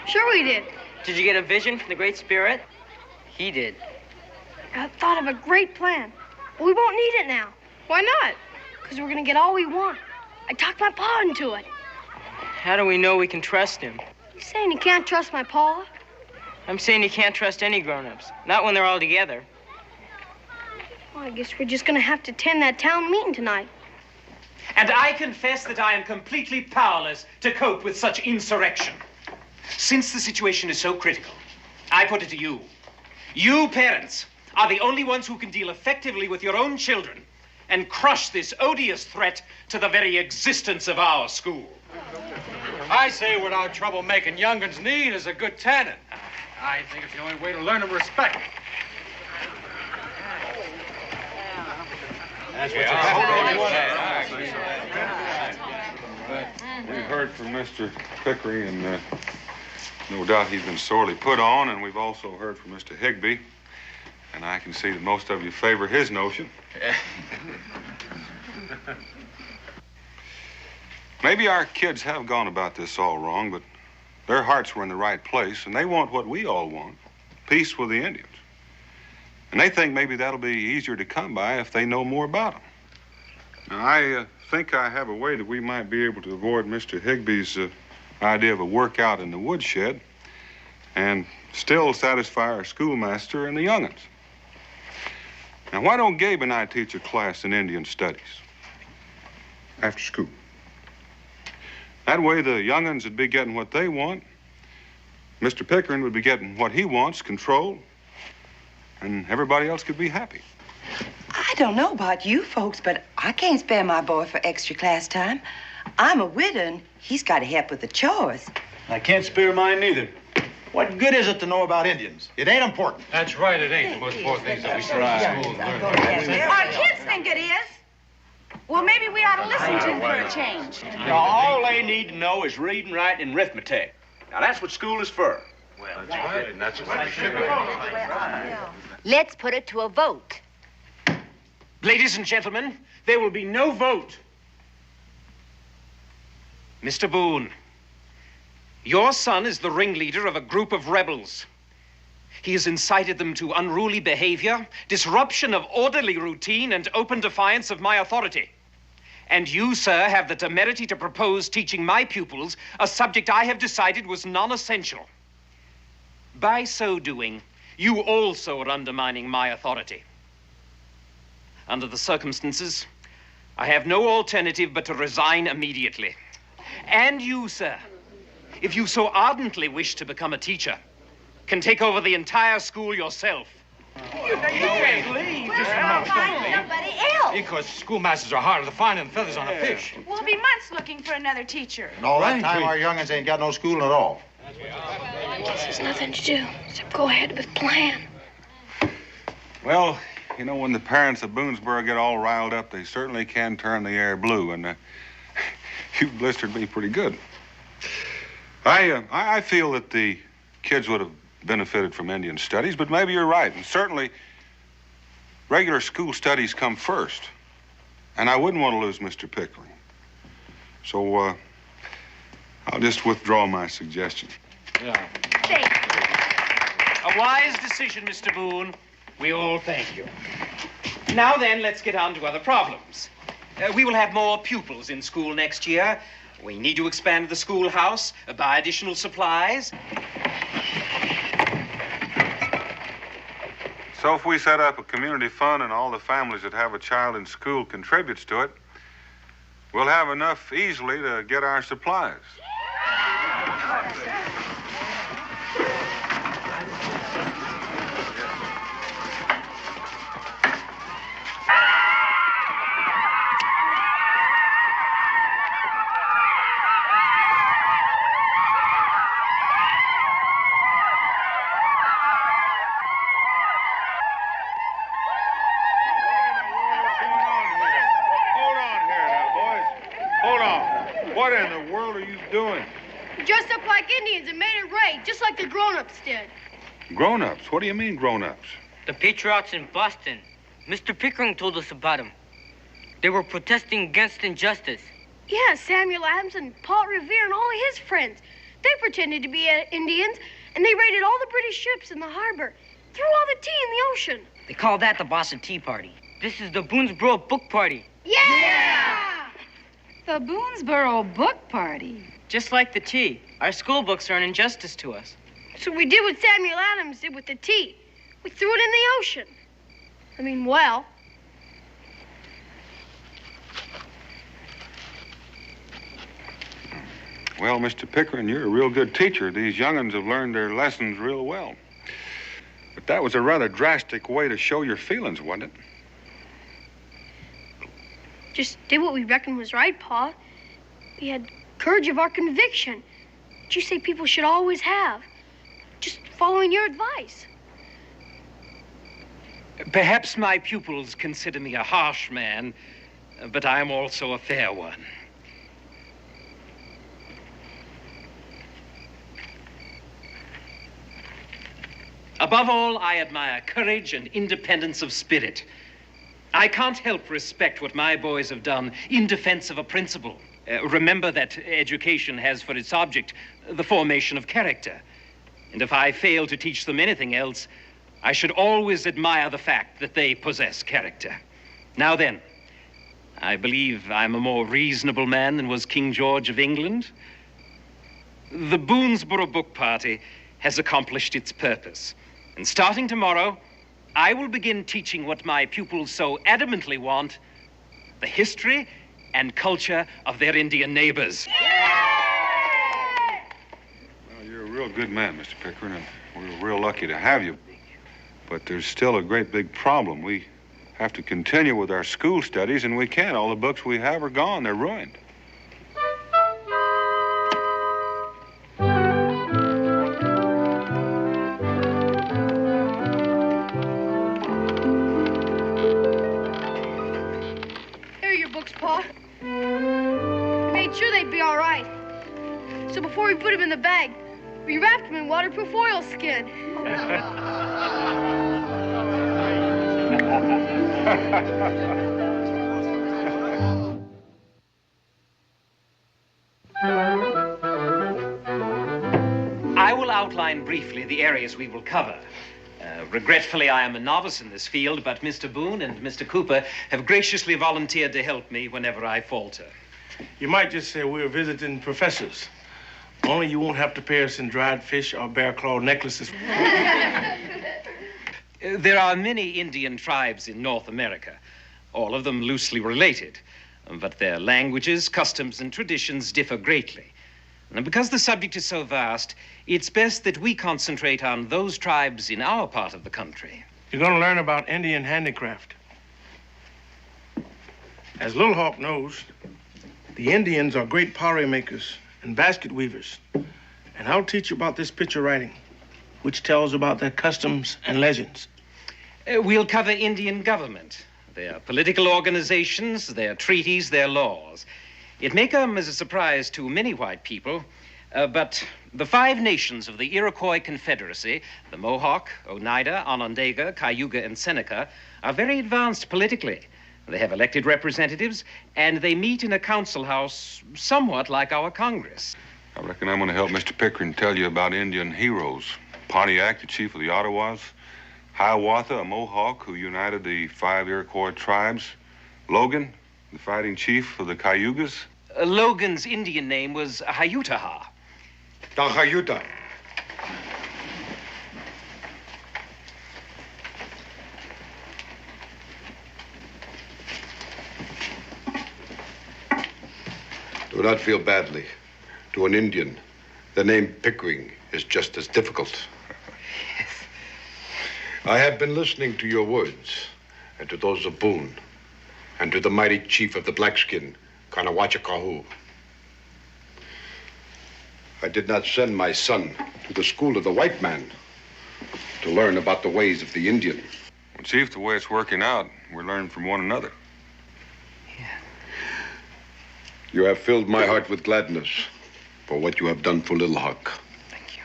Sure we did. Did you get a vision from the Great Spirit? He did. I thought of a great plan. But we won't need it now. Why not? Because we're going to get all we want. I talked my Pa into it. How do we know we can trust him? You saying you can't trust my Pa? I'm saying you can't trust any grown-ups. Not when they're all together. Well, I guess we're just going to have to attend that town meeting tonight. And I confess that I am completely powerless to cope with such insurrection. Since the situation is so critical, I put it to you. You parents are the only ones who can deal effectively with your own children and crush this odious threat to the very existence of our school. I say without trouble making young'uns need is a good tannin. I think it's the only way to learn them respect. That's what We've heard from Mr. Pickering, and no doubt he's been sorely put on, and we've also heard from Mr. Higbee, and I can see that most of you favor his notion. Maybe our kids have gone about this all wrong, but their hearts were in the right place, and they want what we all want, peace with the Indians. And they think maybe that'll be easier to come by if they know more about them. Now, I think I have a way that we might be able to avoid Mr. Higbee's idea of a workout in the woodshed and still satisfy our schoolmaster and the young'uns. Now, why don't Gabe and I teach a class in Indian studies after school? That way, the young'uns would be getting what they want. Mr. Pickering would be getting what he wants, control, and everybody else could be happy. I don't know about you folks, but I can't spare my boy for extra class time. I'm a widow, and he's got to help with the chores. I can't spare mine neither. What good is it to know about Indians? It ain't important. That's right, it ain't. The most important things that we should in school learn. Our kids think it is. Well, maybe we ought to listen to them for a change. Now, all they need to know is reading, writing, and arithmetic. Now, that's what school is for. Well, that's right, and that's what we should be. Let's put it to a vote. Ladies and gentlemen, there will be no vote. Mr. Boone, your son is the ringleader of a group of rebels. He has incited them to unruly behavior, disruption of orderly routine, and open defiance of my authority. And you, sir, have the temerity to propose teaching my pupils a subject I have decided was non-essential. By so doing, you also are undermining my authority. Under the circumstances, I have no alternative but to resign immediately. And you, sir, if you so ardently wish to become a teacher, can take over the entire school yourself. You can't leave. We'll find somebody else. Because schoolmasters are harder to find than feathers on a fish. We'll be months looking for another teacher. And all that time, our young'uns ain't got no school at all. I guess there's nothing to do except go ahead with plan. Well, you know, when the parents of Boonesboro get all riled up, they certainly can turn the air blue, and you blistered me pretty good. I feel that the kids would have benefited from Indian studies, but maybe you're right, and certainly regular school studies come first, and I wouldn't want to lose Mr. Pickering. So, I'll just withdraw my suggestion. Yeah. A wise decision, Mr. Boone. We all thank you. Now then, let's get on to other problems. We will have more pupils in school next year. We need to expand the schoolhouse, buy additional supplies. So if we set up a community fund and all the families that have a child in school contributes to it, we'll have enough easily to get our supplies. What in the world are you doing? Dressed up like Indians and made a raid, just like the grown-ups did. Grown-ups? What do you mean, grown-ups? The patriots in Boston. Mr. Pickering told us about them. They were protesting against injustice. Yeah, Samuel Adams and Paul Revere and all of his friends. They pretended to be Indians, and they raided all the British ships in the harbor, threw all the tea in the ocean. They call that the Boston Tea Party. This is the Boonesboro Book Party. Yeah! The Boonesboro Book Party. Just like the tea. Our school books are an injustice to us. So we did what Samuel Adams did with the tea. We threw it in the ocean. I mean, well. Well, Mr. Pickering, you're a real good teacher. These young'uns have learned their lessons real well. But that was a rather drastic way to show your feelings, wasn't it? Just did what we reckoned was right, Pa. We had courage of our conviction, which you say people should always have. Just following your advice. Perhaps my pupils consider me a harsh man, but I am also a fair one. Above all, I admire courage and independence of spirit. I can't help respect what my boys have done in defense of a principle. Remember that education has for its object the formation of character. And if I fail to teach them anything else, I should always admire the fact that they possess character. Now then, I believe I'm a more reasonable man than was King George of England. The Boonesboro Book Party has accomplished its purpose. And starting tomorrow, I will begin teaching what my pupils so adamantly want, the history and culture of their Indian neighbors. Well, you're a real good man, Mr. Pickering, and we're real lucky to have you. But there's still a great big problem. We have to continue with our school studies, and we can't. All the books we have are gone. They're ruined. Pa. We made sure they'd be all right. So before we put them in the bag, we wrapped them in waterproof oilskin. I will outline briefly the areas we will cover. Regretfully, I am a novice in this field, but Mr. Boone and Mr. Cooper have graciously volunteered to help me whenever I falter. You might just say we're visiting professors. Only you won't have to pay us in dried fish or bear claw necklaces. There are many Indian tribes in North America, all of them loosely related, but their languages, customs, and traditions differ greatly. And because the subject is so vast, it's best that we concentrate on those tribes in our part of the country. You're going to learn about Indian handicraft. As Little Hawk knows, the Indians are great pottery makers and basket weavers. And I'll teach you about this picture writing, which tells about their customs and legends. We'll cover Indian government, their political organizations, their treaties, their laws. It may come as a surprise to many white people, but the 5 nations of the Iroquois Confederacy, the Mohawk, Oneida, Onondaga, Cayuga, and Seneca, are very advanced politically. They have elected representatives, and they meet in a council house somewhat like our Congress. I reckon I'm going to help Mr. Pickering tell you about Indian heroes. Pontiac, the chief of the Ottawas. Hiawatha, a Mohawk who united the 5 Iroquois tribes. Logan, the fighting chief of the Cayugas. Logan's Indian name was Hayutaha. Hayuta. Do not feel badly. To an Indian, The name Pickering is just as difficult. Yes. I have been listening to your words, and to those of Boone, and to the mighty chief of the Blackskin, Kanawachakahu. I did not send my son to the school of the white man to learn about the ways of the Indian. Well, Chief, the way it's working out, we're learning from one another. Yeah. You have filled my heart with gladness for what you have done for Little Hawk. Thank you.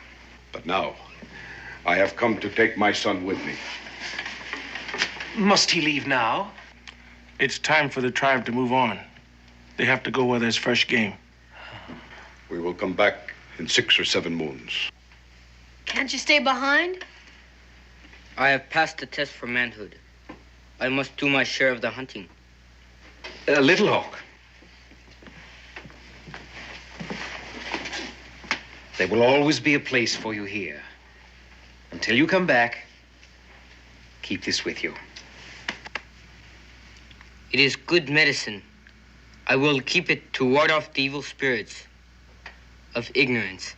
But now, I have come to take my son with me. Must he leave now? It's time for the tribe to move on. They have to go where there's fresh game. We will come back in 6 or 7 moons. Can't you stay behind? I have passed the test for manhood. I must do my share of the hunting. Little Hawk. There will always be a place for you here. Until you come back, keep this with you. It is good medicine. I will keep it to ward off the evil spirits of ignorance.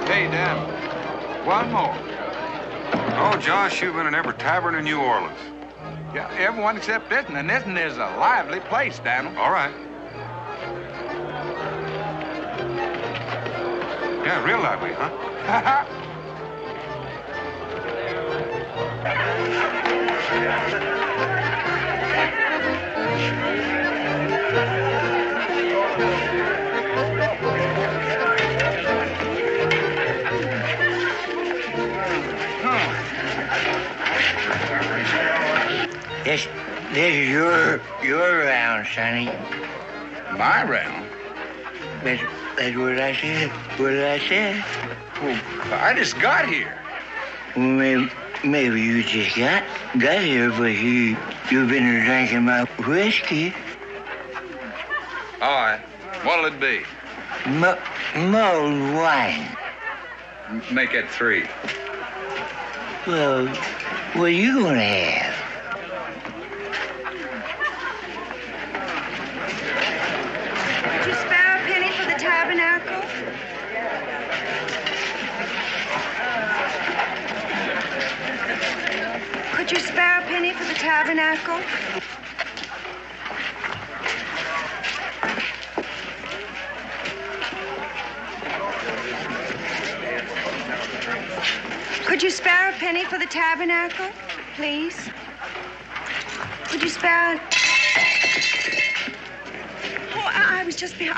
Hey, Dan, one more. Oh, Josh, you've been in every tavern in New Orleans. Yeah, everyone except Denton, and Denton is a lively place, Daniel. All right. Yeah, real lively, huh? This is your round, Sonny. My round? That's what I said. What did I say? Well, I just got here. Well, maybe you just got here, but you've been drinking my whiskey. All right. What'll it be? Mulled wine. Make it 3. Well, what are you gonna have? Could you spare a penny for the tabernacle? Could you spare a penny for the tabernacle? Could you spare a penny for the tabernacle, please? Could you spare... Oh, I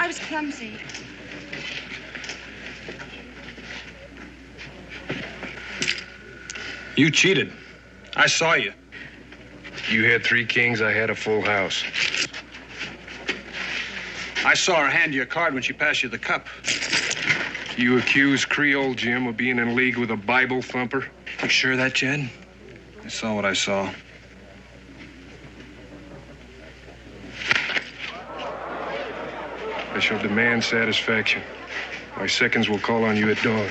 was clumsy. You cheated. I saw you. You had 3 kings, I had a full house. I saw her hand you a card when she passed you the cup. You accuse Creole Jim of being in league with a Bible thumper? You sure of that, Jed? I saw what I saw. I shall demand satisfaction. My seconds will call on you at dawn.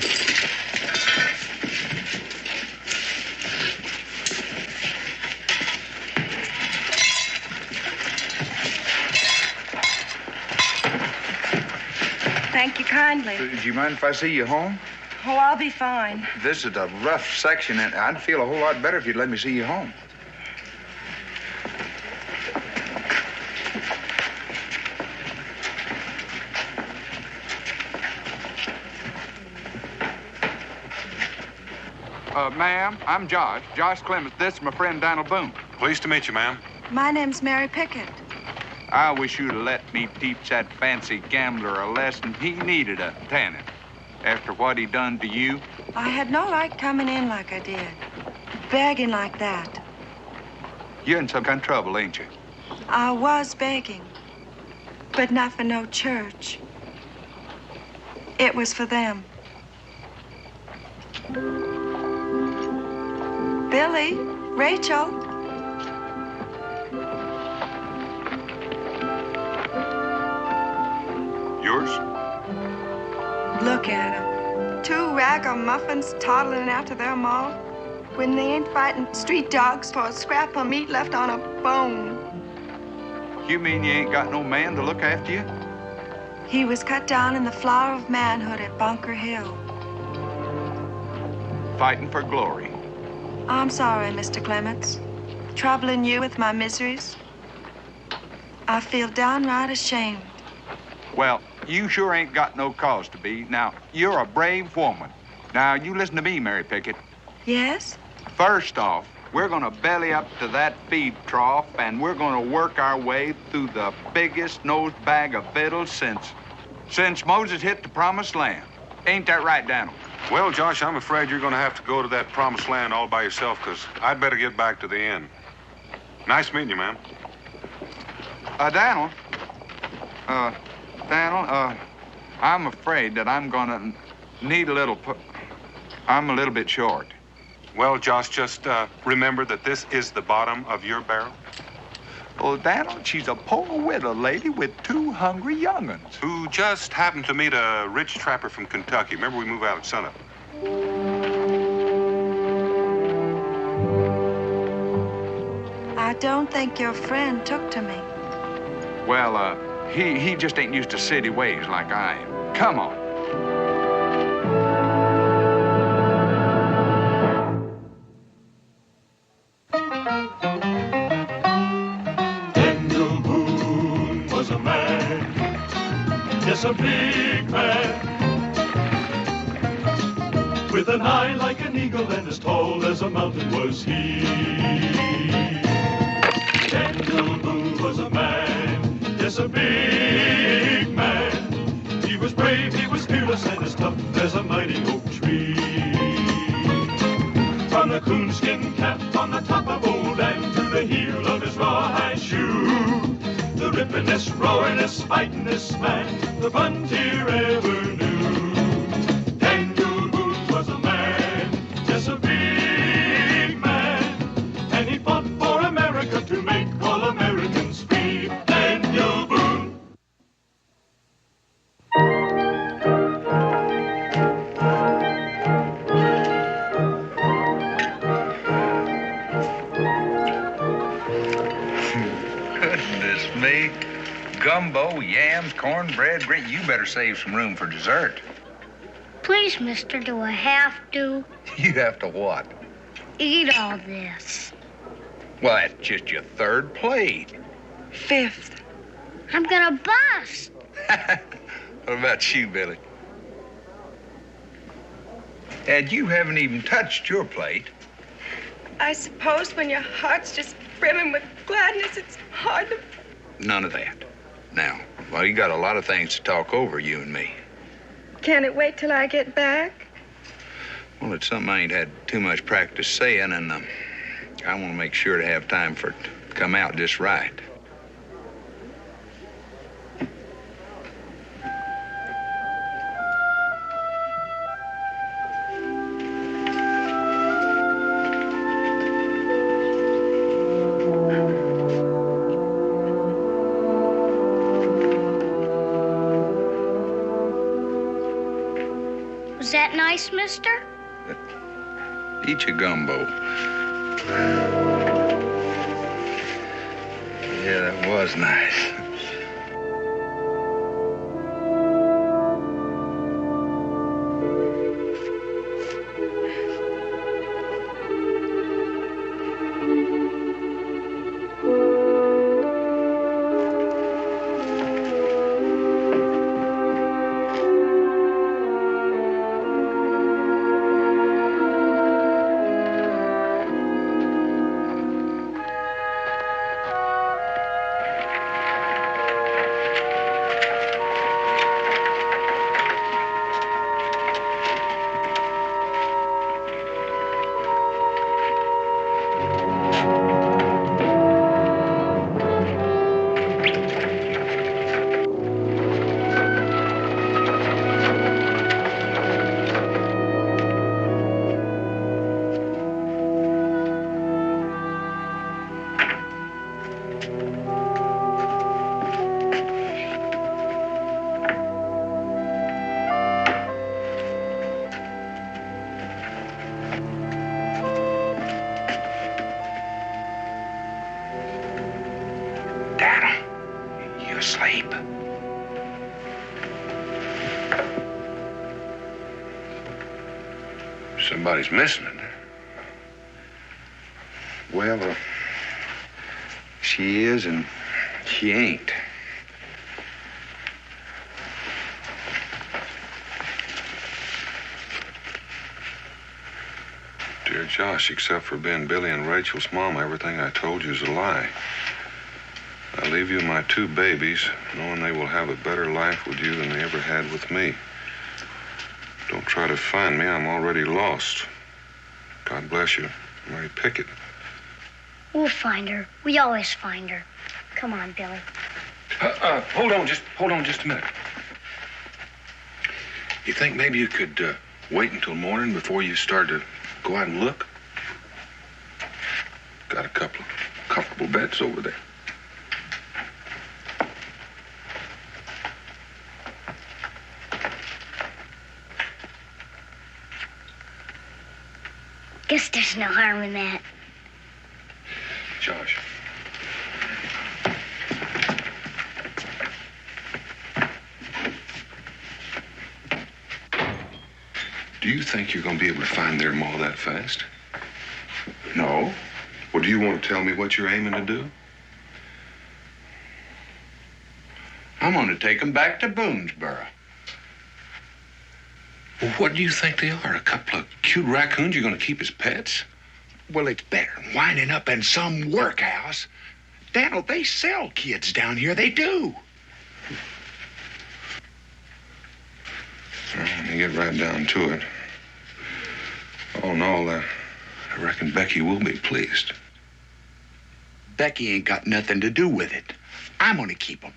Thank you kindly. Do you mind if I see you home? Oh, I'll be fine. This is a rough section, and I'd feel a whole lot better if you'd let me see you home. Ma'am, I'm Josh Clemens. This is my friend Donald Boone. Pleased to meet you, ma'am. My name's Mary Pickett. I wish you'd let me teach that fancy gambler a lesson. He needed a tanning. After what he done to you. I had no right coming in like I did, begging like that. You're in some kind of trouble, ain't you? I was begging, but not for no church. It was for them. Billy, Rachel. Yours? Look at them. Two ragamuffins toddling after their ma when they ain't fighting street dogs for a scrap of meat left on a bone. You mean you ain't got no man to look after you? He was cut down in the flower of manhood at Bunker Hill. Fighting for glory. I'm sorry, Mr. Clements. Troubling you with my miseries. I feel downright ashamed. Well, you sure ain't got no cause to be. Now, you're a brave woman. Now, you listen to me, Mary Pickett. Yes? First off, we're gonna belly up to that feed trough, and we're gonna work our way through the biggest nose bag of fiddles since Moses hit the promised land. Ain't that right, Daniel? Well, Josh, I'm afraid you're going to have to go to that promised land all by yourself, because I'd better get back to the inn. Nice meeting you, ma'am. Daniel, I'm afraid that I'm going to need a little... I'm a little bit short. Well, Josh, just remember that this is the bottom of your barrel. Oh, Daniel, she's a poor widow lady with two hungry young'uns. Who just happened to meet a rich trapper from Kentucky. Remember, we move out at sunup. I don't think your friend took to me. Well, he just ain't used to city ways like I am. Come on. A big man with an eye like an eagle and as tall as a mountain was he. Daniel Boone was a man, yes, a big man. He was brave, he was fearless, and as tough as a mighty oak tree. From the coonskin cap on the top of old Dan to the heel of his rawhide shoe, the rippin'est, roaring'est, fighting'est man the frontier ever knew. Daniel Boone was a man, yes, a big man, and he fought for America to make all Americans free. Daniel Boone. Goodness me. Gumbo, yams, cornbread, great. You better save some room for dessert. Please, mister, do I have to? You have to what? Eat all this. Well, that's just your third plate. Fifth. I'm gonna bust. What about you, Billy? And you haven't even touched your plate. I suppose when your heart's just brimming with gladness, it's hard to... None of that. Now, well, you got a lot of things to talk over, you and me. Can it wait till I get back? Well, it's something I ain't had too much practice saying, and I want to make sure to have time for it to come out just right. that nice, mister? Eat your gumbo. Yeah, that was nice. Somebody's missing it. Well, she is and she ain't. Dear Josh, except for being Billy and Rachel's mom, everything I told you is a lie. I leave you my 2 babies, knowing they will have a better life with you than they ever had with me. Don't try to find me. I'm already lost. God bless you, Mary Pickett. We'll find her. We always find her. Come on, Billy. Hold on just a minute. You think maybe you could wait until morning before you start to go out and look? Got a couple of comfortable beds over there. Guess there's no harm in that. Josh. Do you think you're going to be able to find their ma that fast? No. Well, do you want to tell me what you're aiming to do? I'm going to take them back to Boonesboro. Well, what do you think they are? A couple of cute raccoons you're going to keep as pets? Well, it's better than winding up in some workhouse. Daniel, they sell kids down here. They do. Well, let me get right down to it. All in all, I reckon Becky will be pleased. Becky ain't got nothing to do with it. I'm going to keep them.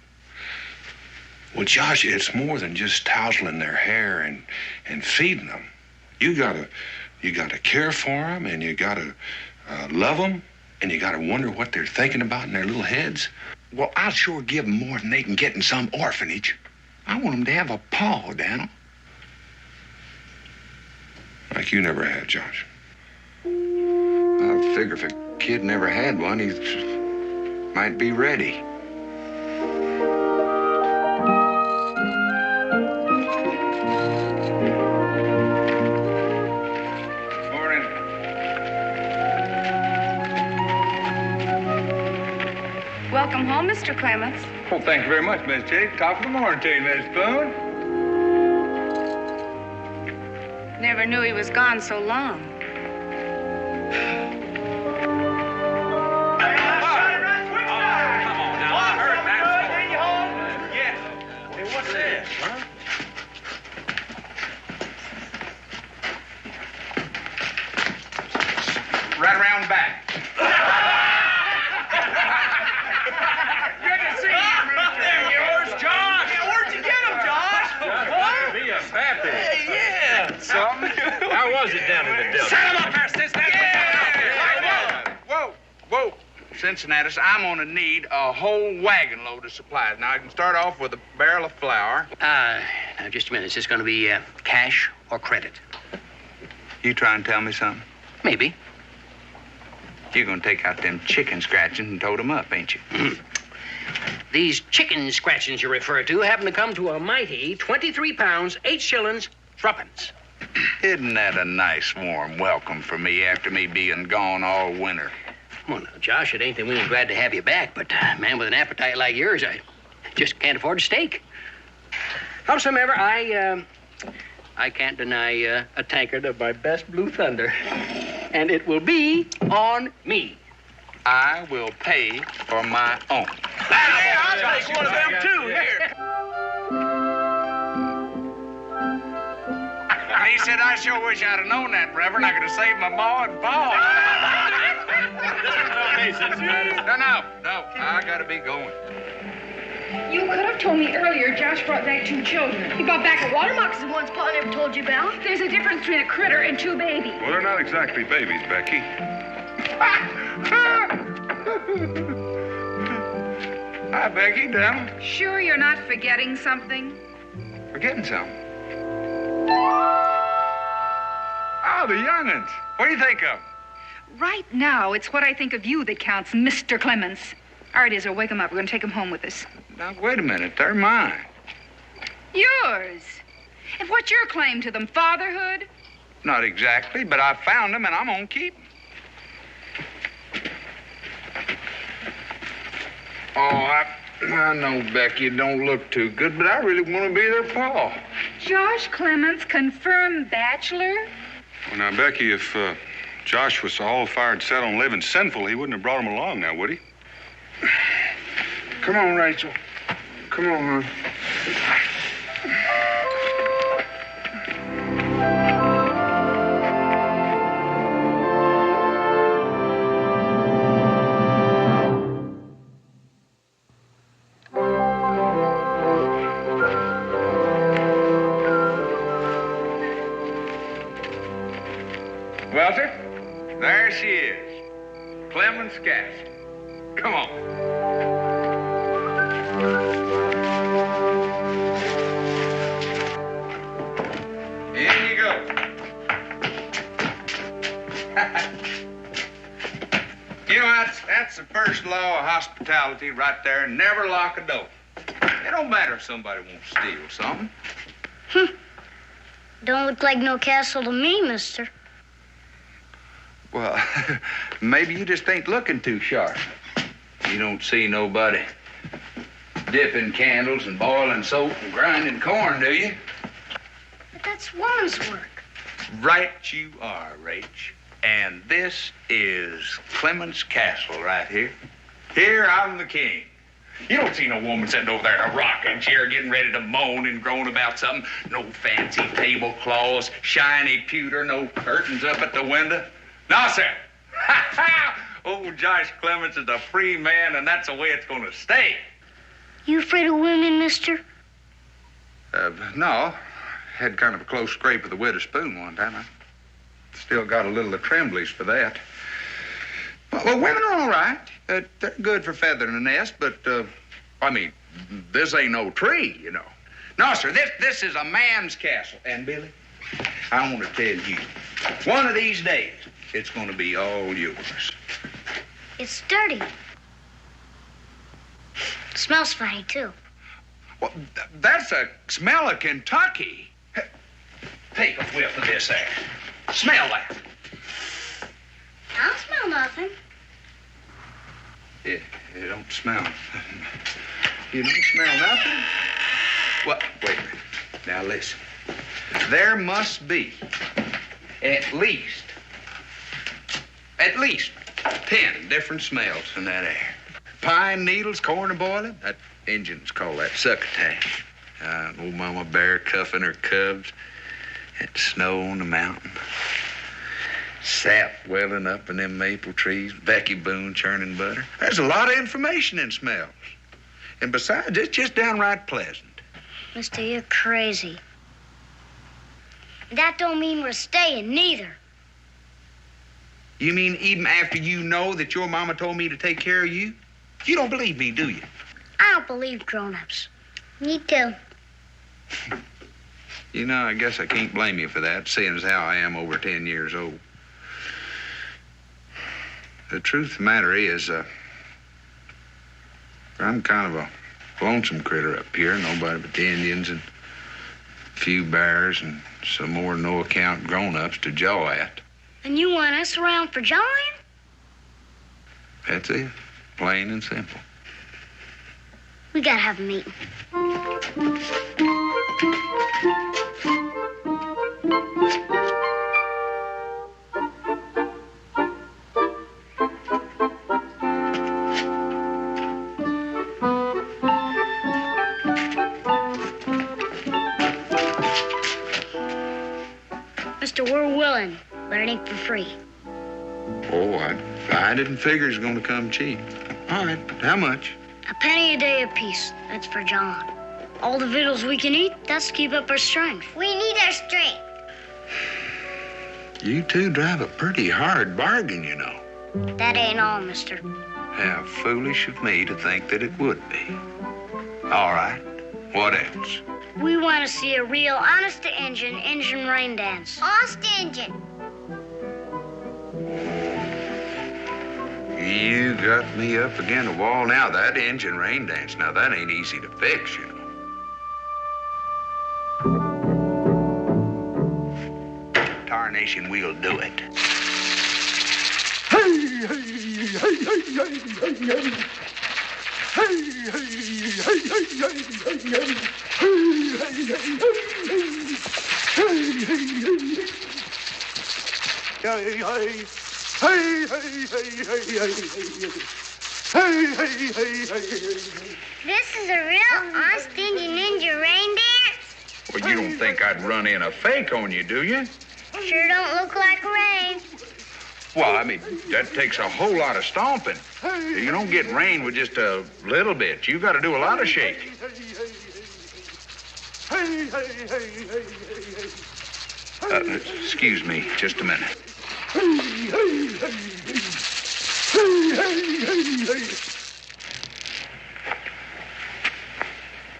Well, Josh, it's more than just tousling their hair and feeding them. You gotta care for them, and you gotta love them, and you gotta wonder what they're thinking about in their little heads. Well, I'll sure give them more than they can get in some orphanage. I want them to have a pa, Daniel. Like you never had, Josh. I figure if a kid never had one, he might be ready. Welcome home, Mr. Clements. Well, thank you very much, Miss Jake. Top of the morning to you, Miss Boone. Never knew he was gone so long. What's this, huh? Right around back. Good to see you, Mr. There yours, Josh. Yeah, where'd you get him, Josh? What? Be a happy. Hey, yeah. Something? How was it down in the dump? Set him up there, Cincinnati. Yeah. Whoa. Cincinnati, I'm gonna need a whole wagon load of supplies. Now, I can start off with a barrel of flour. Now, just a minute. Is this going to be cash or credit? You trying to tell me something? Maybe. You're gonna take out them chicken scratchings and tote them up, ain't you? These chicken scratchings you refer to happen to come to a mighty 23 pounds, 8 shillings, 3pence. Isn't that a nice warm welcome for me after me being gone all winter? Well, now, Josh, it ain't that we ain't glad to have you back, but man with an appetite like yours, I just can't afford a steak. Howsomever, I can't deny a tankard of my best Blue Thunder. And it will be on me. I will pay for my own. Hey, I'll take one of them too. Here. He said, I sure wish I'd have known that, Reverend. I could have saved my ma and pa. No, I gotta be going. You could have told me earlier Josh brought back 2 children. He brought back a water moccasin once Pa never told you about. There's a difference between a critter and 2 babies. Well, they're not exactly babies, Becky. Hi, Becky, down. Sure you're not forgetting something? Forgetting something? Oh, the young'uns. What do you think of them? Right now, it's what I think of you that counts, Mr. Clemens. All right, Izzo, wake him up. We're going to take him home with us. Now, wait a minute. They're mine. Yours? And what's your claim to them? Fatherhood? Not exactly, but I found them and I'm going to keep them. Oh, I know, Becky, it don't look too good, but I really want to be their pa. Josh Clemens, confirmed bachelor? Well, now, Becky, if Josh was all fired set on living sinful, he wouldn't have brought him along now, would he? Come on, Rachel. Come on, hon. Walter, there she is. Clemens Castle. Come on. In you go. You know, that's the first law of hospitality right there. Never lock a door. It don't matter if somebody wants to steal something. Don't look like no castle to me, mister. Well, maybe you just ain't looking too sharp. You don't see nobody dipping candles and boiling soap and grinding corn, do you? But that's woman's work. Right you are, Rach. And this is Clemens Castle right here. Here I'm the king. You don't see no woman sitting over there in a rocking chair getting ready to moan and groan about something. No fancy tablecloths, shiny pewter, no curtains up at the window. No, sir. Old Josh Clemens is a free man, and that's the way it's going to stay. You afraid of women, mister? No. Had kind of a close scrape with the widow's spoon one time. I still got a little of tremblies for that. Well, women are all right. They're good for feathering a nest, but, I mean, this ain't no tree, you know. No, sir, this is a man's castle. And, Billy, I want to tell you, one of these days, it's going to be all yours. It's dirty. It smells funny, too. Well, that's a smell of Kentucky. Take a whiff of this there. Smell that. I don't smell nothing. It don't smell. You don't smell nothing? Well, wait a minute. Now, listen. There must be at least 10 different smells in that air. Pine needles, corn and boiling. That Indians call that succotash. Old Mama Bear cuffing her cubs. And snow on the mountain. Sap welling up in them maple trees. Becky Boone churning butter. There's a lot of information in smells. And besides, it's just downright pleasant. Mister, you're crazy. That don't mean we're staying, neither. You mean even after you know that your mama told me to take care of you? You don't believe me, do you? I don't believe grown-ups. Me too. You know, I guess I can't blame you for that, seeing as how I am over 10 years old. The truth of the matter is, I'm kind of a lonesome critter up here. Nobody but the Indians and a few bears and some more no-account grown-ups to jaw at. And you want us around for jawing? That's it. Plain and simple. We gotta have a meeting. Mister, we're willing. But it ain't for free. Oh, I didn't figure it was going to come cheap. All right, how much? A penny a day apiece. That's for John. All the victuals we can eat, that's to keep up our strength. We need our strength. You two drive a pretty hard bargain, you know. That ain't all, mister. How foolish of me to think that it would be. All right, what else? We want to see a real honest-to-Injun Injun rain dance. Honest-to-Injun. You got me up against the wall now. That Injun rain dance, now that ain't easy to fix, you know. Tarnation, we'll do it. This is a real honest Indian ninja rain dance? Well, you don't think I'd run in a fake on you, do you? Sure don't look like rain. Well, I mean, that takes a whole lot of stomping. You don't get rain with just a little bit. You got to do a lot of shaking. Excuse me, just a minute.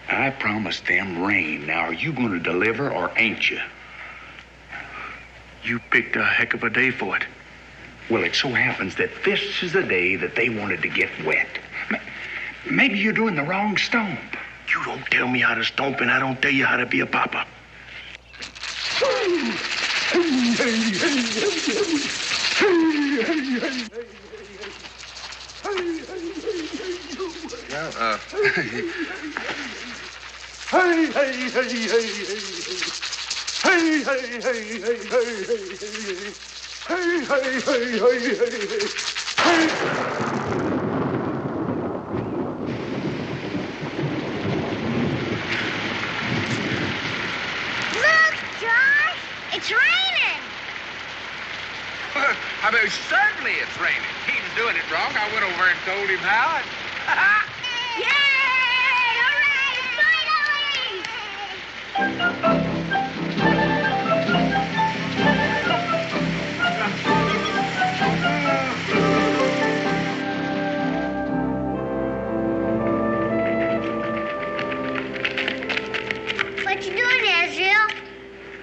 I promised them rain. Now, are you going to deliver or ain't you? You picked a heck of a day for it. Well, it so happens that this is the day that they wanted to get wet. Maybe you're doing the wrong stomp. You don't tell me how to stomp, and I don't tell you how to be a papa. It's raining! I mean, certainly it's raining. He was doing it wrong. I went over and told him how. Yay! Hooray! Finally! What you doing, Ezreal?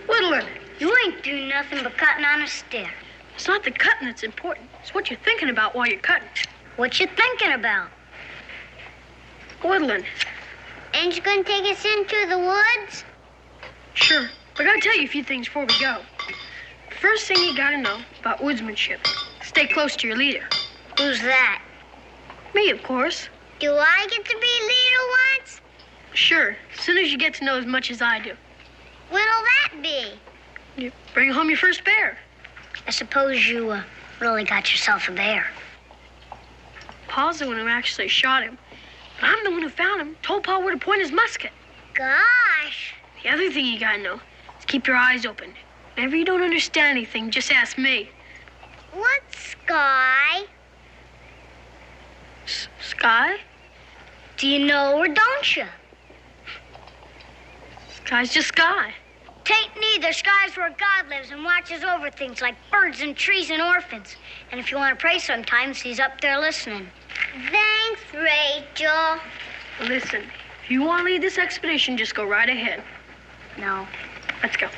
Whittling. You ain't doing nothing but cutting on a stick. It's not the cutting that's important. It's what you're thinking about while you're cutting. What you thinking about? Whittling. Ain't you gonna take us into the woods? Sure. I gotta tell you a few things before we go. First thing you gotta know about woodsmanship. Stay close to your leader. Who's that? Me, of course. Do I get to be leader once? Sure. As soon as you get to know as much as I do. When'll that be? You bring home your first bear. I suppose you really got yourself a bear. Pa's the one who actually shot him. But I'm the one who found him, told Pa where to point his musket. Gosh. The other thing you gotta know is keep your eyes open. Whenever you don't understand anything, just ask me. What's sky? Sky? Do you know or don't you? Sky's just sky. Tain't neither. Sky's where God lives and watches over things like birds and trees and orphans. And if you want to pray sometimes, he's up there listening. Thanks, Rachel. Listen, if you want to lead this expedition, just go right ahead. No. Let's go.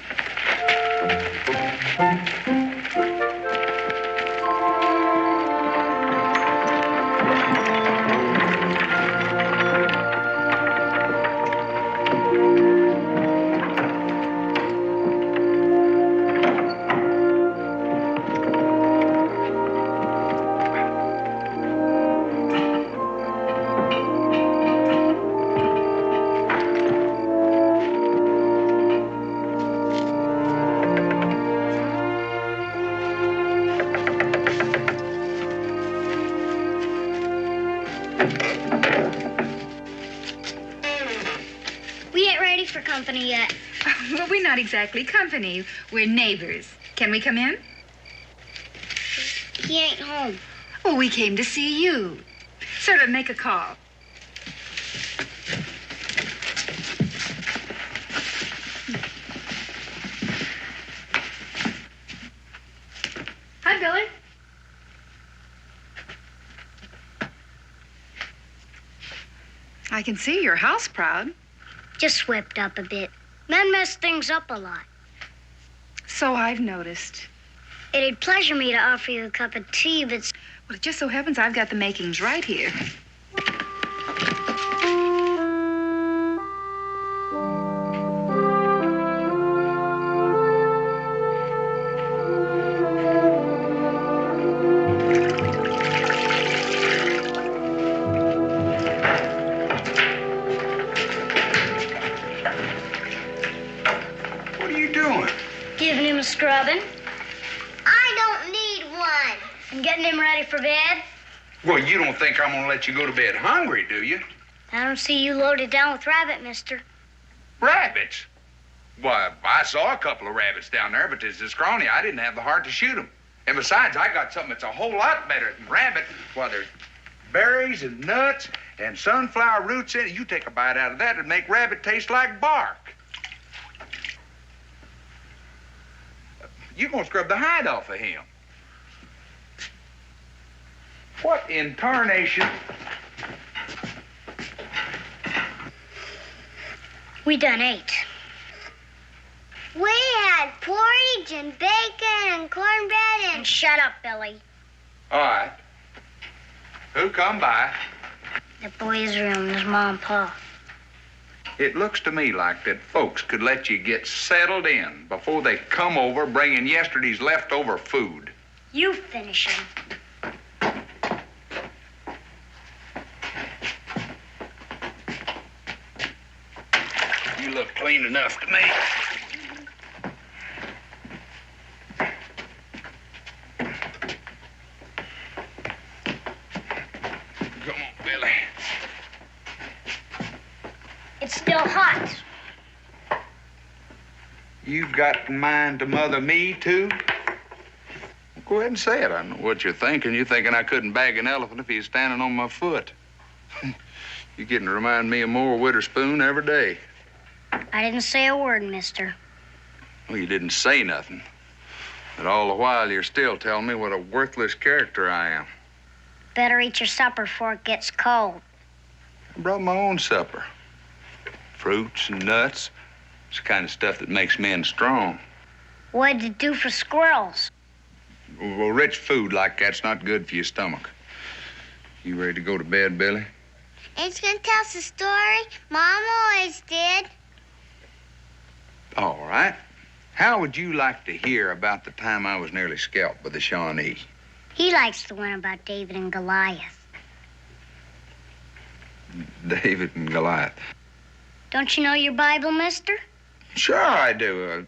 We ain't ready for company yet. Well, we're not exactly company. We're neighbors. Can we come in? He ain't home. Well, we came to see you. Sort of make a call. Hi, Billy. I can see you're house proud. Just swept up a bit. Men mess things up a lot. So I've noticed. It'd pleasure me to offer you a cup of tea, but... Well, it just so happens I've got the makings right here. What are you doing? Giving him a scrubbing. I don't need one. And getting him ready for bed. Well, you don't think I'm gonna let you go to bed hungry, do you? I don't see you loaded down with rabbit, mister. Rabbits? Why, I saw a couple of rabbits down there, but as a scrawny, I didn't have the heart to shoot them. And besides, I got something that's a whole lot better than rabbit. Why, there's berries and nuts and sunflower roots in it. You take a bite out of that, it'd make rabbit taste like bark. You gonna scrub the hide off of him. What in tarnation? We done ate. We had porridge and bacon and cornbread and... Shut up, Billy. All right. Who come by? The boys' room, his mom and pa. It looks to me like that folks could let you get settled in before they come over bringing yesterday's leftover food. You finish him. You look clean enough to me. Come on, Billy. It's still hot. You've got in mind to mother me, too? Go ahead and say it. I know what you're thinking. You're thinking I couldn't bag an elephant if he was standing on my foot. You're getting to remind me of more Witherspoon every day. I didn't say a word, mister. Well, you didn't say nothing. But all the while, you're still telling me what a worthless character I am. Better eat your supper before it gets cold. I brought my own supper. Fruits and nuts. It's the kind of stuff that makes men strong. What'd you do for squirrels? Well, rich food like that's not good for your stomach. You ready to go to bed, Billy? Ain't you gonna tell us a story? Mom always did. All right. How would you like to hear about the time I was nearly scalped by the Shawnee? He likes the one about David and Goliath. David and Goliath. Don't you know your Bible, mister? Sure I do.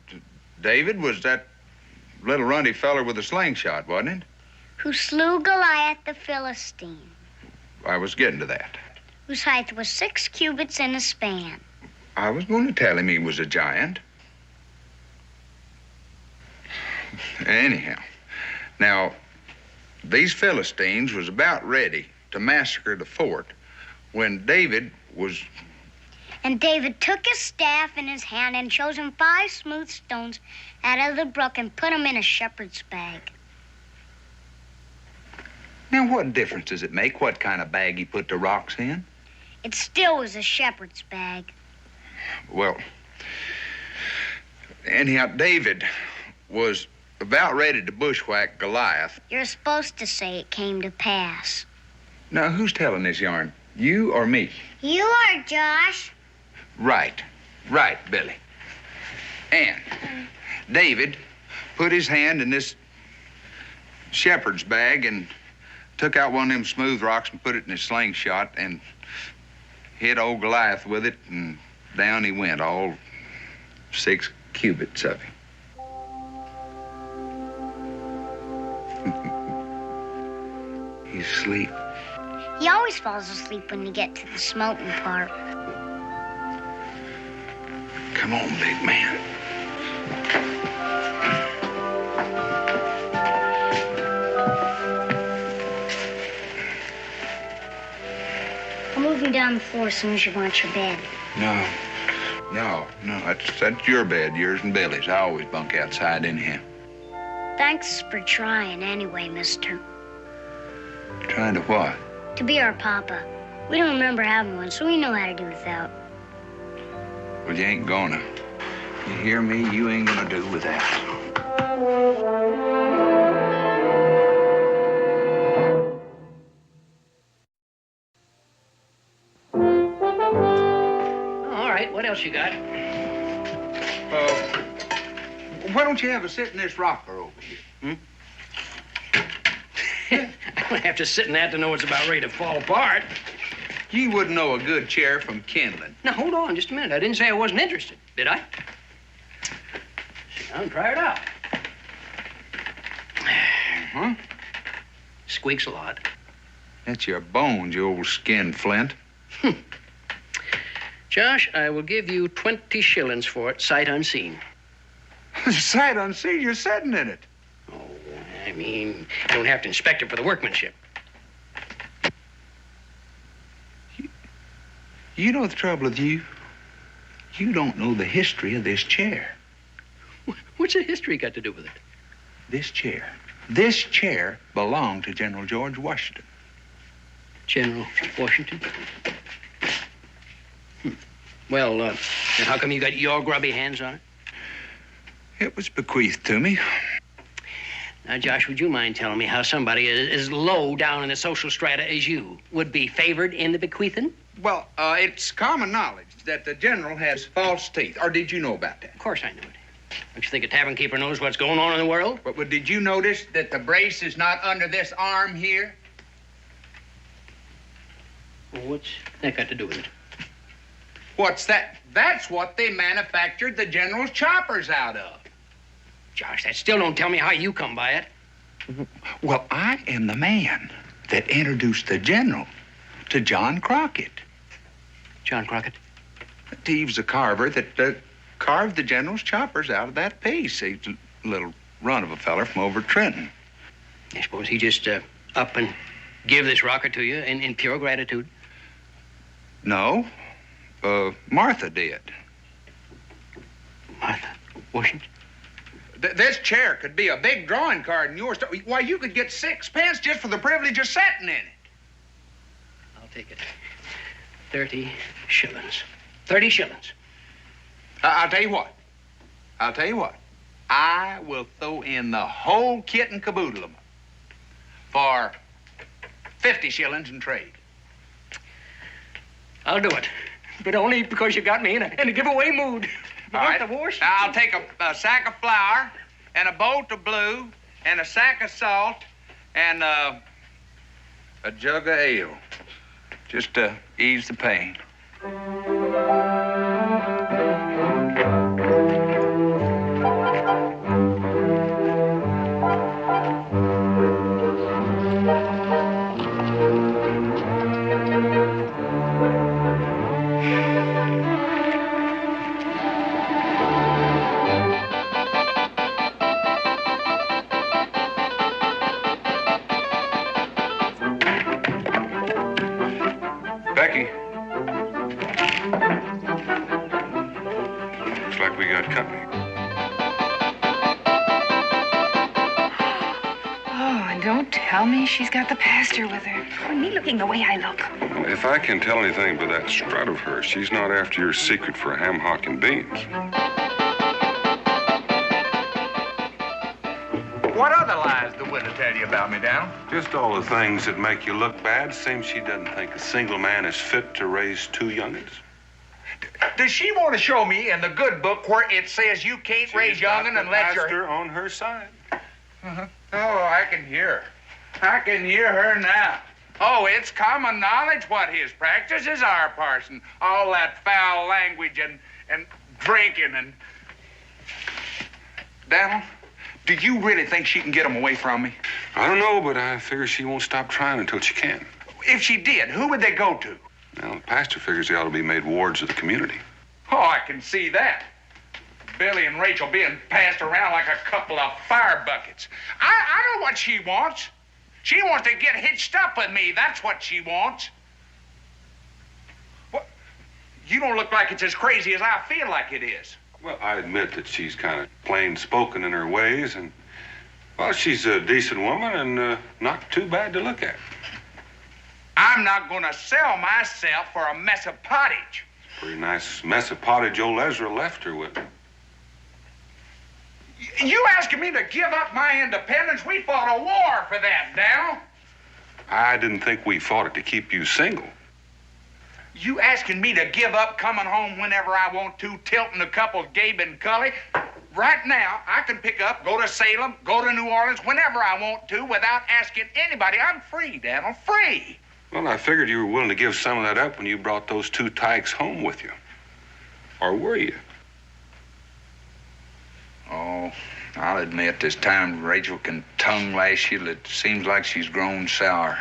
David was that little runty feller with a slingshot, wasn't it? Who slew Goliath the Philistine. I was getting to that. Whose height was 6 cubits in a span. I was going to tell him he was a giant. Anyhow, now, these Philistines was about ready to massacre the fort when David was... And David took his staff in his hand and chose him 5 smooth stones out of the brook and put them in a shepherd's bag. Now, what difference does it make what kind of bag he put the rocks in? It still was a shepherd's bag. Well, Anyhow, David was about ready to bushwhack Goliath. You're supposed to say it came to pass. Now, who's telling this yarn? You or me? You are, Josh. Right, Billy. And David put his hand in this shepherd's bag and took out one of them smooth rocks and put it in his slingshot and hit old Goliath with it, and down he went, all 6 cubits of him. He's asleep. He always falls asleep when you get to the smoking part. Come on, big man. I'll move you down the floor as soon as you want your bed. No. That's your bed, yours and Billy's. I always bunk outside in here. Thanks for trying anyway, mister. Trying to what? To be our papa. We don't remember having one, so we know how to do without. Well, you ain't gonna. You hear me? You ain't gonna do without. All right, what else you got? Why don't you have a sit in this rocker over here? I don't have to sit in that to know it's about ready to fall apart. You wouldn't know a good chair from kindling. Now, hold on just a minute. I didn't say I wasn't interested, did I? Sit down and try it out. Huh? Squeaks a lot. That's your bones, you old skin flint. Josh, I will give you 20 shillings for it, sight unseen. Sight unseen? You're sitting in it. Oh, I mean, you don't have to inspect it for the workmanship. You know the trouble with you? You don't know the history of this chair. What's the history got to do with it? This chair belonged to General George Washington. General Washington? Well, and how come you got your grubby hands on it? It was bequeathed to me. Now, Josh, would you mind telling me how somebody as low down in the social strata as you would be favored in the bequeathing? Well, it's common knowledge that the general has false teeth. Or did you know about that? Of course I knew it. Don't you think a tavern keeper knows what's going on in the world? But did you notice that the brace is not under this arm here? Well, what's that got to do with it? What's that? That's what they manufactured the general's choppers out of. Josh, that still don't tell me how you come by it. Well, I am the man that introduced the general to John Crockett. John Crockett? He was a carver that carved the general's choppers out of that piece. He's a little run of a feller from over Trenton. I suppose he just up and give this rocker to you in pure gratitude? No. Martha did. Martha Washington? This chair could be a big drawing card in yours. Why, you could get 6 pence just for the privilege of sitting in it. I'll take it. 30 shillings. 30 shillings. I'll tell you what. I will throw in the whole kit and caboodle of them for 50 shillings in trade. I'll do it. But only because you got me in a giveaway mood. All right. I'll take a sack of flour and a bolt of blue and a sack of salt and a jug of ale, just to ease the pain. Becky. Looks like we got company. Oh, and don't tell me she's got the pastor with her. Or me looking the way I look. If I can tell anything by that strut of hers, she's not after your secret for ham hock and beans. about me, Daniel? Just all the things that make you look bad. Seems she doesn't think a single man is fit to raise two young'uns. Does she want to show me in the good book where it says you can't raise young'un unless you're... Master on her side. Oh, I can hear her. I can hear her now. Oh, it's common knowledge what his practices are, Parson. All that foul language and drinking and... Daniel, do you really think she can get him away from me? I don't know, but I figure she won't stop trying until she can. If she did, who would they go to? Well, the pastor figures they ought to be made wards of the community. Oh, I can see that. Billy and Rachel being passed around like a couple of fire buckets. I know what she wants. She wants to get hitched up with me. That's what she wants. What? You don't look like it's as crazy as I feel like it is. Well, I admit that she's kind of plain-spoken in her ways, and, well, she's a decent woman and not too bad to look at. I'm not going to sell myself for a mess of pottage. Pretty nice mess of pottage old Ezra left her with. You asking me to give up my independence? We fought a war for that, Dal. I didn't think we fought it to keep you single. You asking me to give up coming home whenever I want to, tilting a couple of Gabe and Cully? Right now, I can pick up, go to Salem, go to New Orleans whenever I want to without asking anybody. I'm free, Daniel, free. Well, I figured you were willing to give some of that up when you brought those two tykes home with you. Or were you? Oh, I'll admit this time Rachel can tongue lash you. It seems like she's grown sour.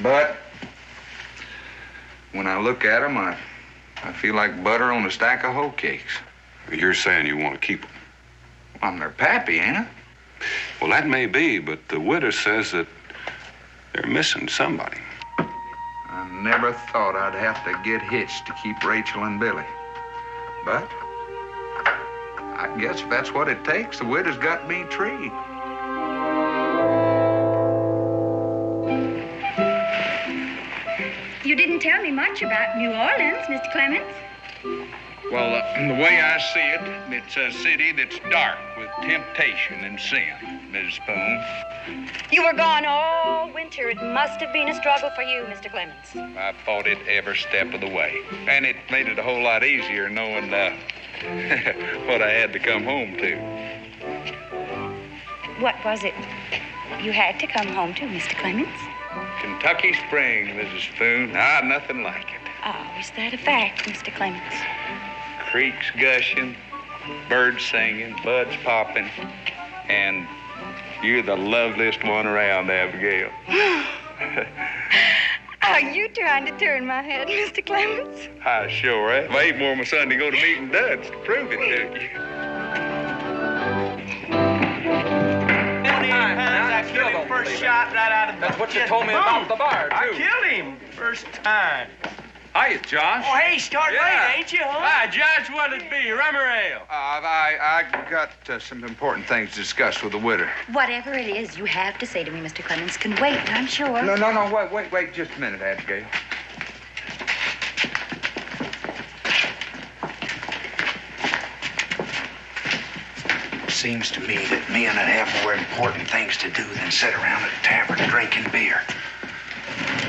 But when I look at them, I feel like butter on a stack of hoe cakes. You're saying you want to keep them? I'm their pappy, ain't I? Well, that may be, but the widow says that they're missing somebody. I never thought I'd have to get hitched to keep Rachel and Billy. But I guess if that's what it takes, the widow's got me treed. You didn't tell me much about New Orleans, Mr. Clements. Well, the way I see it, it's a city that's dark with temptation and sin, Mrs. Boone. You were gone all winter. It must have been a struggle for you, Mr. Clements. I fought it every step of the way. And it made it a whole lot easier knowing what I had to come home to. What was it you had to come home to, Mr. Clements? Kentucky Spring, Mrs. Boone. Ah, nothing like it. Oh, is that a fact, Mr. Clements? Creeks gushing, birds singing, buds popping, and you're the loveliest one around, Abigail. Are you trying to turn my head, Mr. Clements? I sure am. I ain't more my son to go to meeting duds to prove it to you. I killed him. First shot right out of the... That's what you told me about the bar, too. I killed him first time. Hiya, Josh. Oh, hey, starting late, ain't you, huh? Hi, Josh, what'd it be, rum or ale? I got some important things to discuss with the widow. Whatever it is you have to say to me, Mr. Clements, can wait, I'm sure. No, wait just a minute, Abigail. Seems to me that men would have more important things to do than sit around at a tavern drinking beer.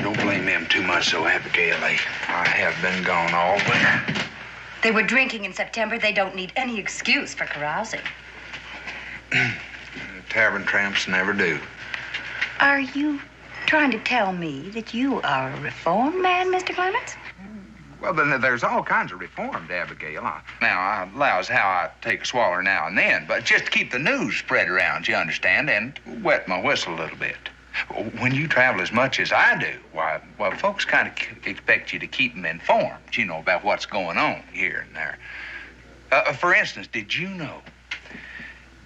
Don't blame them too much, though, Abigail. I have been gone all winter. They were drinking in September. They don't need any excuse for carousing. Tavern tramps never do. Are you trying to tell me that you are a reformed man, Mr. Clements? Well, then there's all kinds of reformed, Abigail. Now, I allows how I take a swaller now and then, but just to keep the news spread around, you understand, and wet my whistle a little bit. When you travel as much as I do, why, folks kind of expect you to keep them informed, you know, about what's going on here and there. For instance, did you know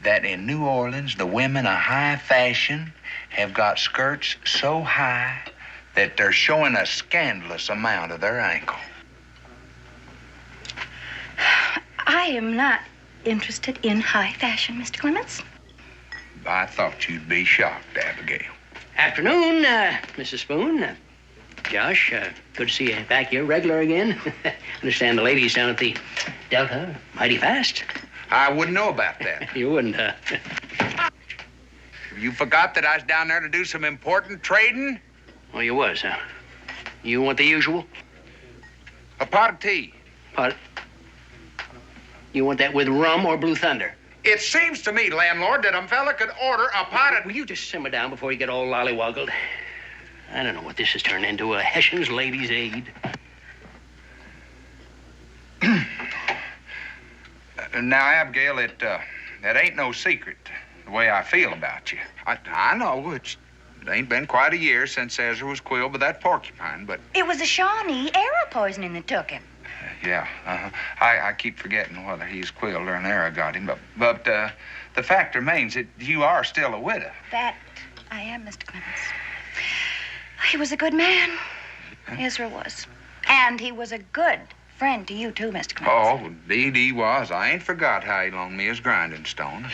that in New Orleans, the women of high fashion have got skirts so high that they're showing a scandalous amount of their ankle? I am not interested in high fashion, Mr. Clements. I thought you'd be shocked, Abigail. Afternoon, Mrs. Boone. Josh, good to see you back here regular again. Understand the ladies down at the Delta mighty fast. I wouldn't know about that. You wouldn't, You forgot that I was down there to do some important trading? Well, you was, huh? You want the usual? A pot of tea. Pot? You want that with rum or Blue Thunder? It seems to me, landlord, that a fella could order a pot of... Will you just simmer down before you get all lollywoggled? I don't know what this has turned into, a Hessian's Ladies' Aid. Now, Abigail, that ain't no secret, the way I feel about you. I know it ain't been quite a year since Ezra was quilled by that porcupine, but... It was the Shawnee arrow poisoning that took him. Yeah, I keep forgetting whether he's quilled or an arrow got him, but the fact remains that you are still a widow. That I am, Mr. Clemens. He was a good man. Ezra was. And he was a good friend to you, too, Mr. Clemens. Oh, indeed he was. I ain't forgot how he loaned me his grinding stone.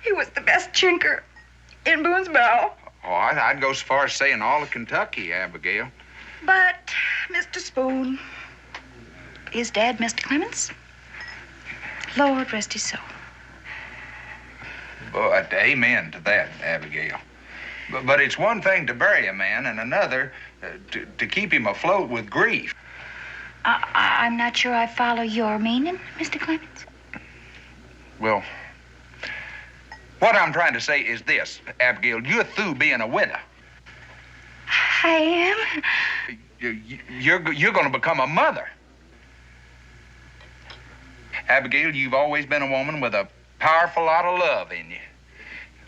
He was the best chinker in Boone's Barrel. Oh, I'd go so far as saying all of Kentucky, Abigail. But, Mr. Spoon, is dead, Mr. Clemens? Lord rest his soul. But amen to that, Abigail. But it's one thing to bury a man and another to keep him afloat with grief. I'm not sure I follow your meaning, Mr. Clemens. Well, what I'm trying to say is this, Abigail. You're through being a widow. I am? You're going to become a mother. Abigail, you've always been a woman with a powerful lot of love in you.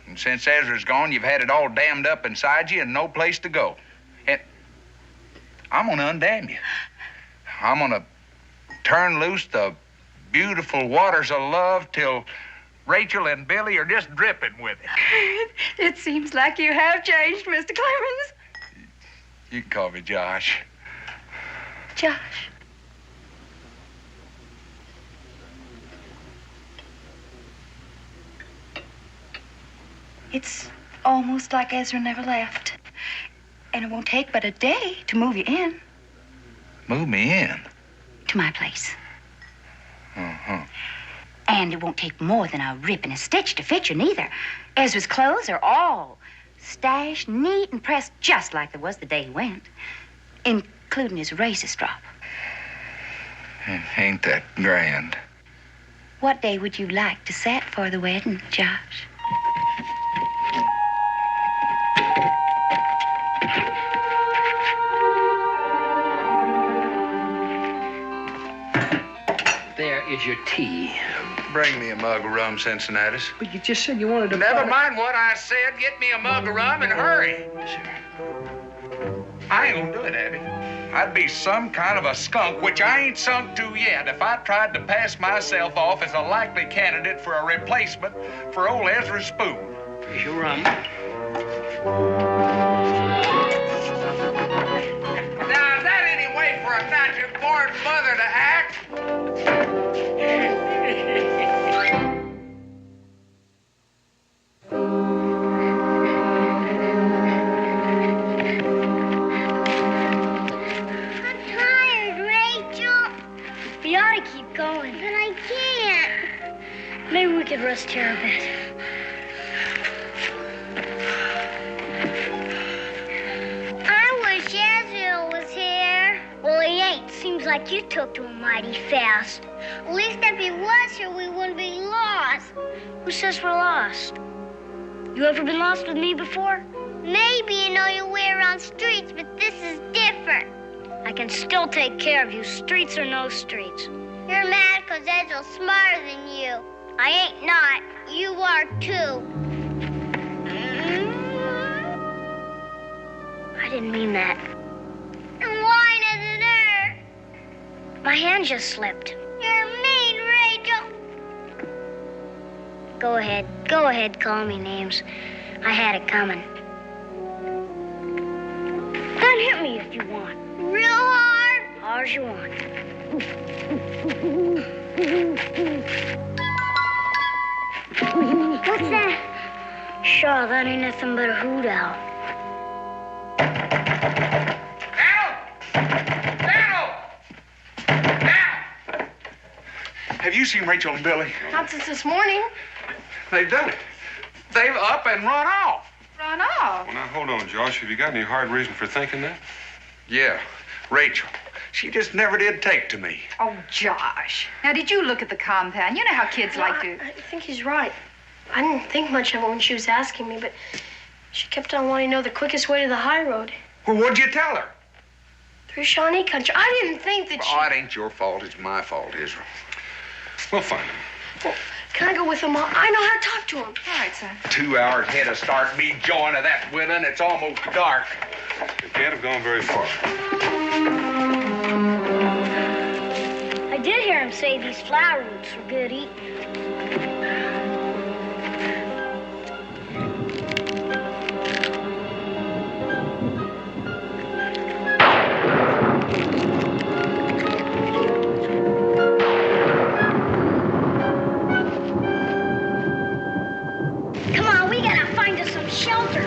And since Ezra's gone, you've had it all dammed up inside you and no place to go. And I'm going to undam you. I'm going to turn loose the beautiful waters of love till Rachel and Billy are just dripping with it. It seems like you have changed, Mr. Clemens. You can call me Josh. Josh. It's almost like Ezra never left. And it won't take but a day to move you in. Move me in? To my place. Uh-huh. And it won't take more than a rip and a stitch to fit you, neither. Ezra's clothes are all stashed neat and pressed just like they was the day he went, including his razor strop. Ain't that grand? What day would you like to set for the wedding, Josh? There is your tea. Bring me a mug of rum, Cincinnatus. But you just said you wanted to... Never mind what I said. Get me a mug of rum and hurry. I ain't gonna do it, Abby. I'd be some kind of a skunk, which I ain't sunk to yet, if I tried to pass myself off as a likely candidate for a replacement for old Ezra Spoon. Here's your rum. Now, is that any way for a natural-born mother to act? Going. But I can't. Maybe we could rest here a bit. I wish Ezra was here. Well, he ain't. Seems like you took to him mighty fast. At least if he was here, we wouldn't be lost. Who says we're lost? You ever been lost with me before? Maybe you know your way around streets, but this is different. I can still take care of you, streets or no streets. You're mad because Ezra's smarter than you. I ain't not. You are too. I didn't mean that. And why does it hurt? My hand just slipped. You're mean, Rachel. Go ahead, call me names. I had it coming. Then hit me if you want. Real hard? Hard as you want. What's that? Sure, that ain't nothing but a hoot owl. Have you you seen Rachel and Billy? Not since this morning. They've done it. They've up and run off. Run off? Well, now, hold on, Josh. Have you got any hard reason for thinking that? Yeah, Rachel. She just never did take to me. Oh, Josh. Now, did you look at the compound? You know how kids like to... I think he's right. I didn't think much of it when she was asking me, but she kept on wanting to know the quickest way to the high road. Well, what'd you tell her? Through Shawnee country. I didn't think that Oh, it ain't your fault. It's my fault, Israel. We'll find him. Well, can I go with him? I know how to talk to him. All right, son. 2 hours head of start, me going to that willing. It's almost dark. You can't have gone very far. I did hear him say these flower roots were good eating. Come on, we gotta find us some shelter.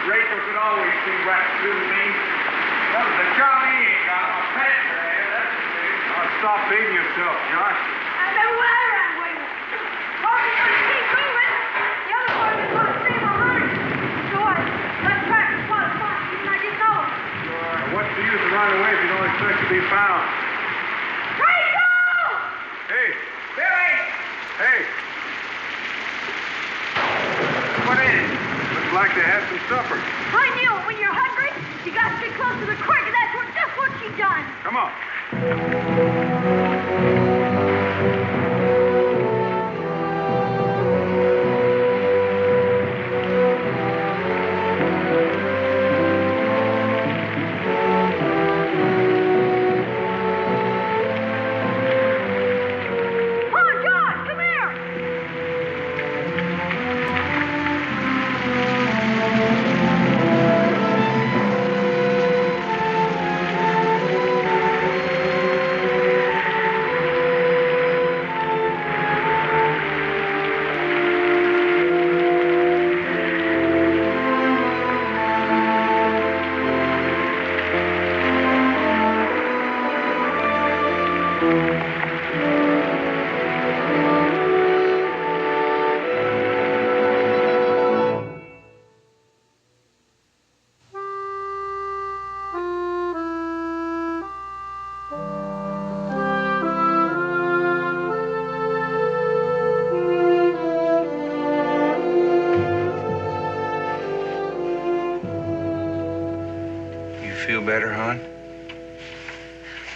Rachel could always see right through me. That was the Charlie ain't got a panther head, that's the thing. Oh, stop beating yourself, Josh. I know where I'm waiting. Hope you're gonna keep moving. The other boys are gonna stay behind. Sure. Let's try to spot a spot. Even I didn't know. What's the use of running away if you don't expect to be found? Rachel! Hey, Billy! Hey. What is it? Looks like they had some supper. I knew it. When you're hungry, you gotta stick close to the creek, and that's just what she done. Come on. Feel better, hon?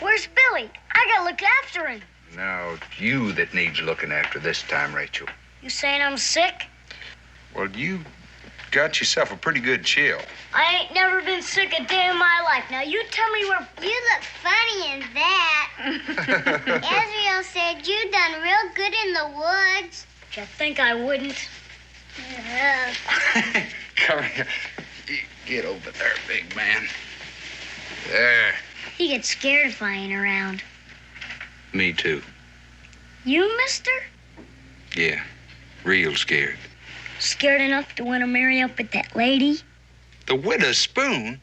Where's Billy? I gotta look after him. No, it's you that needs looking after this time, Rachel. You saying I'm sick? Well, you got yourself a pretty good chill. I ain't never been sick a day in my life. Now you tell me where. You look funny in that. Israel said you done real good in the woods. You think I wouldn't? Come here. Get over there, big man. There. You get scared flying around. Me too. You, mister? Yeah, real scared. Scared enough to want to marry up with that lady? The widow Spoon?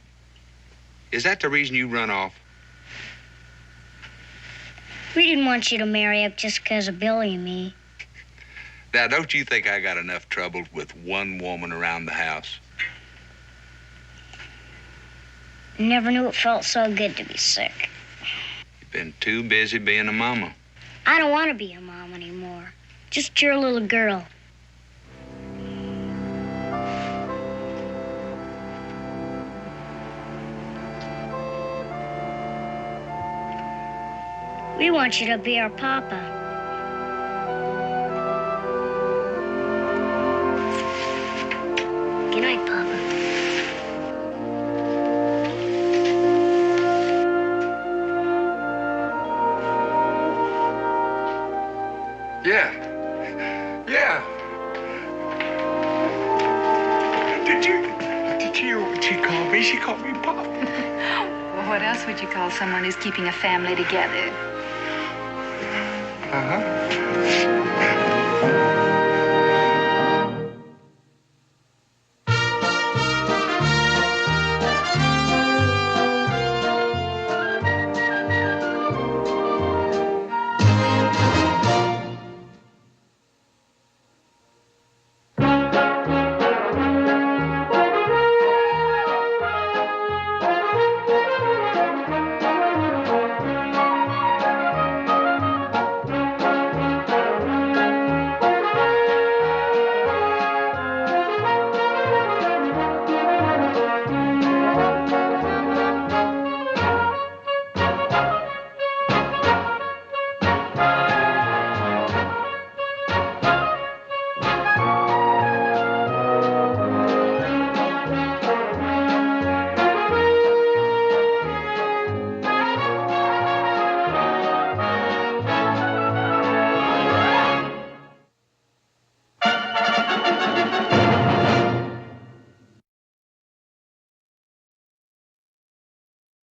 Is that the reason you run off? We didn't want you to marry up just because of Billy and me. Now, don't you think I got enough trouble with one woman around the house? Never knew it felt so good to be sick. You've been too busy being a mama. I don't want to be a mom anymore. Just your little girl. We want you to be our papa. Good night, Papa. Yeah. Did you hear what she called me? She called me Pop. Well, what else would you call someone who's keeping a family together? Uh-huh.